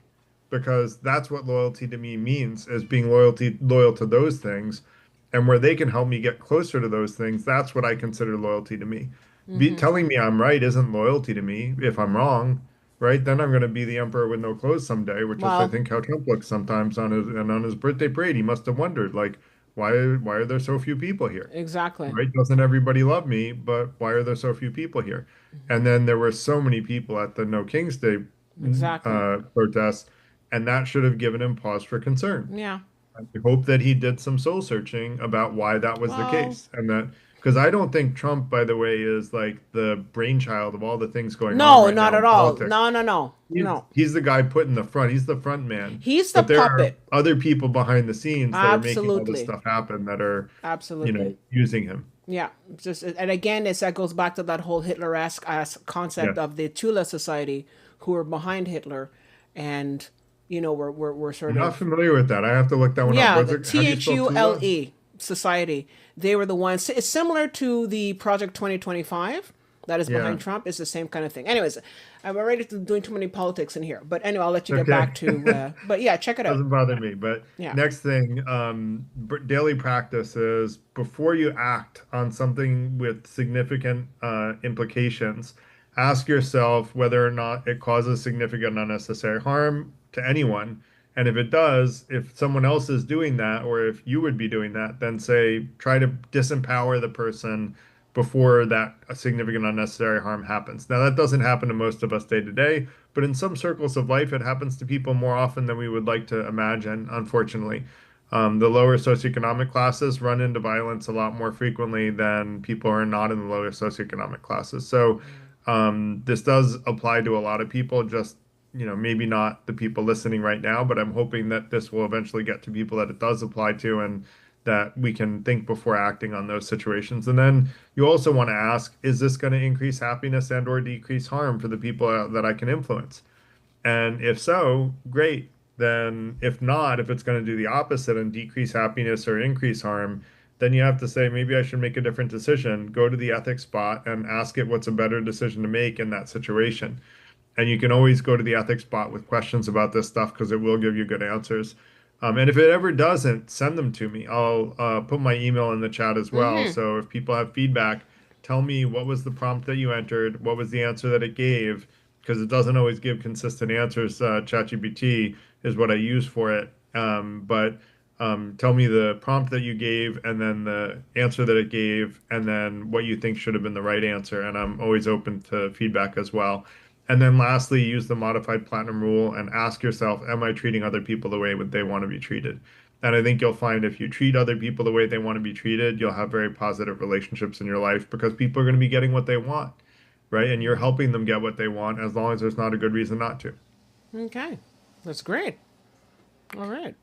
because that's what loyalty to me means, is being loyal to those things, and where they can help me get closer to those things, that's what I consider loyalty to me. Telling me I'm right isn't loyalty to me. If I'm wrong, right, then I'm going to be the emperor with no clothes someday, which is I Well, think how Trump looks sometimes on his birthday parade. He must have wondered, like, why are there so few people here? exactly. Right? Doesn't everybody love me? But why are there so few people here? And then there were so many people at the No King's Day Exactly. protest, and that should have given him pause for concern. Yeah. I hope that he did some soul searching about why that was the Well, case. And that, because I don't think Trump, by the way, is like the brainchild of all the things going on no, right not now at in all. politics. No, no, no. No. He's the guy put in the front. He's the front man. He's the But there are puppet. other people behind the scenes that are making all this Absolutely. stuff happen that are, Absolutely. using him. Yeah, just and again, that goes back to that whole Hitler-esque Yeah. concept of the Tula Society, who were behind Hitler, and we're I'm sort not of familiar with that. I have to look that one up. yeah, the How do you spell Tula? THULE Society. They were the ones. It's similar to the Project 2025 that is Yeah. behind Trump. It's the same kind of thing. Anyways, I'm already doing too many politics in here, but anyway, I'll let you get Okay. back to. But yeah, check it out. Doesn't bother me. But Yeah. next thing, daily practice is before you act on something with significant implications, ask yourself whether or not it causes significant unnecessary harm to anyone. And if it does, if someone else is doing that, or if you would be doing that, then say, try to disempower the person before that significant unnecessary harm happens. Now, that doesn't happen to most of us day to day, but in some circles of life, it happens to people more often than we would like to imagine, unfortunately. The lower socioeconomic classes run into violence a lot more frequently than people who are not in the lower socioeconomic classes. So this does apply to a lot of people, just maybe not the people listening right now, but I'm hoping that this will eventually get to people that it does apply to, and that we can think before acting on those situations. And then you also want to ask, is this going to increase happiness and or decrease harm for the people that I can influence? And if so, great. Then if not, if it's going to do the opposite and decrease happiness or increase harm, then you have to say, maybe I should make a different decision. Go to the ethics spot and ask it what's a better decision to make in that situation. And you can always go to the ethics bot with questions about this stuff because it will give you good answers. And if it ever doesn't, send them to me. I'll put my email in the chat as well. Mm-hmm. So if people have feedback, tell me what was the prompt that you entered, what was the answer that it gave, because it doesn't always give consistent answers. ChatGPT is what I use for it. But tell me the prompt that you gave, and then the answer that it gave, and then what you think should have been the right answer. And I'm always open to feedback as well. And then lastly, use the modified platinum rule and ask yourself, am I treating other people the way they want to be treated? And I think you'll find if you treat other people the way they want to be treated, you'll have very positive relationships in your life because people are going to be getting what they want, right? And you're helping them get what they want as long as there's not a good reason not to. Okay. That's great. All right.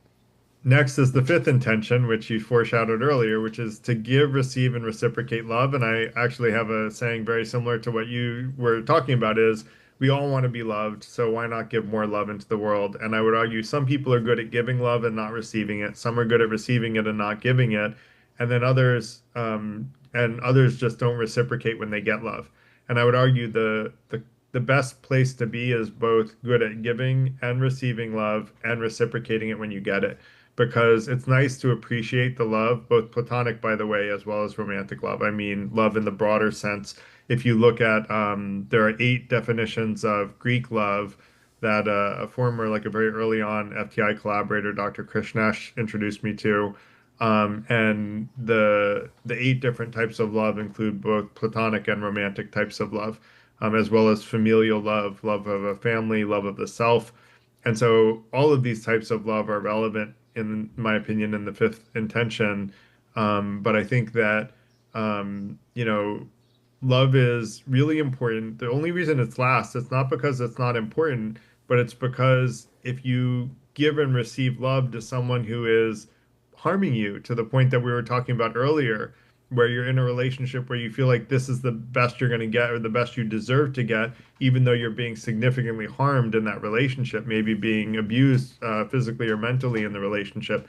Next is the fifth intention, which you foreshadowed earlier, which is to give, receive, and reciprocate love. And I actually have a saying very similar to what you were talking about is we all want to be loved, so why not give more love into the world? And I would argue some people are good at giving love and not receiving it. Some are good at receiving it and not giving it. And then others just don't reciprocate when they get love. And I would argue the best place to be is both good at giving and receiving love and reciprocating it when you get it because it's nice to appreciate the love, both platonic, by the way, as well as romantic love. I mean, love in the broader sense. If you look at, there are 8 definitions of Greek love that a former, like a very early on FTI collaborator, Dr. Krishnesh, introduced me to. And the 8 different types of love include both platonic and romantic types of love, as well as familial love, love of a family, love of the self. And so all of these types of love are relevant, in my opinion, in the fifth intention. But I think that, love is really important. The only reason it's last, it's not because it's not important, but it's because if you give and receive love to someone who is harming you to the point that we were talking about earlier, where you're in a relationship where you feel like this is the best you're going to get or the best you deserve to get, even though you're being significantly harmed in that relationship, maybe being abused physically or mentally in the relationship.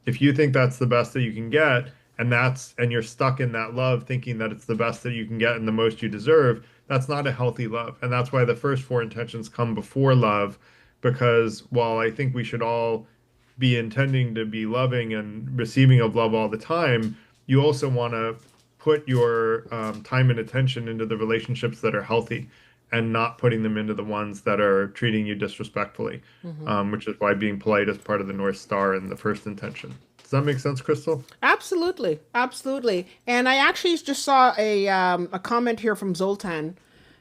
If you think that's the best that you can get, and you're stuck in that love thinking that it's the best that you can get and the most you deserve, that's not a healthy love. And that's why the first 4 intentions come before love, because while I think we should all be intending to be loving and receiving of love all the time, you also want to put your time and attention into the relationships that are healthy and not putting them into the ones that are treating you disrespectfully, Mm-hmm. which is why being polite is part of the North Star in the first intention. Does that make sense, Crystal? Absolutely, absolutely. And I actually just saw a comment here from Zoltan,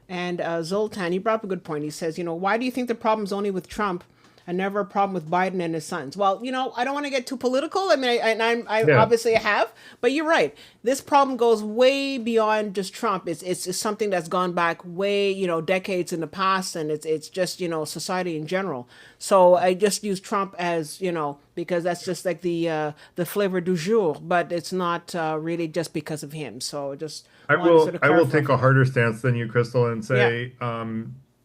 and Zoltan, he brought up a good point. He says, why do you think the problem's only with Trump and never a problem with Biden and his sons? Well, I don't want to get too political. I mean, I Yeah. obviously have, but you're right. This problem goes way beyond just Trump. It's something that's gone back way, decades in the past, and it's just society in general. So I just use Trump as because that's just like the flavor du jour, but it's not really just because of him. So just I want to sort will of I will clarify. take a harder stance than you, Crystal, and Yeah. say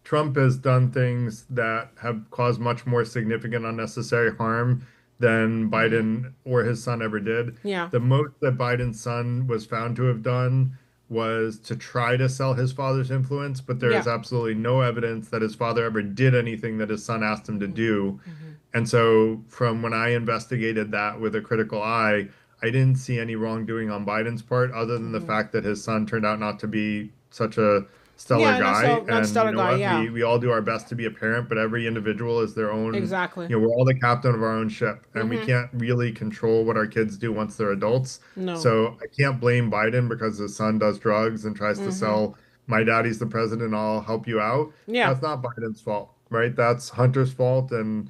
Trump has done things that have caused much more significant unnecessary harm than Biden or his son ever did. Yeah. The most that Biden's son was found to have done was to try to sell his father's influence, but there Yeah. is absolutely no evidence that his father ever did anything that his son asked him to do. Mm-hmm. And so, from when I investigated that with a critical eye, I didn't see any wrongdoing on Biden's part other than the Mm-hmm. fact that his son turned out not to be such a stellar Yeah. Not guy. so not And you stellar know guy. what? Yeah. We all do our best to be a parent, but every individual is their own, Exactly. we're all the captain of our own ship, and we Mm-hmm. can't really control what our kids do once they're adults. No. So I can't blame Biden because his son does drugs and tries to Mm-hmm. sell, my daddy's the president, I'll help you out. Yeah. That's not Biden's fault, right? That's Hunter's fault. And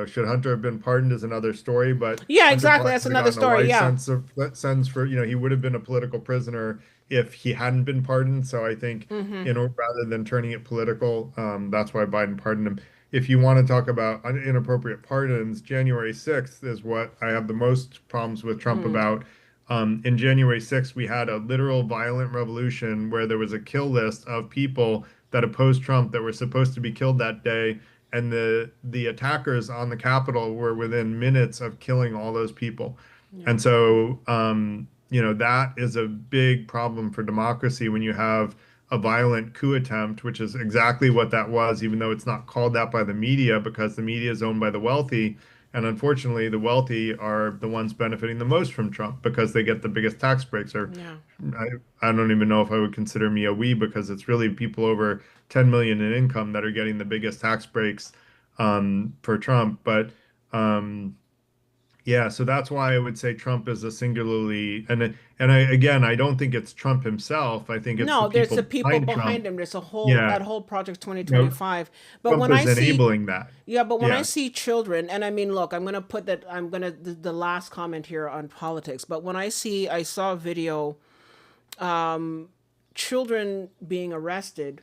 should Hunter have been pardoned is another story, but Yeah. Hunter Exactly. probably That's would have another gotten a story. life Yeah. sentence for, he would have been a political prisoner if he hadn't been pardoned. So I think, Mm-hmm. rather than turning it political, that's why Biden pardoned him. If you want to talk about inappropriate pardons, January 6th is what I have the most problems with Trump Mm. about. In January 6th, we had a literal violent revolution where there was a kill list of people that opposed Trump that were supposed to be killed that day, and the attackers on the Capitol were within minutes of killing all those people. Yeah. And so, that is a big problem for democracy when you have a violent coup attempt, which is exactly what that was, even though it's not called that by the media because the media is owned by the wealthy. And unfortunately, the wealthy are the ones benefiting the most from Trump because they get the biggest tax breaks. Or Yeah. I, I don't even know if I would consider me a we because it's really people over 10 million in income that are getting the biggest tax breaks for Trump. But yeah, so that's why I would say Trump is a singularly and again, I don't think it's Trump himself. I think it's the No, there's people the people behind behind Trump. him. There's a whole Yeah, that whole project you know, 2025. But Trump when I is see enabling that. Yeah, but when I Yeah. see children, and I mean, look, I'm gonna the last comment here on politics. But when I saw a video, children being arrested,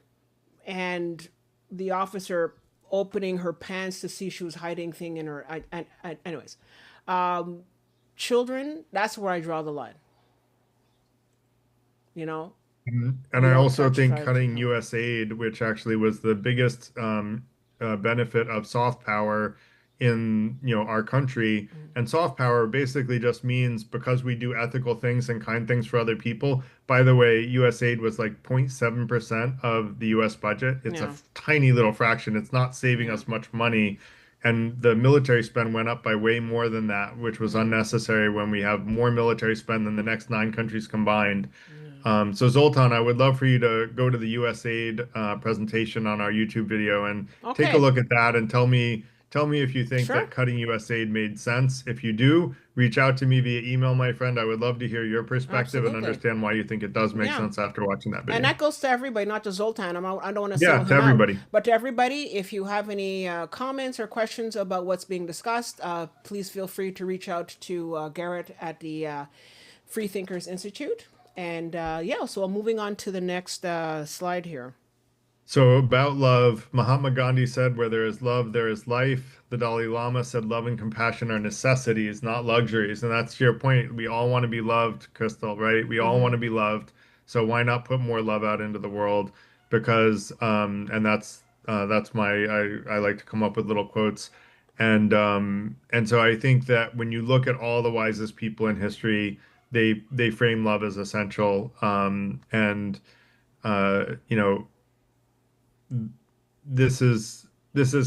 and the officer opening her pants to see she was hiding thing in her. Anyways, children. That's where I draw the line. You know, And you I don't also touch think tribes. cutting U.S. aid, which actually was the biggest benefit of soft power in, our country, and soft power basically just means because we do ethical things and kind things for other people. By the way, U.S. aid was like 0.7% of the U.S. budget. It's a Yeah, tiny little fraction. It's not saving yeah, us much money. And the military spend went up by way more than that, which was unnecessary when we have more military spend than the next nine countries combined. yeah. So Zoltan, I would love for you to go to the USAID presentation on our YouTube video and take a Okay, look at that and tell me if you think sure, that cutting USAID made sense. If you do, reach out to me via email, my friend. I would love to hear your perspective and absolutely. understand why you think it does make Yeah. sense after watching that And video. that goes to everybody, not to Zoltan. I don't want to Yeah, single to him out, everybody. but to everybody, if you have any comments or questions about what's being discussed, please feel free to reach out to Garrett at the Free Thinkers Institute. And yeah, so moving on to the next slide here. So about love, Mahatma Gandhi said, where there is love, there is life. The Dalai Lama said, love and compassion are necessities, not luxuries. And that's your point. We all want to be loved, Crystal, right? We all want to be loved. So why not put more love out into the world? Because, and that's I like to come up with little quotes. And so I think that when you look at all the wisest people in history, they frame love as essential. And you know, this is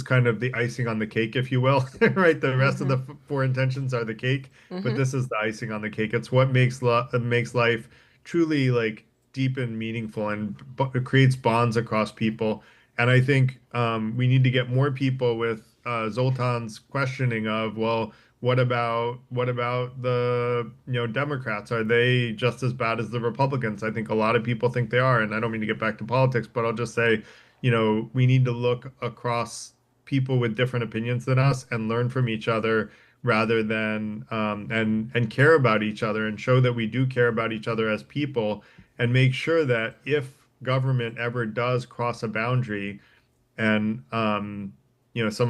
kind of the icing on the cake, if you will, right? The rest of the four intentions are the cake, but this is the icing on the cake. It's what makes life truly like deep and meaningful, and it creates bonds across people. And I think we need to get more people with Zoltan's questioning of, well, what about the Democrats? Are they just as bad as the Republicans? I think a lot of people think they are, and I don't mean to get back to politics, but I'll just say we need to look across people with different opinions than us and learn from each other rather than and care about each other and show that we do care about each other as people and make sure that if government ever does cross a boundary and some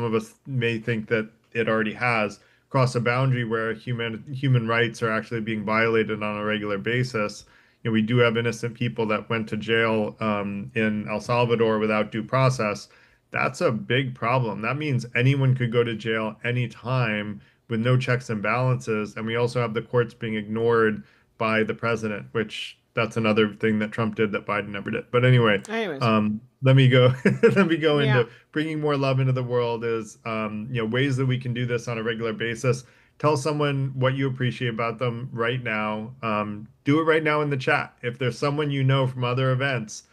of us may think that it already has crossed a boundary where human rights are actually being violated on a regular basis. We do have innocent people that went to jail in El Salvador without due process. That's a big problem. That means anyone could go to jail anytime with no checks and balances. And we also have the courts being ignored by the president, which that's another thing that Trump did that Biden never did. But anyway, Anyways, let me go let me go yeah. into bringing more love into the world is ways that we can do this on a regular basis. Tell someone what you appreciate about them right now. Do it right now in the chat. If there's someone from other events,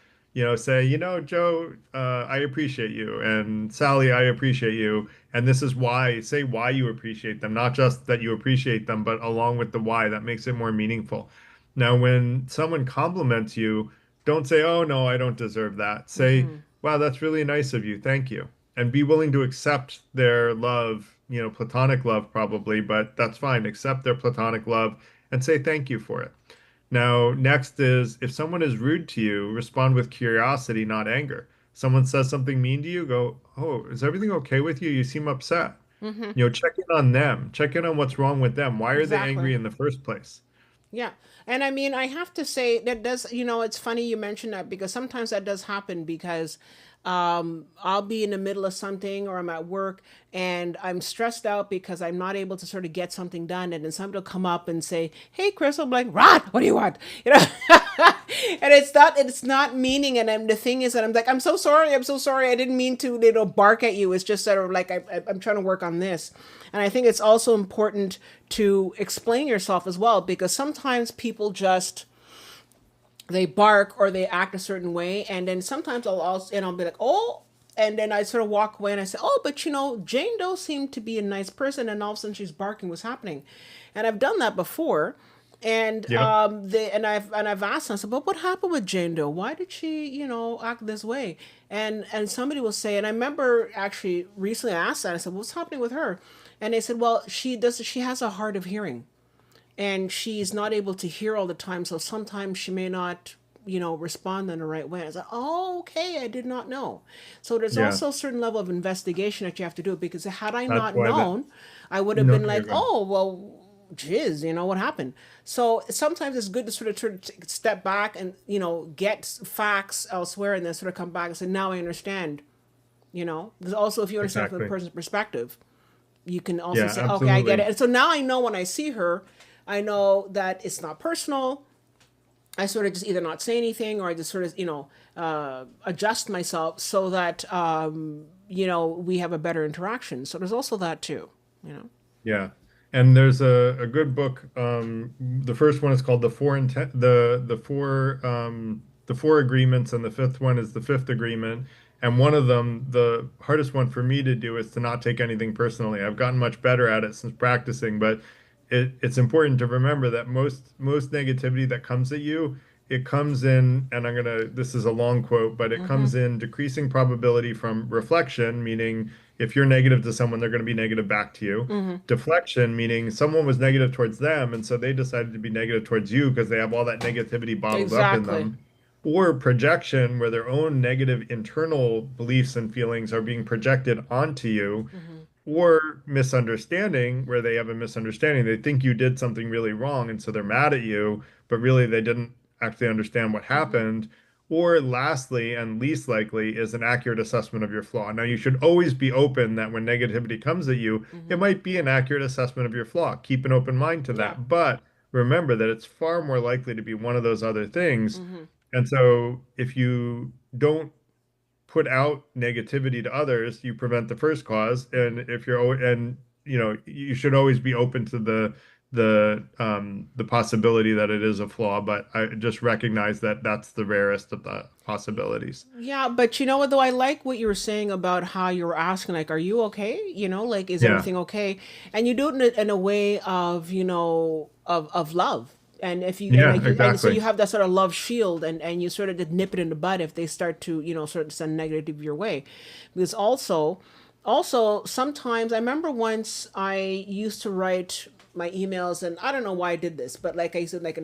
say, Joe, I appreciate you, and Sally, I appreciate you, and this is why. Say why you appreciate them, not just that you appreciate them, but along with the why. That makes it more meaningful. Now, when someone compliments you, don't say, oh, no, I don't deserve that. Say, wow, that's really nice of you. Thank you. And be willing to accept their love, platonic love probably, but that's fine. Accept their platonic love and say thank you for it. Now, next is if someone is rude to you, respond with curiosity, not anger. Someone says something mean to you, go, oh, is everything okay with you? You seem upset. Check in on them. Check in on what's wrong with them. Why are they Exactly. angry in the first place? Yeah. And I mean, I have to say that does, it's funny you mention that because sometimes that does happen because I'll be in the middle of something or I'm at work and I'm stressed out because I'm not able to sort of get something done. And then somebody will come up and say, "Hey, Chris," I'm like, "Rod, what do you want?" You know, and it's not meaning. And the thing is that I'm like, I'm so sorry. I didn't mean to, bark at you. It's just sort of like, I'm trying to work on this. And I think it's also important to explain yourself as well, because sometimes people just, they bark or they act a certain way, and then sometimes I'll be like, "Oh," and then I sort of walk away and I say, "Oh, but Jane Doe seemed to be a nice person, and all of a sudden she's barking. What's happening?" And I've done that before, and Yeah. I've asked them. I said, "But what happened with Jane Doe? Why did she act this way?" And somebody will say, and I remember actually recently I asked that. I said, "What's happening with her?" And they said, "Well, she has a hard of hearing, and she's not able to hear all the time, so sometimes she may not respond in the right way." I was like, "Oh, okay, I did not know." So there's Yeah. also a certain level of investigation that you have to do, because had I That's not why that, known, I would have no, been you're like, good. "Oh, well, jizz, what happened?" So sometimes it's good to sort of step back and get facts elsewhere, and then sort of come back and say, "Now I understand." Because also, if you understand from the Exactly. person's perspective, you can also Yeah, say, "Okay, I get it." absolutely. And so now I know when I see her, I know that it's not personal. I sort of just either not say anything, or I just sort of adjust myself so that we have a better interaction. So there's also that too. You know. Yeah. And there's a good book. The first one is called the four agreements, and the fifth one is the fifth agreement. And one of them, the hardest one for me to do, is to not take anything personally. I've gotten much better at it since practicing, but it's important to remember that most negativity that comes at you, it comes in, and this is a long quote, but it Mm-hmm. comes in decreasing probability from reflection, meaning if you're negative to someone, they're going to be negative back to you. Mm-hmm. Deflection, meaning someone was negative towards them, and so they decided to be negative towards you because they have all that negativity bottled up in Exactly. them. Or projection, where their own negative internal beliefs and feelings are being projected onto you. Mm-hmm. Or misunderstanding, where they have a misunderstanding. They think you did something really wrong, and so they're mad at you, but really they didn't actually understand what Mm-hmm. happened. Or lastly, and least likely, is an accurate assessment of your flaw. Now, you should always be open that when negativity comes at you, it Mm-hmm. might be an accurate assessment of your flaw. Keep an open mind to Yeah. that. But remember that it's far more likely to be one of those other things. Mm-hmm. And so if you don't put out negativity to others, you prevent the first cause. And Mm-hmm. if and you should always be open to the possibility that it is a flaw, but I just recognize that that's the rarest of the possibilities. Yeah, but you know what though? I like what you were saying about how you were asking, like, "Are you okay? Like, is Yeah, everything okay?" And you do it in a way of of love. And if you and yeah, like you and so exactly. you have that sort of love shield, and you sort of just nip it in the bud if they start to sort of send negative your way, because also sometimes I remember once I used to write my emails, and I don't know why I did this, but like I said, like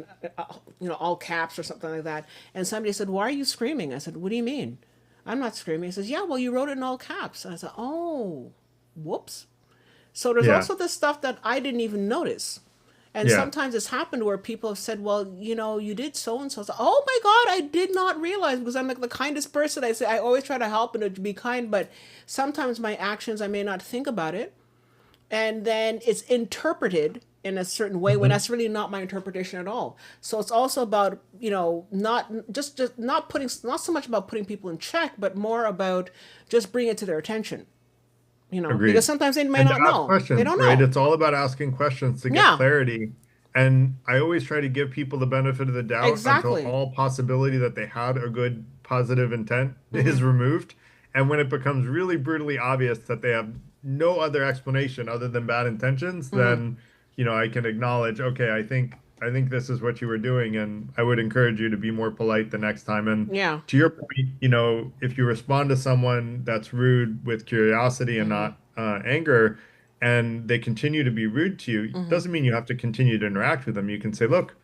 all caps or something like that. And somebody said, "Why are you screaming?" I said, "What do you mean? I'm not screaming." He says, "Yeah, well, you wrote it in all caps." And I said, "Oh, whoops." So there's Yeah, also this stuff that I didn't even notice. And yeah, sometimes it's happened where people have said, "Well, you did so and so." "Oh my God, I did not realize," because I'm like the kindest person. I say I always try to help and to be kind, but sometimes my actions, I may not think about it, and then it's interpreted in a certain way when mhm, that's really not my interpretation at all. So it's also about not just not putting, not so much about putting people in check, but more about just bringing it to their attention. Because agreed. sometimes they may And to not ask know. They questions, don't right? know. It's all about asking questions to get Yeah, clarity. And I always try to give people the benefit of the doubt until exactly. all possibility that they had a good positive intent Mm-hmm. is removed. And when it becomes really brutally obvious that they have no other explanation other than bad intentions, Mm-hmm. then, I can acknowledge, okay, I think this is what you were doing, and I would encourage you to be more polite the next time. And Yeah. to your point, if you respond to someone that's rude with curiosity and Mm-hmm. not anger, and they continue to be rude to you, Mm-hmm. doesn't mean you have to continue to interact with them. You can say, "Look,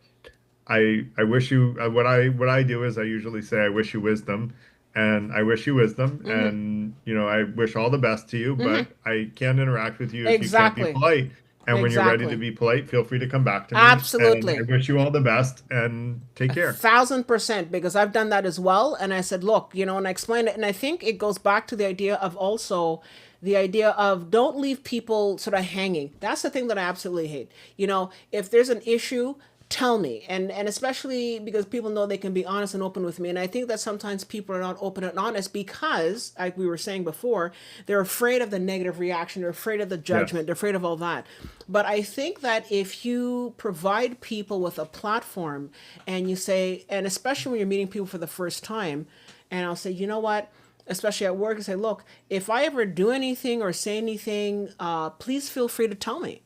I wish you what I do is I usually say I wish you wisdom, and I wish you wisdom, Mm-hmm. and I wish all the best to you, Mm-hmm. but I can't interact with you if you can't be Exactly. polite." And when you're ready to Exactly. be polite, feel free to come back to me. And I Absolutely. wish you all the best and take care. 1,000%, because I've done that as well. And I said, look, and I explained it. And I think it goes back to the idea of also the idea of don't leave people sort of hanging. That's the thing that I absolutely hate. If there's an issue, tell me. And especially because people know they can be honest and open with me. And I think that sometimes people are not open and honest because, like we were saying before, they're afraid of the negative reaction, they're afraid of the judgment, Yes. they're afraid of all that. But I think that if you provide people with a platform and you say, and especially when you're meeting people for the first time, and I'll say, you know what, especially at work, and say, look, if I ever do anything or say anything, please feel free to tell me.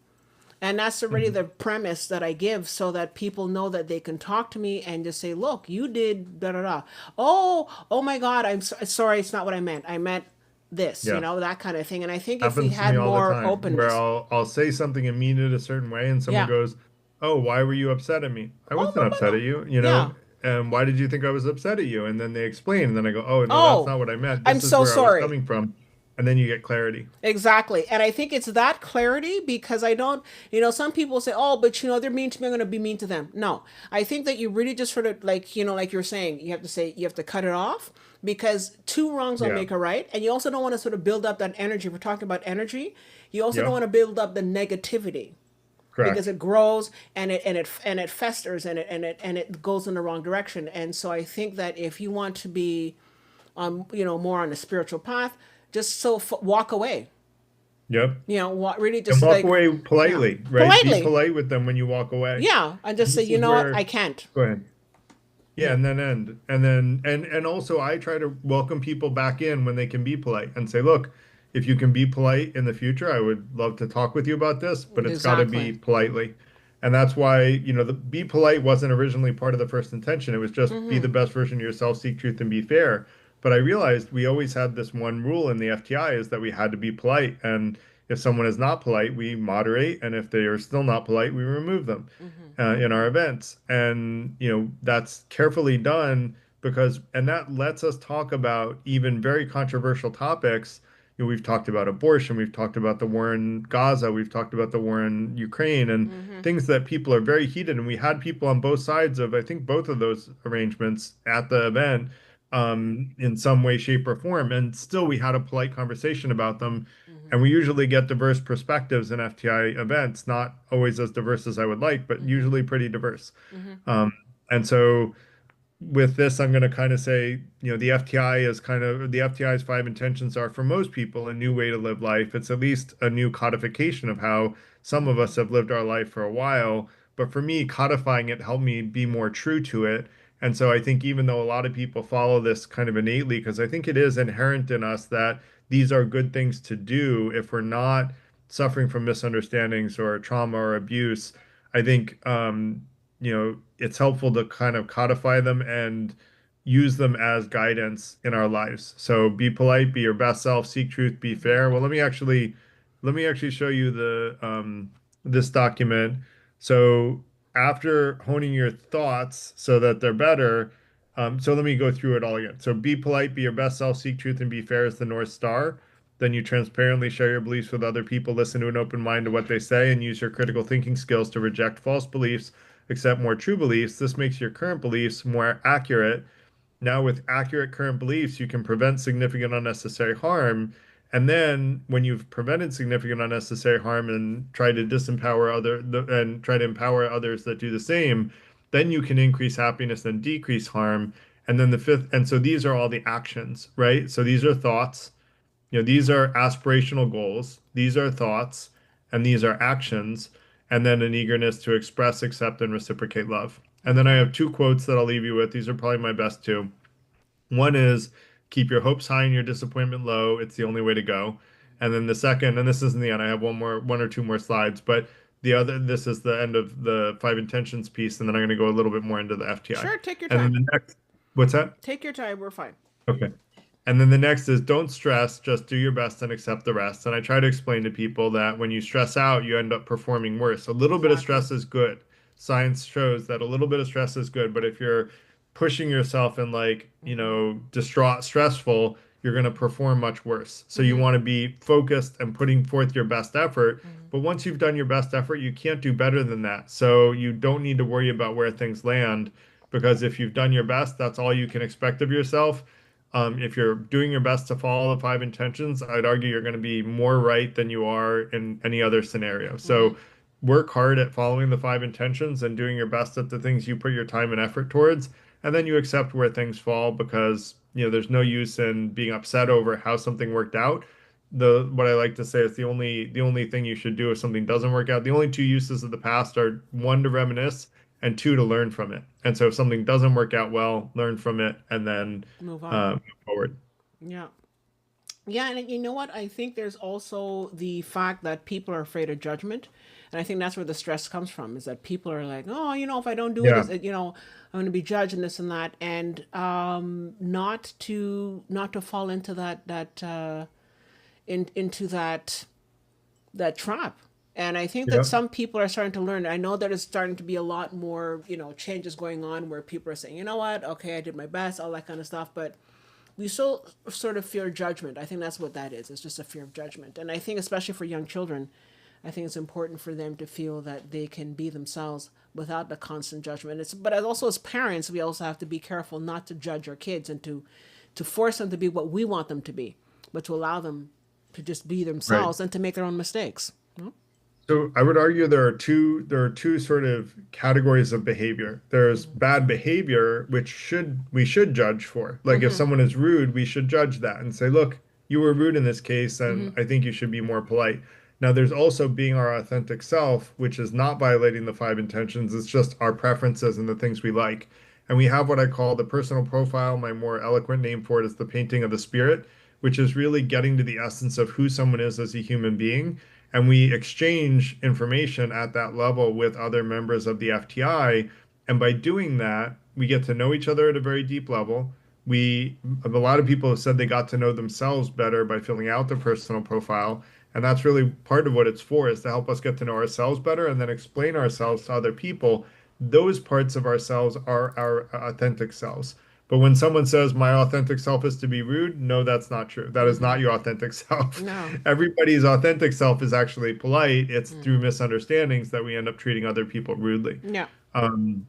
And that's already Mhm. the premise that I give so that people know that they can talk to me and just say, look, you did da da da. Oh my God, sorry, it's not what I meant. I meant this, Yes. that kind of thing. And I think if we Happens to had me all the more time where openness, I'll say something and mean it a certain way, and someone yeah. goes, "Oh, why were you upset at me?" I Oh, wasn't no, no, upset no. at you, Yeah. and why did you think I was upset at you? And then they explain, and then I go, "Oh, no, that's Oh, not what I meant. I'm This is so where I was sorry. coming from." And then you get clarity. Exactly. And I think it's that clarity because I don't, some people say, oh, but they're mean to me, I'm going to be mean to them. No, I think that you really just sort of like, like you're saying, you have to cut it off because two wrongs don't Yeah. make a right. And you also don't want to sort of build up that energy. We're talking about energy. You also don't Yep. want to build up the negativity because Correct. it grows and it festers and it goes in the wrong direction. And so I think that if you want to be more on the spiritual path, just walk away. Yep. Really And just walk like, away yeah, politely, right? Be politely. polite with them when you walk away. Yeah. And just say, This you is know what? where, I can't. go ahead. Yeah, Yeah. and then end. And then and also I try to welcome people back in when they can be polite and say, look, if you can be polite in the future, I would love to talk with you about this, but it's got to be Exactly. politely. And that's why, the be polite wasn't originally part of the first intention. It was just be the best version of yourself, seek truth, and be fair. But I realized we always had this one rule in the FTI is that we had to be polite. And if someone is not polite, we moderate. And if they are still not polite, we remove them in our events. And, that's carefully done because, and that lets us talk about even very controversial topics. We've talked about abortion, we've talked about the war in Gaza, we've talked about the war in Ukraine, and things that people are very heated. And we had people on both sides of, I think, both of those arrangements at the event in some way, shape, or form. And still, we had a polite conversation about them. And we usually get diverse perspectives in FTI events, not always as diverse as I would like, but usually pretty diverse. Um, and so with this, I'm going to kind of say, the FTI's five intentions are for most people a new way to live life. It's at least a new codification of how some of us have lived our life for a while. But for me, codifying it helped me be more true to it. And so I think even though a lot of people follow this kind of innately, because I think it is inherent in us that these are good things to do if we're not suffering from misunderstandings or trauma or abuse. I think it's helpful to kind of codify them and use them as guidance in our lives. So be polite, be your best self, seek truth, be fair. Well, let me actually show you the this document. So after honing your thoughts so that they're better, so let me go through it all again. So be polite, be your best self, seek truth, and be fair is the North Star. Then you transparently share your beliefs with other people, listen to an open mind to what they say, and use your critical thinking skills to reject false beliefs, accept more true beliefs. This makes your current beliefs more accurate. Now, with accurate current beliefs, you can prevent significant unnecessary harm. And then, when you've prevented significant unnecessary harm and try to and try to empower others that do the same, then you can increase happiness and decrease harm. And then the fifth, and so these are all the actions, right? So these are thoughts, these are aspirational goals, these are thoughts, and these are actions, and then an eagerness to express, accept, and reciprocate love. And then I Okay. have two quotes that I'll leave you with. These are probably my best two. One is keep your hopes high and your disappointment low. It's the only way to go. And then the second, and this isn't the end, I have one or two more slides, but this is the end of the five intentions piece, and then I'm going to go a little bit more into the FTI. Sure. Take your And then time. the next, what's that? Take your time. We're fine. Okay. And then the next is don't stress, just do your best and accept the rest. And I try to explain to people that when you stress out, you end up performing worse. A little bit of Exactly. stress is good. Science shows that a little bit of stress is good, but if you're pushing yourself and like, distraught, stressful, you're going to perform much worse. So you Mm-hmm. want to be focused and putting forth your best effort. Mm-hmm. But once you've done your best effort, you can't do better than that. So you don't need to worry about where things land because if you've done your best, that's all you can expect of yourself. If you're doing your best to follow the five intentions, I'd argue you're going to be more right than you are in any other scenario. Mm-hmm. So work hard at following the five intentions and doing your best at the things you put your time and effort towards, and then you accept where things fall because, there's no use in being upset over how something worked out. The what I like to say is the only thing you should do if something doesn't work out, the only two uses of the past are one to reminisce and two to learn from it. And so if something doesn't work out well, learn from it and then Move on. move forward. Yeah. Yeah, and you know what? I think there's also the fact that people are afraid of judgment. And I think that's where the stress comes from, is that people are like, oh, if I don't do it, Yeah, I'm going to be judged and this and that. And not to fall into into that trap. And I think that yeah, some people are starting to learn. I know that it's starting to be a lot more, changes going on where people are saying, you know what, okay, I did my best, all that kind of stuff. But we still sort of fear judgment. I think that's what that is. It's just a fear of judgment. And I think, especially for young children, I think it's important for them to feel that they can be themselves without the constant judgment. But also as parents, we also have to be careful not to judge our kids and to force them to be what we want them to be, but to allow them to just be right. themselves and to make their own mistakes. No? So I would argue there are two sort of categories of behavior. There's bad behavior, which we should judge for. Like if Mm-hmm. someone is rude, we should judge that and say, look, you were rude in this case, and Mm-hmm. I think you should be more polite. Now, there's also being our authentic self, which is not violating the five intentions. It's just our preferences and the things we like. And we have what I call the personal profile. My more eloquent name for it is the painting of the spirit, which is really getting to the essence of who someone is as a human being, and we exchange information at that level with other members of the FTI. And by doing that, we get to know each other at a very deep level. A lot of people have said they got to know themselves better by filling out their personal profile. And that's really part of what it's for, is to help us get to know ourselves better and then explain ourselves to other people. Those parts of ourselves are our authentic selves. But when someone says my authentic self is to be rude, no, that's not true. That is Mm-hmm. not your authentic self. No. Everybody's authentic self is actually polite. It's through Mm-hmm. misunderstandings that we end up treating other people rudely. Yeah. Um,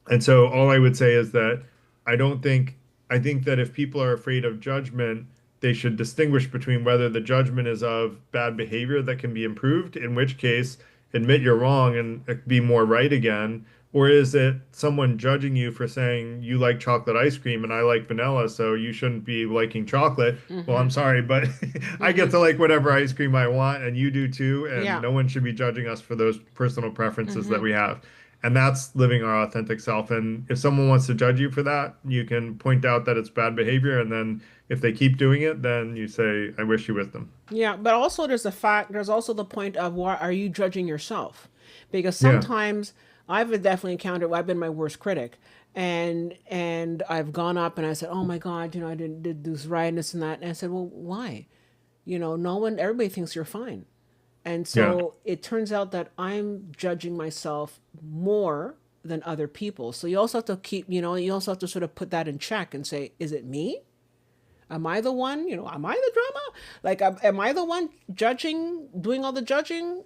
and so all I would say is that I don't think, I think that if people are afraid of judgment, they should distinguish between whether the judgment is of bad behavior that can be improved, in which case admit you're wrong and be more right again, or is it someone judging you for saying you like chocolate ice cream and I like vanilla, so you shouldn't be liking chocolate? Well, Mm-hmm. I'm sorry, but I get Mm-hmm. to like whatever ice cream I want and you do too, and Yeah. no one should be judging us for those personal preferences that Mm-hmm. we have. And that's living our authentic self. And if someone wants to judge you for that, you can point out that it's bad behavior. And then if they keep doing it, then you say, I wish you wisdom. Yeah, but also there's also the point of, why are you judging yourself? Because Yeah. sometimes I've definitely encountered, I've been my worst critic, and I've gone up and I said, oh my God, I did this right and this and that. And I said, well, why? No one, everybody thinks you're fine. And Yeah. so it turns out that I'm judging myself more than other people. So you also have to you also have to sort of put that in check and say, is it me? Am I the one? Am I the drama? Like, am I the one judging, doing all the judging,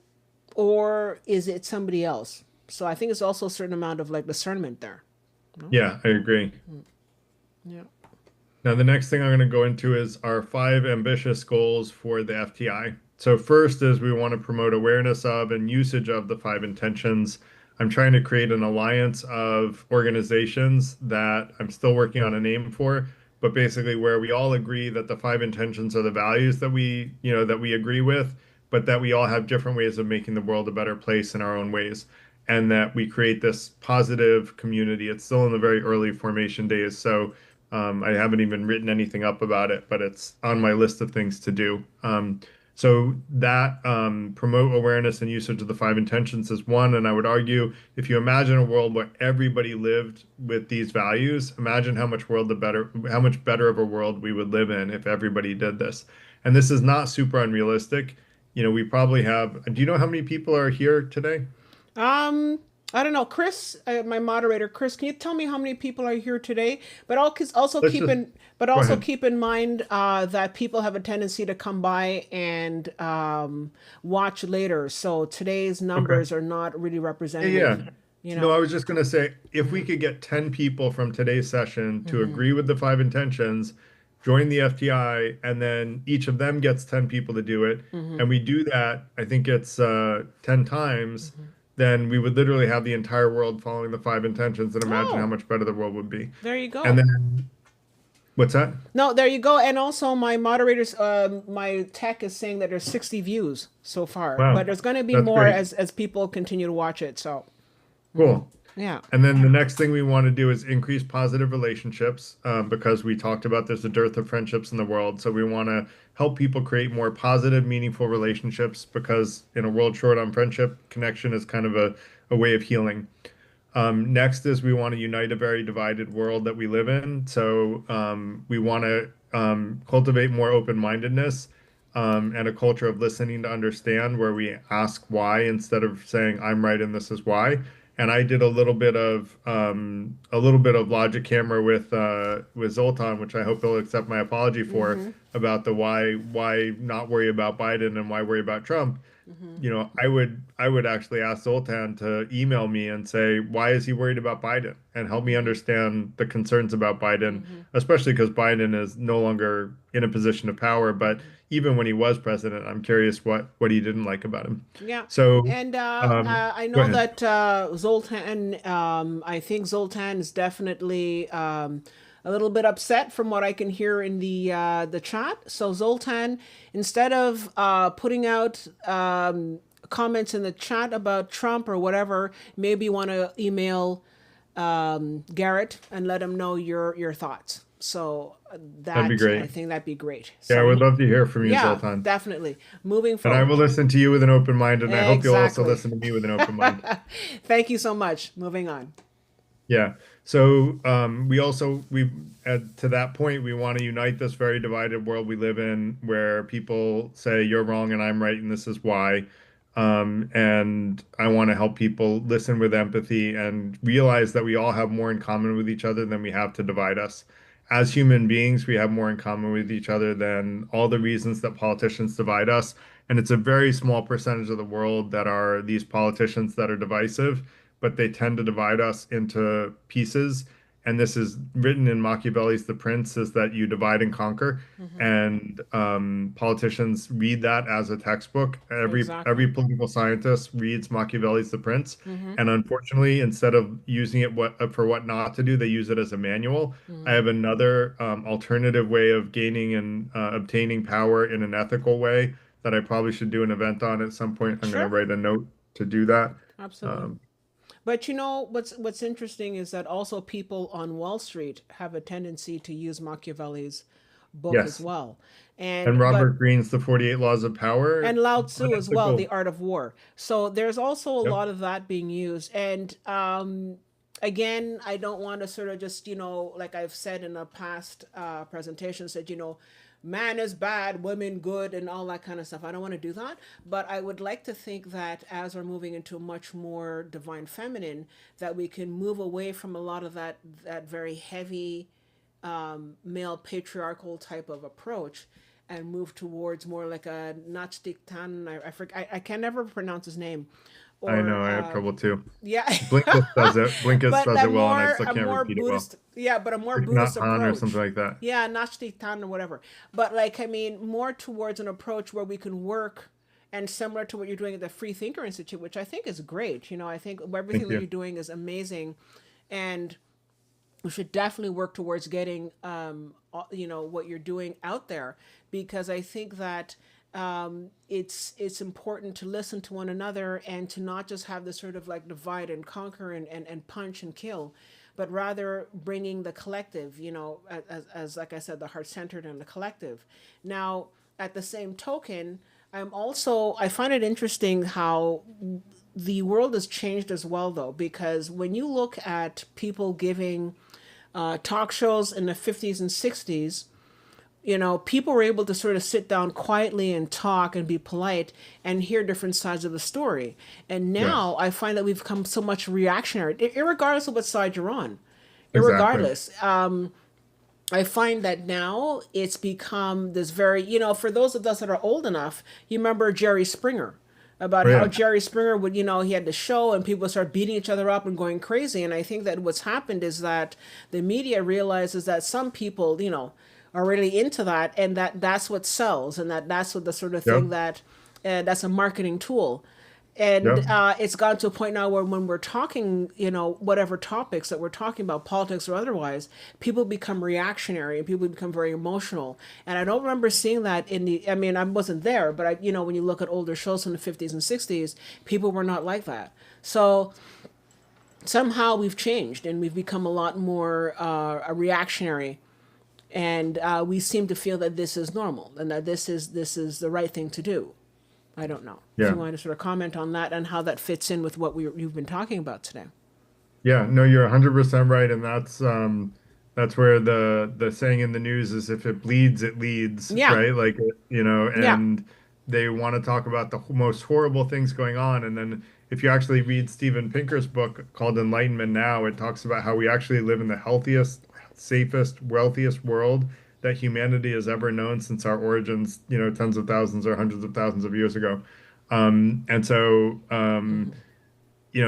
or is it somebody else? So I think it's also a certain amount of like discernment there. No? Yeah, I agree. Yeah. Now, the next thing I'm going to go into is our five ambitious goals for the FTI. So, first is we want to promote awareness of and usage of the five intentions. I'm trying to create an alliance of organizations that I'm still working on a name for, but basically where we all agree that the five intentions are the values that we agree with, but that we all have different ways of making the world a better place in our own ways, and that we create this positive community. It's still in the very early formation days, so I haven't even written anything up about it, but it's on my list of things to do. So that promote awareness and usage of the five intentions is one. And I would argue if you imagine a world where everybody lived with these values, imagine how much better of a world we would live in if everybody did this. And this is not super unrealistic. We probably have, do you know how many people are here today? I don't know, Chris, my moderator, Chris. Can you tell me how many people are here today? But also Let's just but go also ahead. keep in mind that people have a tendency to come by and watch later. So today's Okay. numbers are not really Yeah, representative. yeah. You No, I know. was just going to say if we could get 10 people from today's session to Mm-hmm. agree with the five intentions, join the FTI, and then each of them gets 10 people to do it, Mm-hmm. and we do that, I think it's 10 times, Mm-hmm. then we would literally have the entire world following the five intentions and imagine how Oh, much better the world would be. there you And go. then, what's that? No, there you go. And also, my moderators, my tech is saying that there's 60 views so far, but Wow, there's going to be that's more great. as people continue to watch it. So, Cool. yeah. And then the next thing we want to do is increase positive relationships because we talked about there's a dearth of friendships in the world. So we want to help people create more positive, meaningful relationships because in a world short on friendship, connection is kind of a way of healing. Next is we want to unite a very divided world that we live in. So we want to cultivate more open-mindedness and a culture of listening to understand, where we ask why instead of saying I'm right and this is why. And I did a little bit of logic camera with Zoltan, which I hope he'll accept my apology for, Mm-hmm. about the why not worry about Biden and why worry about Trump. Mm-hmm. I would actually ask Zoltan to email me and say, why is he worried about Biden? And help me Mm-hmm. understand the concerns about Biden, Mm-hmm. especially because Biden is no longer in a position of power. But Mm-hmm. even when he was president, I'm curious what he didn't like about him. Yeah. So, And I go know ahead. that Zoltan, I think Zoltan is definitely a little bit upset from what I can hear in the chat. So Zoltan, instead of putting out comments in the chat about Trump or whatever, maybe you want to email Garrett and let him know your thoughts. So That'd be that I great. think that'd be great. Yeah, I So would love to hear from you, yeah, Zoltan. definitely moving And I will forward. listen to you with an open mind, and I hope you'll also Exactly. listen to me with an open mind. Thank you so much. Moving on. Yeah. So we also we to that point we want to unite this very divided world we live in, where people say you're wrong and I'm right and this is why. And I want to help people listen with empathy and realize that we all have more in common with each other than we have to divide us. As human beings, we have more in common with each other than all the reasons that politicians divide us. And it's a very small percentage of the world that are these politicians that are divisive, but they tend to divide us into pieces. And this is written in Machiavelli's The Prince, is that you divide and conquer. Hmm. And politicians read that as a textbook. Every Exactly. political scientist reads Machiavelli's The Prince, Hmm. and unfortunately, instead of using it for what not to do, they use it as a manual. I Hmm. have another alternative way of gaining and obtaining power in an ethical way that I probably should do an event on at some point. I'm going to Sure. write a note to do that. Absolutely. Um, But you know what's interesting is that also people on Wall Street have a tendency to use Machiavelli's book as yes. well. And And but Robert Greene's The 48 Laws of and Power, Lao Tzu as well, The unethical. Art of War. So there's also a Yep. lot of that being used. And again, I don't want to sort of just, like I've said in a past presentation, said, man is bad, women good, and all that kind of stuff. I don't want to do that. But I would like to think that as we're moving into a much more divine feminine, that we can move away from a lot of that very heavy male patriarchal type of approach and move towards more like a Nachtiktan. I can never pronounce his name, I or know I have trouble too. yeah, Blinkist does it. Blinkist but does it well, and I still a can't more repeat it well. Buddhist, yeah, but a more Like not Buddhist Han or something approach. like that. Yeah, Nachtiktan or whatever. But like, I mean, more towards an approach where we can work and similar to what you're doing at the Free Thinker Institute, which I think is great. I think everything Thank that you. you're doing is amazing, and we should definitely work towards getting what you're doing out there, because I think that it's important to listen to one another and to not just have this sort of like divide and conquer and punch and kill, but rather bringing the collective, as like I said, the heart centered and the collective. Now, at the same token, I find it interesting how the world has changed as well, though, because when you look at people giving talk shows in the 50s and 60s, people were able to sort of sit down quietly and talk and be polite and hear different sides of the story. And Yes, now I find that we've become so much reactionary, regardless of what side you're on. exactly. Irregardless, I find that now it's become this very, for those of us that are old enough, you remember Jerry Springer, about Oh how yeah, Jerry Springer would, he had the show and people start beating each other up and going crazy. And I think that what's happened is that the media realizes that some people, are really into that, and that's what sells, and that's what the sort of yep, thing that that's a marketing tool. And yep, it's gotten to a point now where when we're talking, whatever topics that we're talking about, politics or otherwise, people become reactionary and people become very emotional. And I don't remember seeing that I mean, I wasn't there, but when you look at older shows from the 50s and 60s, people were not like that. So somehow we've changed and we've become a lot more reactionary. And we seem to feel that this is normal and that this is the right thing to do. I don't know if yeah. you want to sort of comment on that and how that fits in with what you've been talking about today. Yeah, no, you're 100% right, and that's where the saying in the news is if it bleeds, it leads, Yeah, right? Like yeah, and they want to talk about the most horrible things going on, and then if you actually read Steven Pinker's book called Enlightenment Now, it talks about how we actually live in the healthiest, safest, wealthiest world that humanity has ever known since our origins, tens of thousands or hundreds of thousands of years ago. And so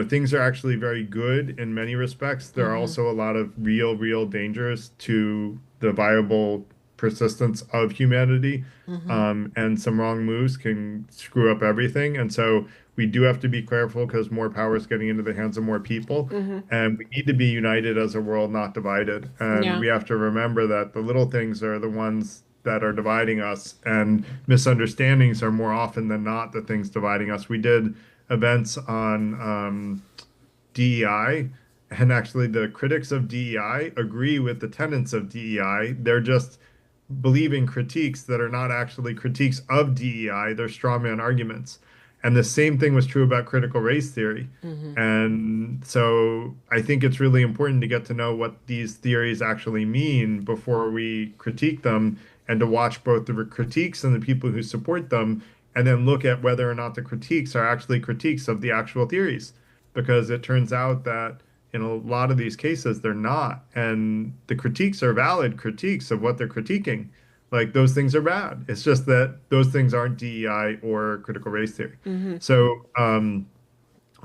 things are actually very good in many respects. There are also a lot of real dangers to the viable persistence of humanity. And some wrong moves can screw up everything. And so we do have to be careful because more power is getting into the hands of more people. And we need to be united as a world, not divided. And yeah, we have to remember that the little things are the ones that are dividing us, and misunderstandings are more often than not the things dividing us. We did events on DEI, and actually, the critics of DEI agree with the tenets of DEI. They're just believing critiques that are not actually critiques of DEI, they're straw man arguments. And the same thing was true about critical race theory. And so I think it's really important to get to know what these theories actually mean before we critique them, and to watch both the critiques and the people who support them, and then look at whether or not the critiques are actually critiques of the actual theories. Because it turns out that in a lot of these cases, they're not. And the critiques are valid critiques of what they're critiquing. Like those things are bad. It's just that those things aren't DEI or critical race theory. So,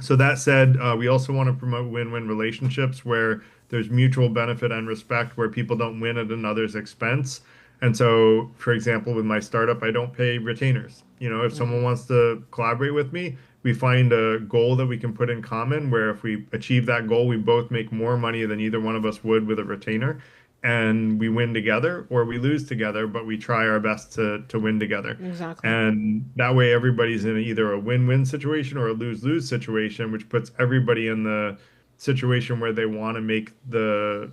so that said, we also want to promote win-win relationships where there's mutual benefit and respect, where people don't win at another's expense. And so, for example, with my startup, I don't pay retainers. If someone wants to collaborate with me, we find a goal that we can put in common, where if we achieve that goal, we both make more money than either one of us would with a retainer. And we win together or we lose together, but we try our best to win together. exactly. And that way, everybody's in either a win-win situation or a lose-lose situation, which puts everybody in the situation where they want to make the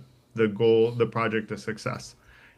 goal, the project a success.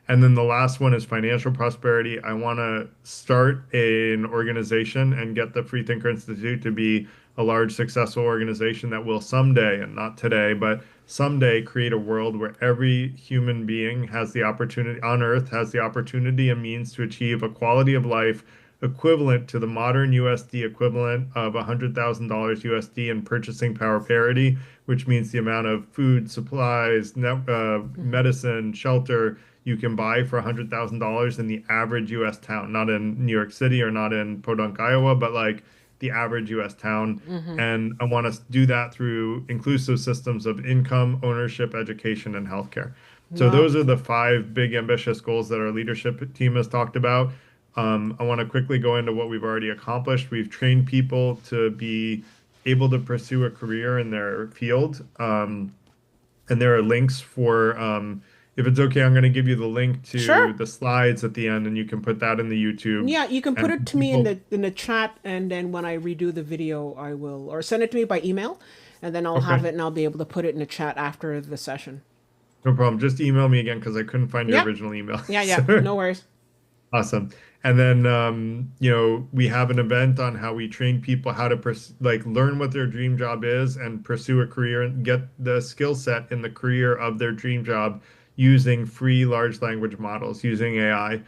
And then the last one is financial prosperity. I want to start an organization and get the Freethinker Institute to be a large, successful organization that will someday, and not today, but someday create a world where every human being has the opportunity on Earth, has the opportunity and means to achieve a quality of life equivalent to the modern USD equivalent of $100,000 USD in purchasing power parity, which means the amount of food, supplies, medicine, shelter you can buy for $100,000 in the average US town, not in New York City or not in Podunk, Iowa, but like the average US town. And I want to do that through inclusive systems of income, ownership, education, and healthcare. So Wow. those are the five big ambitious goals that our leadership team has talked about. I want to quickly go into what we've already accomplished. We've trained people to be able to pursue a career in their field. And there are links for, if it's okay, I'm going to give you the link to Sure. the slides at the end, and you can put that in the YouTube. Yeah, you can put And it to me in people, the chat, and then when I redo the video, I will, or send it to me by email, and then I'll have okay, it and I'll be able to put it in the chat after the session. no problem. Just email me again because I couldn't find your Yep. original email. Yeah, yeah. So No worries. awesome. And then, we have an event on how we train people how to like learn what their dream job is and pursue a career and get the skill set in the career of their dream job using free large language models, using AI.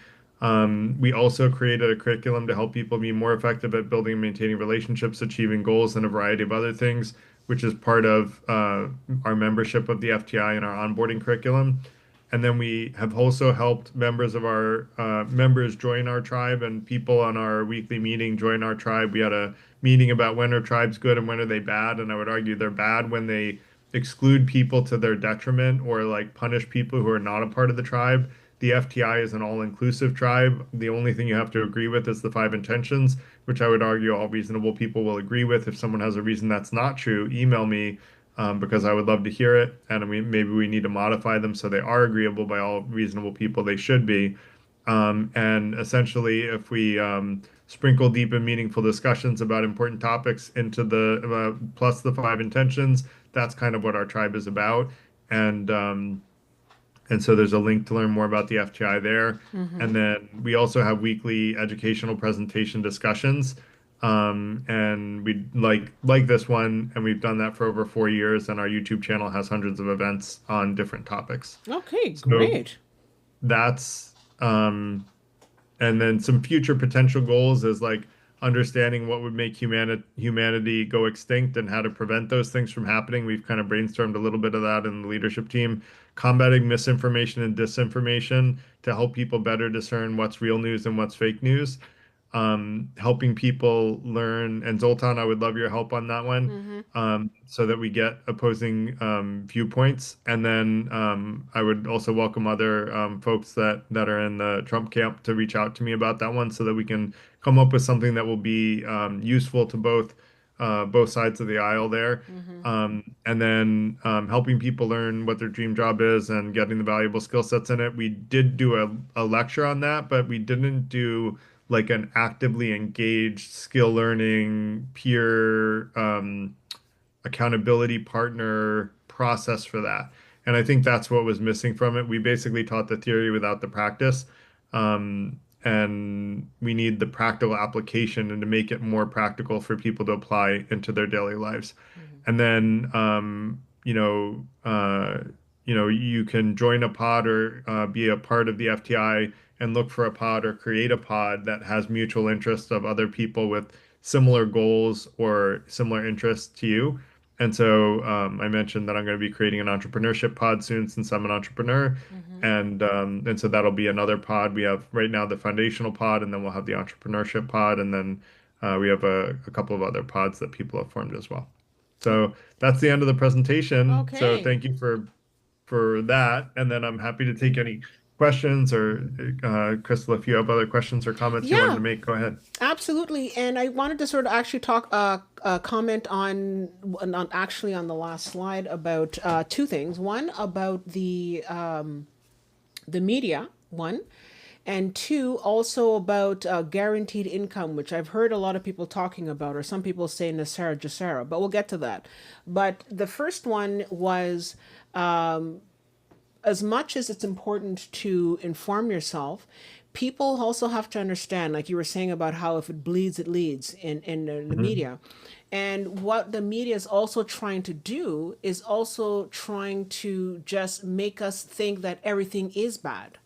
We also created a curriculum to help people be more effective at building and maintaining relationships, achieving goals, and a variety of other things, which is part of our membership of the FTI and our onboarding curriculum. And then we have also helped members of our members join our tribe, and people on our weekly meeting join our tribe. We had a meeting about when are tribes good and when are they bad, and I would argue they're bad when they exclude people to their detriment or like punish people who are not a part of the tribe. The FTI is an all-inclusive tribe. The only thing you have to agree with is the five intentions, which I would argue all reasonable people will agree with. If someone has a reason that's not true, email me, because I would love to hear it. And maybe we need to modify them so they are agreeable by all reasonable people. They should be. And essentially, if we sprinkle deep and meaningful discussions about important topics into the plus the five intentions, that's kind of what our tribe is about. And and so there's a link to learn more about the FTI there. Mm-hmm. And then we also have weekly educational presentation discussions. And we like this one, and we've done that for over 4 years, and our YouTube channel has hundreds of events on different topics. Okay, So great. that's and then some future potential goals is like understanding what would make humanity go extinct and how to prevent those things from happening. We've kind of brainstormed a little bit of that in the leadership team, combating misinformation and disinformation to help people better discern what's real news and what's fake news, helping people learn. And Zoltan, I would love your help on that one, Mm-hmm. so that we get opposing viewpoints. And then I would also welcome other folks that are in the Trump camp to reach out to me about that one, so that we can come up with something that will be useful to both sides of the aisle there. Mm-hmm. And then helping people learn what their dream job is and getting the valuable skill sets in it. We did do a lecture on that, but we didn't do like an actively engaged skill learning peer accountability partner process for that. And I think that's what was missing from it. We basically taught the theory without the practice. And we need the practical application and to make it more practical for people to apply into their daily lives. Mm-hmm. And then, you can join a pod or be a part of the FTI and look for a pod or create a pod that has mutual interests of other people with similar goals or similar interests to you. And so I mentioned that I'm going to be creating an entrepreneurship pod soon, since I'm an entrepreneur. Mm-hmm. And so that'll be another pod. We have right now the foundational pod, and then we'll have the entrepreneurship pod, and then we have a couple of other pods that people have formed as well. So that's the end of the presentation. So Okay. thank you for that. And then I'm happy to take any questions, or Crystal, if you have other questions or comments you wanted Yeah, to make, go ahead. absolutely. And I wanted to sort of actually talk, comment on actually on the last slide about two things. One about the media, one, and two also about guaranteed income, which I've heard a lot of people talking about, or some people say Nasara Jasara, but we'll get to that. But the first one was, as much as it's important to inform yourself, people also have to understand, like you were saying about how if it bleeds, it leads in the Mhm. media. And what the media is also trying to do is also trying to just make us think that everything is bad.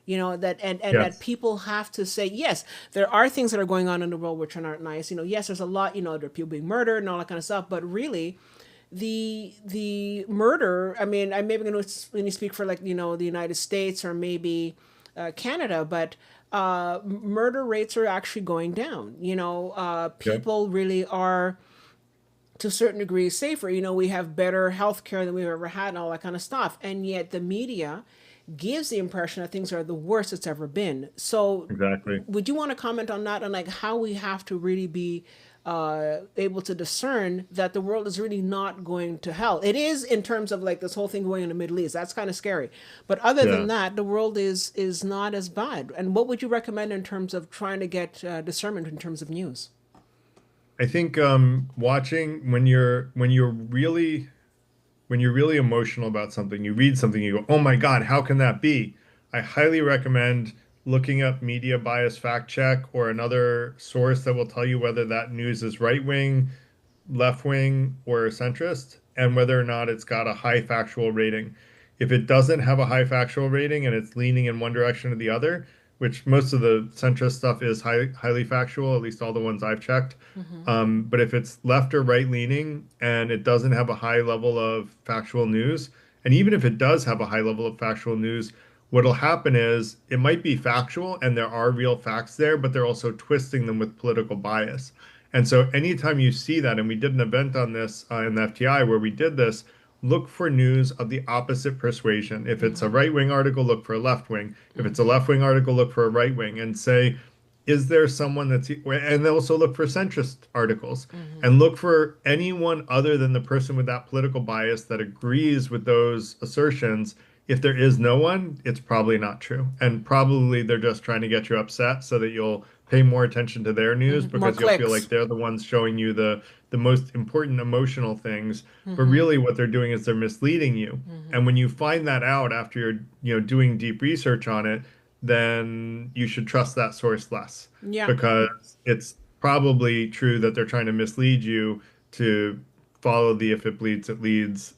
That and that Yes. people have to say, yes, there are things that are going on in the world which are not nice. Yes, there's a lot, there are people being murdered and all that kind of stuff, but really the murder, I mean, I'm maybe going to when you speak for, like, the United States or maybe Canada, but murder rates are actually going down. Yep. People really are to a certain degree safer. We have better healthcare than we've ever had and all that kind of stuff. And yet the media gives the impression that things are the worst it's ever been. So Exactly. would you want to comment on that, on like how we have to really be able to discern that the world is really not going to hell? It is, in terms of like this whole thing going in the Middle East. That's kind of scary. But other than Yeah. that, the world is not as bad. And what would you recommend in terms of trying to get discernment in terms of news? I think watching when you're really emotional about something, you read something, you go, "Oh my God, how can that be?" I highly recommend looking up Media Bias Fact Check or another source that will tell you whether that news is right wing, left wing, or centrist, and whether or not it's got a high factual rating. If it doesn't have a high factual rating and it's leaning in one direction or the other, which most of the centrist stuff is highly factual, at least all the ones I've checked. Mm-hmm. But if it's left or right leaning and it doesn't have a high level of factual news, and even if it does have a high level of factual news, what'll happen is it might be factual and there are real facts there, but they're also twisting them with political bias. And so anytime you see that, and we did an event on this in the FTI where we did this, look for news of the opposite persuasion. If it's a Mm-hmm. right wing article, look for a left wing. If it's a Mm-hmm. left wing article, look for a right wing and say, is there someone that's, and also look for centrist articles Mm-hmm. and look for anyone other than the person with that political bias that agrees with those assertions. If there is no one, it's probably not true. And probably they're just trying to get you upset so that you'll pay more attention to their news Mm-hmm. More because you'll feel like clicks. they're the ones showing you the most important emotional things. But Mm-hmm. really what they're doing is they're misleading you. Mm-hmm. And when you find that out after you're doing deep research on it, then you should trust that source less Yeah. because it's probably true that they're trying to mislead you to follow the if it bleeds, it leads,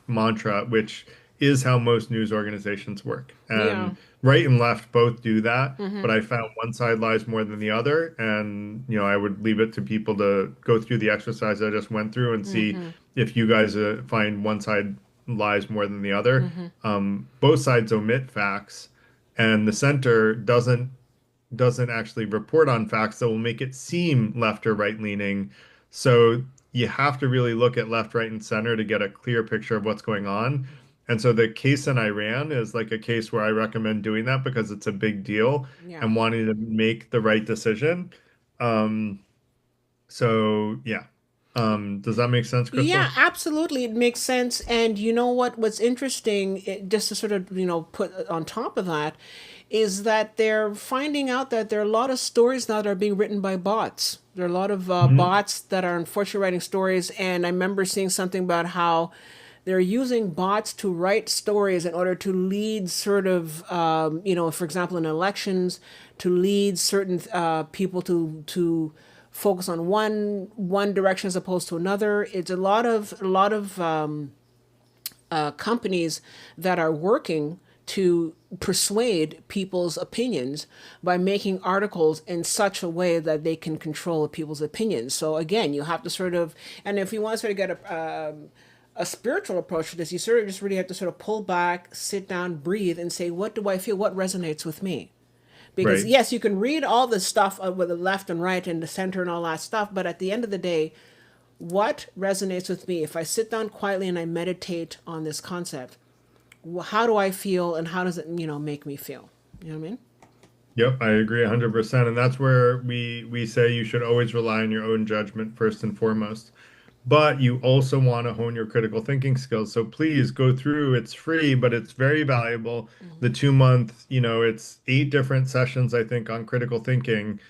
mantra, which is how most news organizations work. Yeah. And right and left both do that, Mm-hmm. but I found one side lies more than the other. And, I would leave it to people to go through the exercise I just went through and see Mm-hmm. if you guys find one side lies more than the other. Mm-hmm. Both sides omit facts, and the center doesn't actually report on facts that will make it seem left or right leaning. So you have to really look at left, right, and center to get a clear picture of what's going on. And so the case in Iran is like a case where I recommend doing that because it's a big deal Yeah. and wanting to make the right decision. Um, so yeah. Does that make sense, Yeah, Crystal? absolutely. It makes sense. And you know what? What's interesting, just to sort of, put on top of that, is that they're finding out that there are a lot of stories now that are being written by bots. There are a lot of Mhm. bots that are unfortunately writing stories. And I remember seeing something about how they're using bots to write stories in order to lead sort of, for example, in elections, to lead certain people to focus on one direction as opposed to another. It's a lot of companies that are working to persuade people's opinions by making articles in such a way that they can control people's opinions. So again, you have to sort of, and if you want to sort of get a spiritual approach to this, you sort of just really have to sort of pull back, sit down, breathe, and say, what do I feel? What resonates with me? Because Right. yes, you can read all the stuff with the left and right and the center and all that stuff, but at the end of the day, what resonates with me? If I sit down quietly and I meditate on this concept, how do I feel and how does it, make me feel? You know what I mean? Yep, I agree 100%. And that's where we say you should always rely on your own judgment first and foremost. But you also want to hone your critical thinking skills. So please go through. It's free, but it's very valuable. The 2 month, it's 8 different sessions, I think, on critical thinking.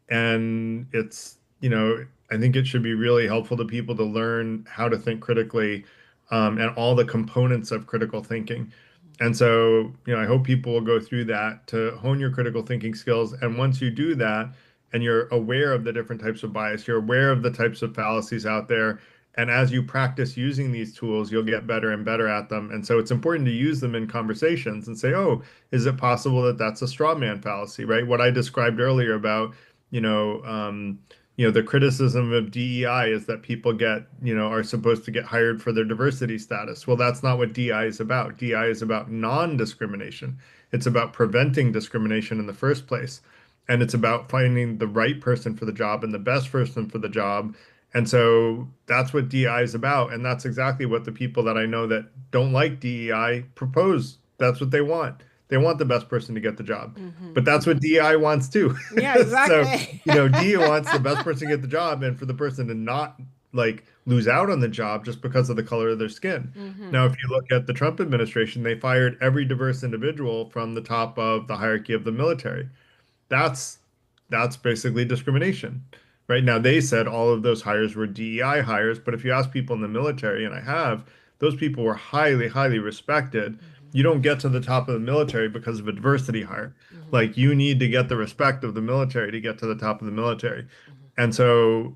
And I think it should be really helpful to people to learn how to think critically, and all the components of critical thinking. And so, I hope people will go through that to hone your critical thinking skills. And once you do that, and you're aware of the different types of bias, you're aware of the types of fallacies out there. And as you practice using these tools, you'll get better and better at them. And so it's important to use them in conversations and say, oh, is it possible that that's a straw man fallacy, right? What I described earlier about, you know, um, the criticism of DEI is that people are supposed to get hired for their diversity status. Well, that's not what DEI is about. DEI is about non-discrimination. It's about preventing discrimination in the first place. And it's about finding the right person for the job and the best person for the job. And so that's what DEI is about. And that's exactly what the people that I know that don't like DEI propose. That's what they want. They want the best person to get the job. But that's what DEI wants too. Yeah, So, exactly. DEI wants the best person to get the job and for the person to not like lose out on the job just because of the color of their skin. Hmm. Now, if you look at the Trump administration, they fired every diverse individual from the top of the hierarchy of the military. That's that's basically discrimination. Right now, they said all of those hires were DEI hires, but if you ask people in the military, and I have, those people were highly, highly respected. You don't get to the top of the military because of a diversity hire. Hmm. Like you need to get the respect of the military to get to the top of the military. And so,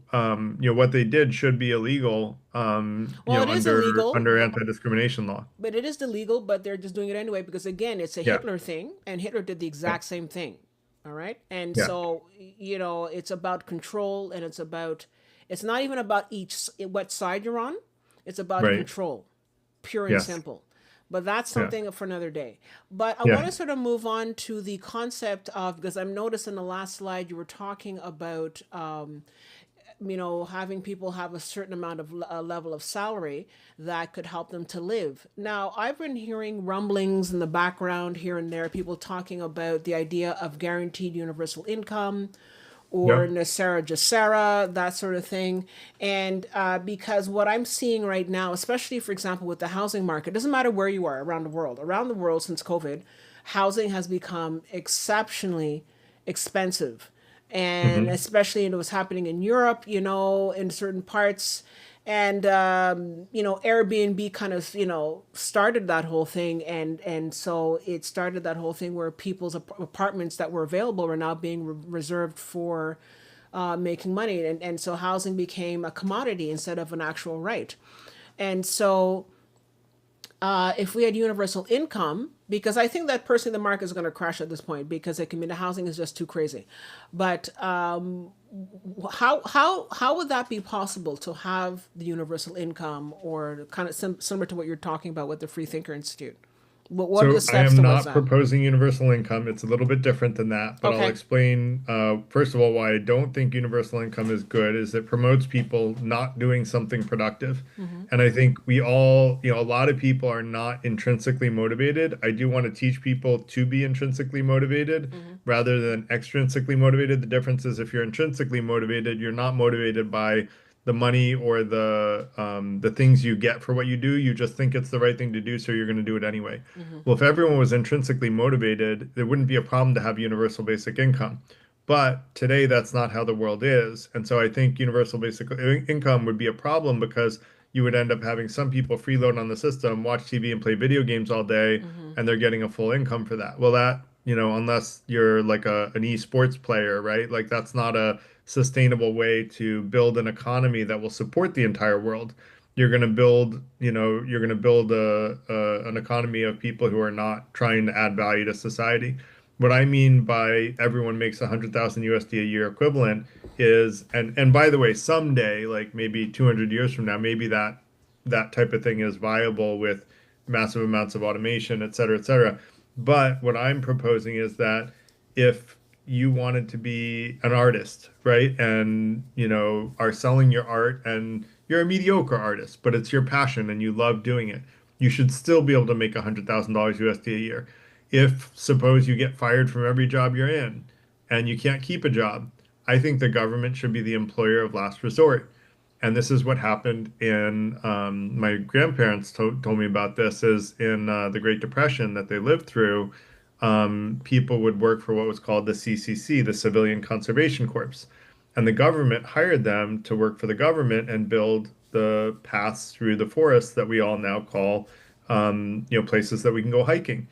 what they did should be illegal, Well, it is illegal, under anti-discrimination law. but it is illegal, but they're just doing it anyway because again, it's a Yeah, Hitler thing, and Hitler did the yeah, exact same thing. All right, and yeah, so it's about control, and it's not even about what side you're on. It's about right. control, pure and Yes, simple. But that's yeah, something for another day. But I want yeah. to sort of move on to the concept of, because I've noticed in the last slide you were talking about having people have a certain amount of a level of salary that could help them to live. Now, I've been hearing rumblings in the background here and there, people talking about the idea of guaranteed universal income or Yep. Nasara Jasara, that sort of thing. And because what I'm seeing right now, especially for example with the housing market, doesn't matter where you are around the world since COVID, housing has become exceptionally expensive, and Hmm. especially what's happening in Europe, in certain parts. And Airbnb kind of started that whole thing, and so it started that whole thing where people's apartments that were available were now being reserved for making money, and so housing became a commodity instead of an actual right. And so if we had universal income, because I think that personally the market is going to crash at this point because it can mean the housing is just too crazy. But how would that be possible to have the universal income, or kind of similar to what you're talking about with the Free Thinker Institute? What are the So I steps am towards not that? proposing universal income. It's a little bit different than that, but I'll Okay. explain, first of all, why I don't think universal income is good is it promotes people not doing something productive. Mm-hmm. And I think we all, a lot of people are not intrinsically motivated. I do want to teach people to be intrinsically motivated Mm-hmm. rather than extrinsically motivated. The difference is if you're intrinsically motivated, you're not motivated by the money or the things you get for what you do. You just think it's the right thing to do, so you're going to do it anyway. Mm-hmm. Well, if everyone was intrinsically motivated, there wouldn't be a problem to have universal basic income. But today, that's not how the world is. And so I think universal basic income would be a problem because you would end up having some people freeload on the system, watch TV and play video games all day, Mm-hmm. and they're getting a full income for that. Well, unless you're like an esports player, right? Like that's not a sustainable way to build an economy that will support the entire world. You're going to build an economy of people who are not trying to add value to society. What I mean by everyone makes 100,000 USD a year equivalent is, and by the way, someday, like maybe 200 years from now, maybe that type of thing is viable with massive amounts of automation, et cetera, et cetera. But what I'm proposing is that if you wanted to be an artist, right? And, are selling your art and you're a mediocre artist, but it's your passion and you love doing it. You should still be able to make $100,000 USD a year. If suppose you get fired from every job you're in and you can't keep a job, I think the government should be the employer of last resort. And this is what happened in my grandparents told me about this is in the Great Depression that they lived through. People would work for what was called the CCC, the Civilian Conservation Corps. And the government hired them to work for the government and build the paths through the forests that we all now call, places that we can go hiking.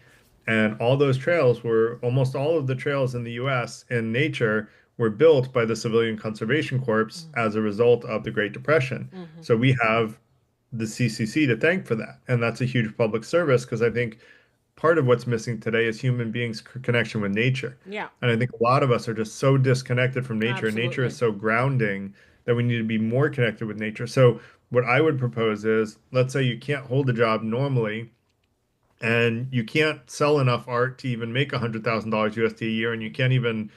And all those trails were almost all of the trails in the US in nature were built by the Civilian Conservation Corps as a result of the Great Depression. Mm-hmm. So we have the CCC to thank for that. And that's a huge public service because I think part of what's missing today is human beings' connection with nature. Yeah. And I think a lot of us are just so disconnected from nature, and nature is Absolutely. so grounding that we need to be more connected with nature. So, what I would propose is let's say you can't hold a job normally and you can't sell enough art to even make $100,000 USD a year, and you can't even,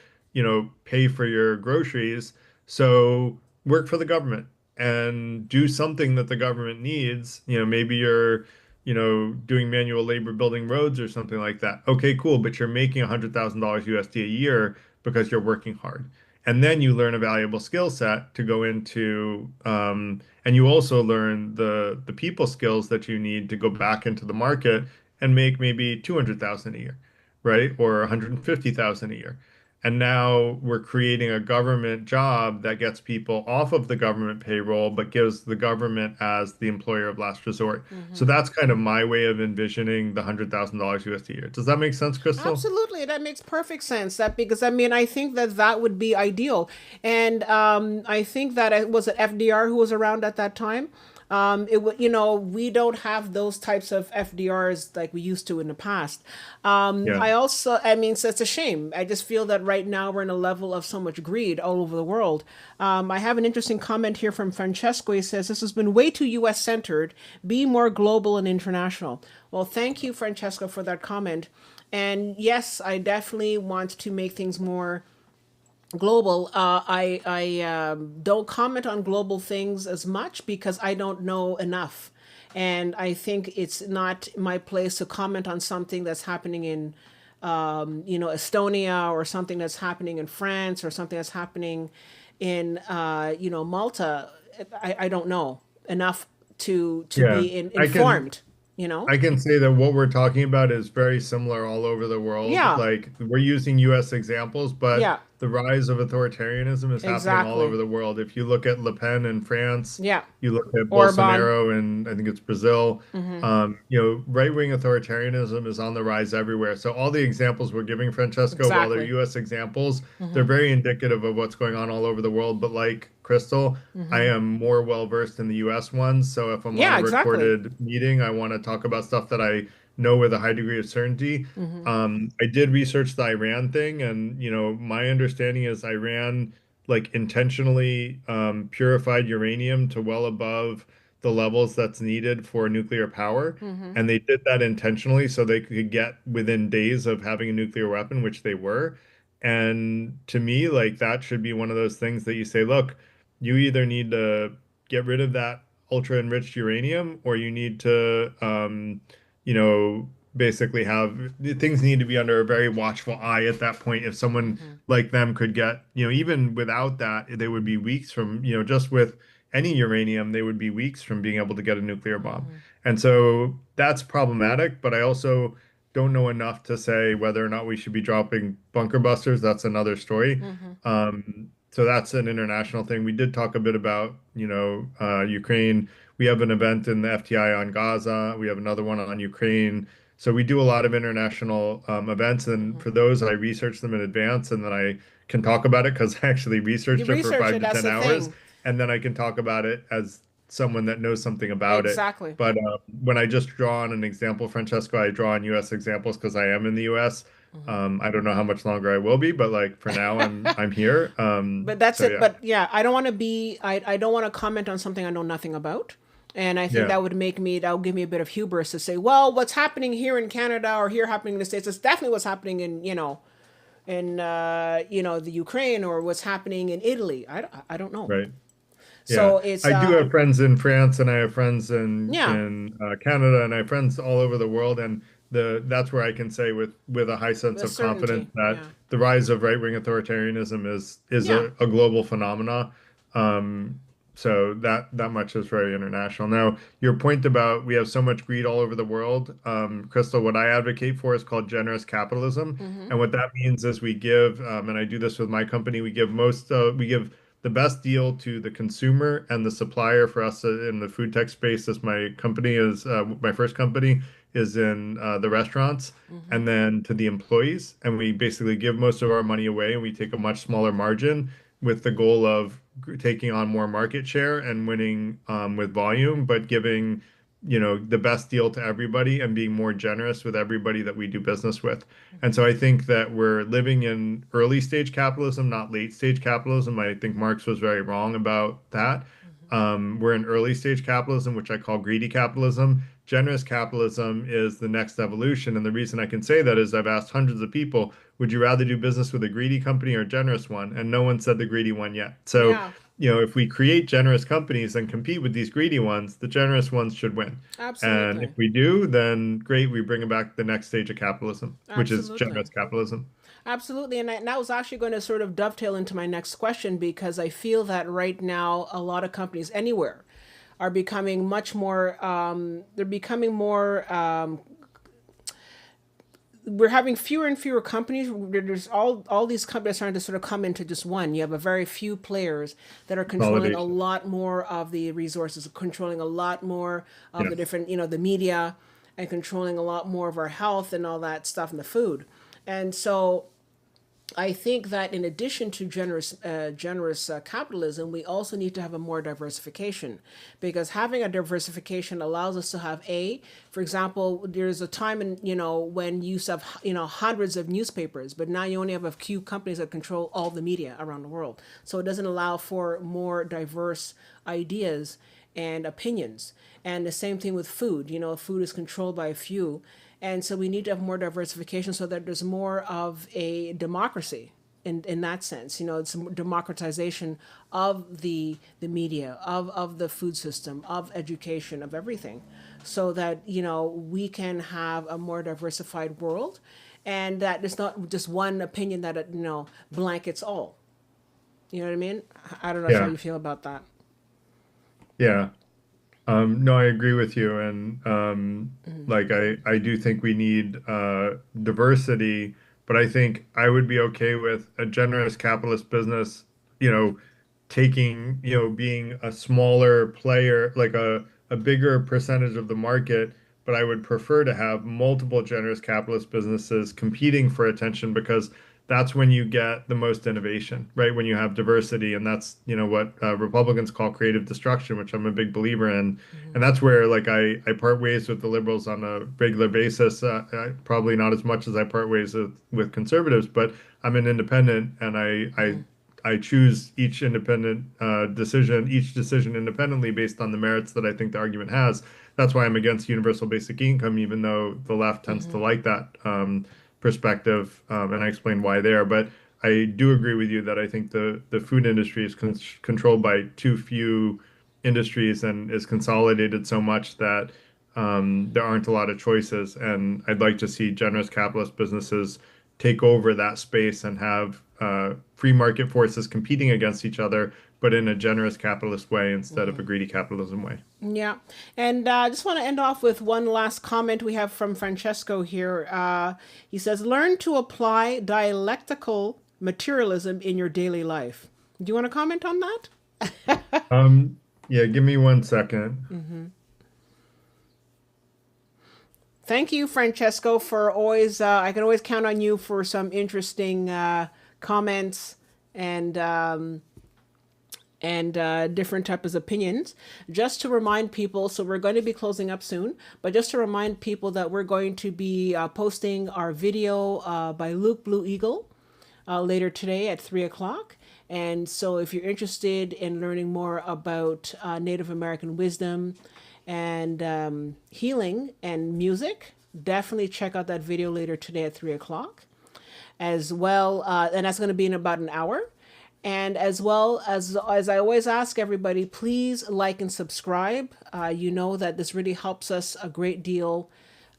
pay for your groceries. So work for the government and do something that the government needs. Maybe you're, doing manual labor building roads or something like that. Okay, cool, but you're making $100,000 USD a year because you're working hard. And then you learn a valuable skill set to go into, and you also learn the people skills that you need to go back into the market and make maybe 200,000 a year, right? Or 150,000 a year. And now we're creating a government job that gets people off of the government payroll, but gives the government as the employer of last resort. So Hmm. that's kind of my way of envisioning the $100,000 USD a year. Does that make sense, Crystal? Absolutely, that makes perfect sense. That because I mean I think that that would be ideal, and I think that it was it FDR who was around at that time. It would we don't have those types of FDRs like we used to in the past. Yeah. I also I mean so it's a shame. I just feel that right now we're in a level of so much greed all over the world. I have an interesting comment here from Francesco. He says this has been way too U.S. centered. Be more global and international. Well, thank you, Francesco, for that comment. And yes, I definitely want to make things more global. I don't comment on global things as much because I don't know enough. And I think it's not my place to comment on something that's happening in, Estonia, or something that's happening in France, or something that's happening in, Malta. I don't know enough to Yeah. be I can informed, you know? I can say that what we're talking about is very similar all over the world. Yeah, Like we're using US examples, but yeah, the rise of authoritarianism is happening all over exactly. the world. If you look at Le Pen in France, Yeah. you look at Orban. Bolsonaro and I think it's Brazil, right-wing authoritarianism is on the rise everywhere. So all the examples we're giving, Francesco, while they're Exactly. US examples, they're very indicative of what's going on all over the world. But like Crystal, I am more well versed in the US ones. So if I'm on Yeah, a exactly. recorded meeting, I want to talk about stuff that I know with a high degree of certainty. I did research the Iran thing, and my understanding is Iran like intentionally purified uranium to well above the levels that's needed for nuclear power. And they did that intentionally so they could get within days of having a nuclear weapon, which they were. And to me, like that should be one of those things that you say, look, you either need to get rid of that ultra enriched uranium or you need to, you know, basically have things need to be under a very watchful eye at that point. If someone Hmm. like them could get, even without that, they would be weeks from, just with any uranium, they would be weeks from being able to get a nuclear bomb. Hmm. And so that's problematic, but I also don't know enough to say whether or not we should be dropping bunker busters. That's another story. Hmm. So that's an international thing. We did talk a bit about, Ukraine. We have an event in the FTI on Gaza. We have another one on Ukraine. So we do a lot of international events, and Hmm. for those, I research them in advance, and then I can talk about it because I actually You researched it for research five it, to that's ten the hours, thing. and then I can talk about it as someone that knows something about it. Exactly. But when I just draw on an example, Francesco, I draw on U.S. examples because I am in the U.S. Hmm. I don't know how much longer I will be, but like for now, I'm here. But that's So it. yeah, But yeah, I don't want to be, I don't want to comment on something I know nothing about. And I think yeah, that would give me a bit of hubris to say, well, what's happening here in Canada or here happening in the States is definitely what's happening in, the Ukraine, or what's happening in Italy. I don't know. right. Yeah, So it's, I do have friends in France, and I have friends in yeah, Canada, and I have friends all over the world, and that's where I can say with a high sense with of confidence certainty. that Yeah. the rise of right-wing authoritarianism is Yeah. a global phenomena. Um, so that much is very international. Now, your point about we have so much greed all over the world, Crystal, what I advocate for is called generous capitalism, Mm-hmm. and what that means is we give, and I do this with my company, we give the best deal to the consumer and the supplier for us in the food tech space. As my first company is in the restaurants, Mm-hmm. and then to the employees. And we basically give most of our money away and we take a much smaller margin with the goal of taking on more market share and winning with volume, but giving the best deal to everybody and being more generous with everybody that we do business with. And so I think that we're living in early stage capitalism, not late stage capitalism. I think Marx was very wrong about that. Mm-hmm. We're in early stage capitalism, which I call greedy capitalism. Generous capitalism is the next evolution. And the reason I can say that is I've asked hundreds of people, would you rather do business with a greedy company or a generous one? And no one said the greedy one yet. So, Yeah. if we create generous companies and compete with these greedy ones, the generous ones should win. And if Absolutely. we do, then great, we bring back the next stage of capitalism, which is Absolutely. generous capitalism. Absolutely. And that was actually going to sort of dovetail into my next question, because I feel that right now, a lot of companies anywhere are becoming much more, they're becoming more, we're having fewer and fewer companies. There's all these companies trying to sort of come into just one. You have a very few players that are controlling a Consolidation. lot more of the resources, controlling a lot more of the Yes. different, the media, and controlling a lot more of our health and all that stuff and the food. And so I think that in addition to generous capitalism, we also need to have a more diversification, because having a diversification allows us to have for example, there's a time in when you used to have hundreds of newspapers, but now you only have a few companies that control all the media around the world. So it doesn't allow for more diverse ideas and opinions. And the same thing with food. Food is controlled by a few. And so we need to have more diversification so that there's more of a democracy in that sense. It's democratization of the media, of the food system, of education, of everything, so that, we can have a more diversified world, and that it's not just one opinion that, blankets all. You know what I mean? I don't know how Yeah. you feel about that. Yeah. No, I agree with you. And like I do think we need diversity, but I think I would be okay with a generous capitalist business, you know, being a smaller player, like a bigger percentage of the market, but I would prefer to have multiple generous capitalist businesses competing for attention, because that's when you get the most innovation, right? When you have diversity, and that's, what Republicans call creative destruction, which I'm a big believer in. And that's where like I part ways with the liberals on a regular basis. Probably not as much as I part ways with conservatives, but I'm an independent, and I choose each decision independently based on the merits that I think the argument has. That's why I'm against universal basic income, even though the left tends to like that perspective, and I explained why there. But I do agree with you that I think the food industry is controlled by too few industries and is consolidated so much that there aren't a lot of choices. And I'd like to see generous capitalist businesses take over that space and have free market forces competing against each other, but in a generous capitalist way instead of a greedy capitalism way. Yeah. And I just want to end off with one last comment we have from Francesco here. He says, learn to apply dialectical materialism in your daily life. Do you want to comment on that? Yeah, give me 1 second. Thank you, Francesco, for always, I can always count on you for some interesting comments and different types of opinions. Just to remind people, so we're going to be closing up soon, but just to remind people that we're going to be posting our video by Luke Blue Eagle later today at 3 o'clock. And so if you're interested in learning more about Native American wisdom and healing and music, definitely check out that video later today at 3 o'clock as well. And that's going to be in about an hour. And as well as I always ask everybody, please like and subscribe. You know that this really helps us a great deal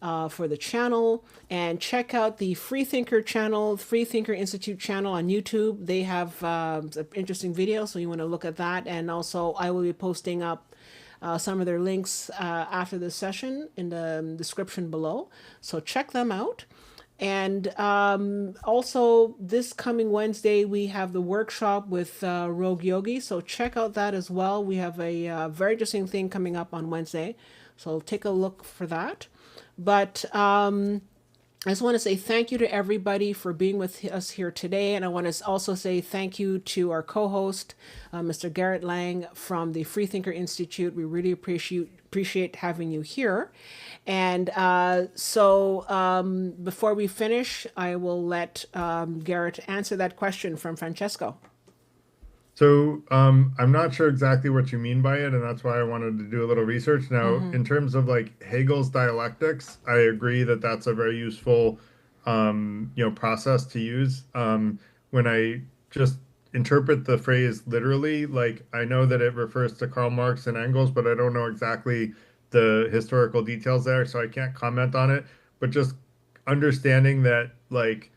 for the channel. And check out the Freethinker channel, Freethinker Institute channel on YouTube. They have some interesting videos, so you want to look at that. And also, I will be posting up some of their links after this session in the description below. So check them out. And also, this coming Wednesday, we have the workshop with Rogue Yogi. So check out that as well. We have a very interesting thing coming up on Wednesday. So take a look for that. But I just want to say thank you to everybody for being with us here today. And I want to also say thank you to our co-host, Mr. Garrett Lang from the Freethinker Institute. We really appreciate having you here. And so before we finish, I will let Garrett answer that question from Francesco. So I'm not sure exactly what you mean by it, and that's why I wanted to do a little research. Now, in terms of like Hegel's dialectics, I agree that that's a very useful, process to use. When I just interpret the phrase literally, like I know that it refers to Karl Marx and Engels, but I don't know exactly the historical details there, so I can't comment on it. But just understanding that, like,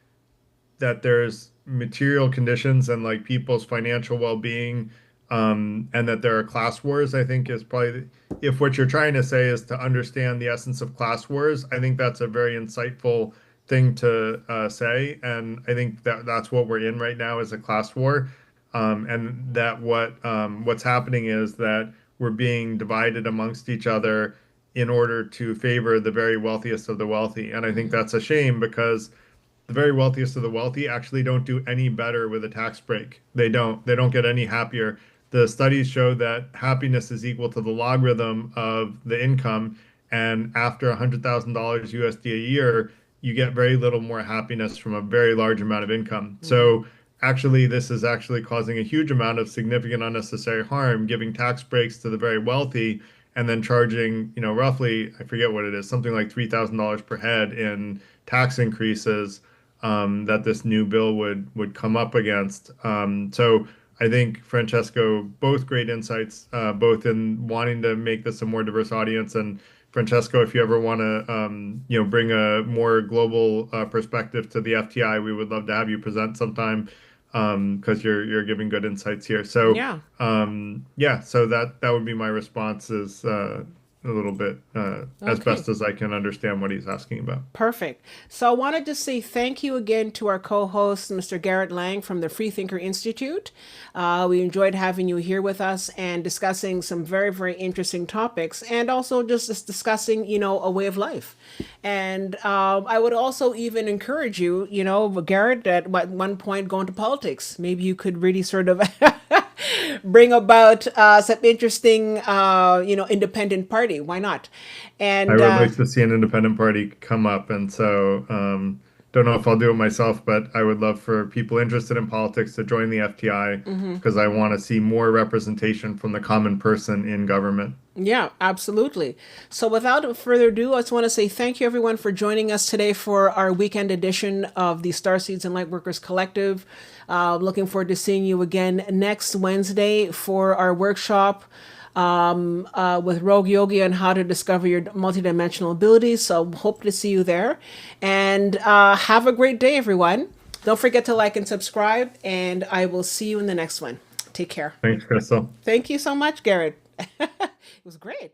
that there's material conditions and like people's financial well-being, and that there are class wars, I think is probably, if what you're trying to say is to understand the essence of class wars, I think that's a very insightful thing to say, and I think that that's what we're in right now is a class war, and that what's happening is that we're being divided amongst each other in order to favor the very wealthiest of the wealthy, and I think Mm-hmm. that's a shame because the very wealthiest of the wealthy actually don't do any better with a tax break. They don't get any happier. The studies show that happiness is equal to the logarithm of the income, and after $100,000 USD a year, you get very little more happiness from a very large amount of income. Mm-hmm. So actually, this is actually causing a huge amount of significant unnecessary harm, giving tax breaks to the very wealthy and then charging, roughly, I forget what it is, something like $3,000 per head in tax increases that this new bill would come up against. So I think Francesco, both great insights, both in wanting to make this a more diverse audience, and Francesco, if you ever want to, bring a more global perspective to the FTI, we would love to have you present sometime because you're giving good insights here. So Yeah. yeah, so that would be my response is a little bit as Okay. best as I can understand what he's asking about. Perfect. So I wanted to say thank you again to our co-host, Mr. Garrett Lang from the Freethinker Institute. We enjoyed having you here with us and discussing some very, very interesting topics, and also just discussing, a way of life. And I would also even encourage you, Garrett, at one point go into politics. Maybe you could really sort of bring about some interesting, independent party. Why not? I And would like to see an independent party come up, and so don't know if I'll do it myself, but I would love for people interested in politics to join the FTI because I want to see more representation from the common person in government. yeah, absolutely. So without further ado, I just want to say thank you everyone for joining us today for our weekend edition of the Starseeds and Lightworkers Collective. Looking forward to seeing you again next Wednesday for our workshop with Rogue Yogi on how to discover your multidimensional abilities. So hope to see you there. And have a great day, everyone. Don't forget to like and subscribe, and I will see you in the next one. Take care. Thanks, Crystal. Thank you so much, Garrett. It was great.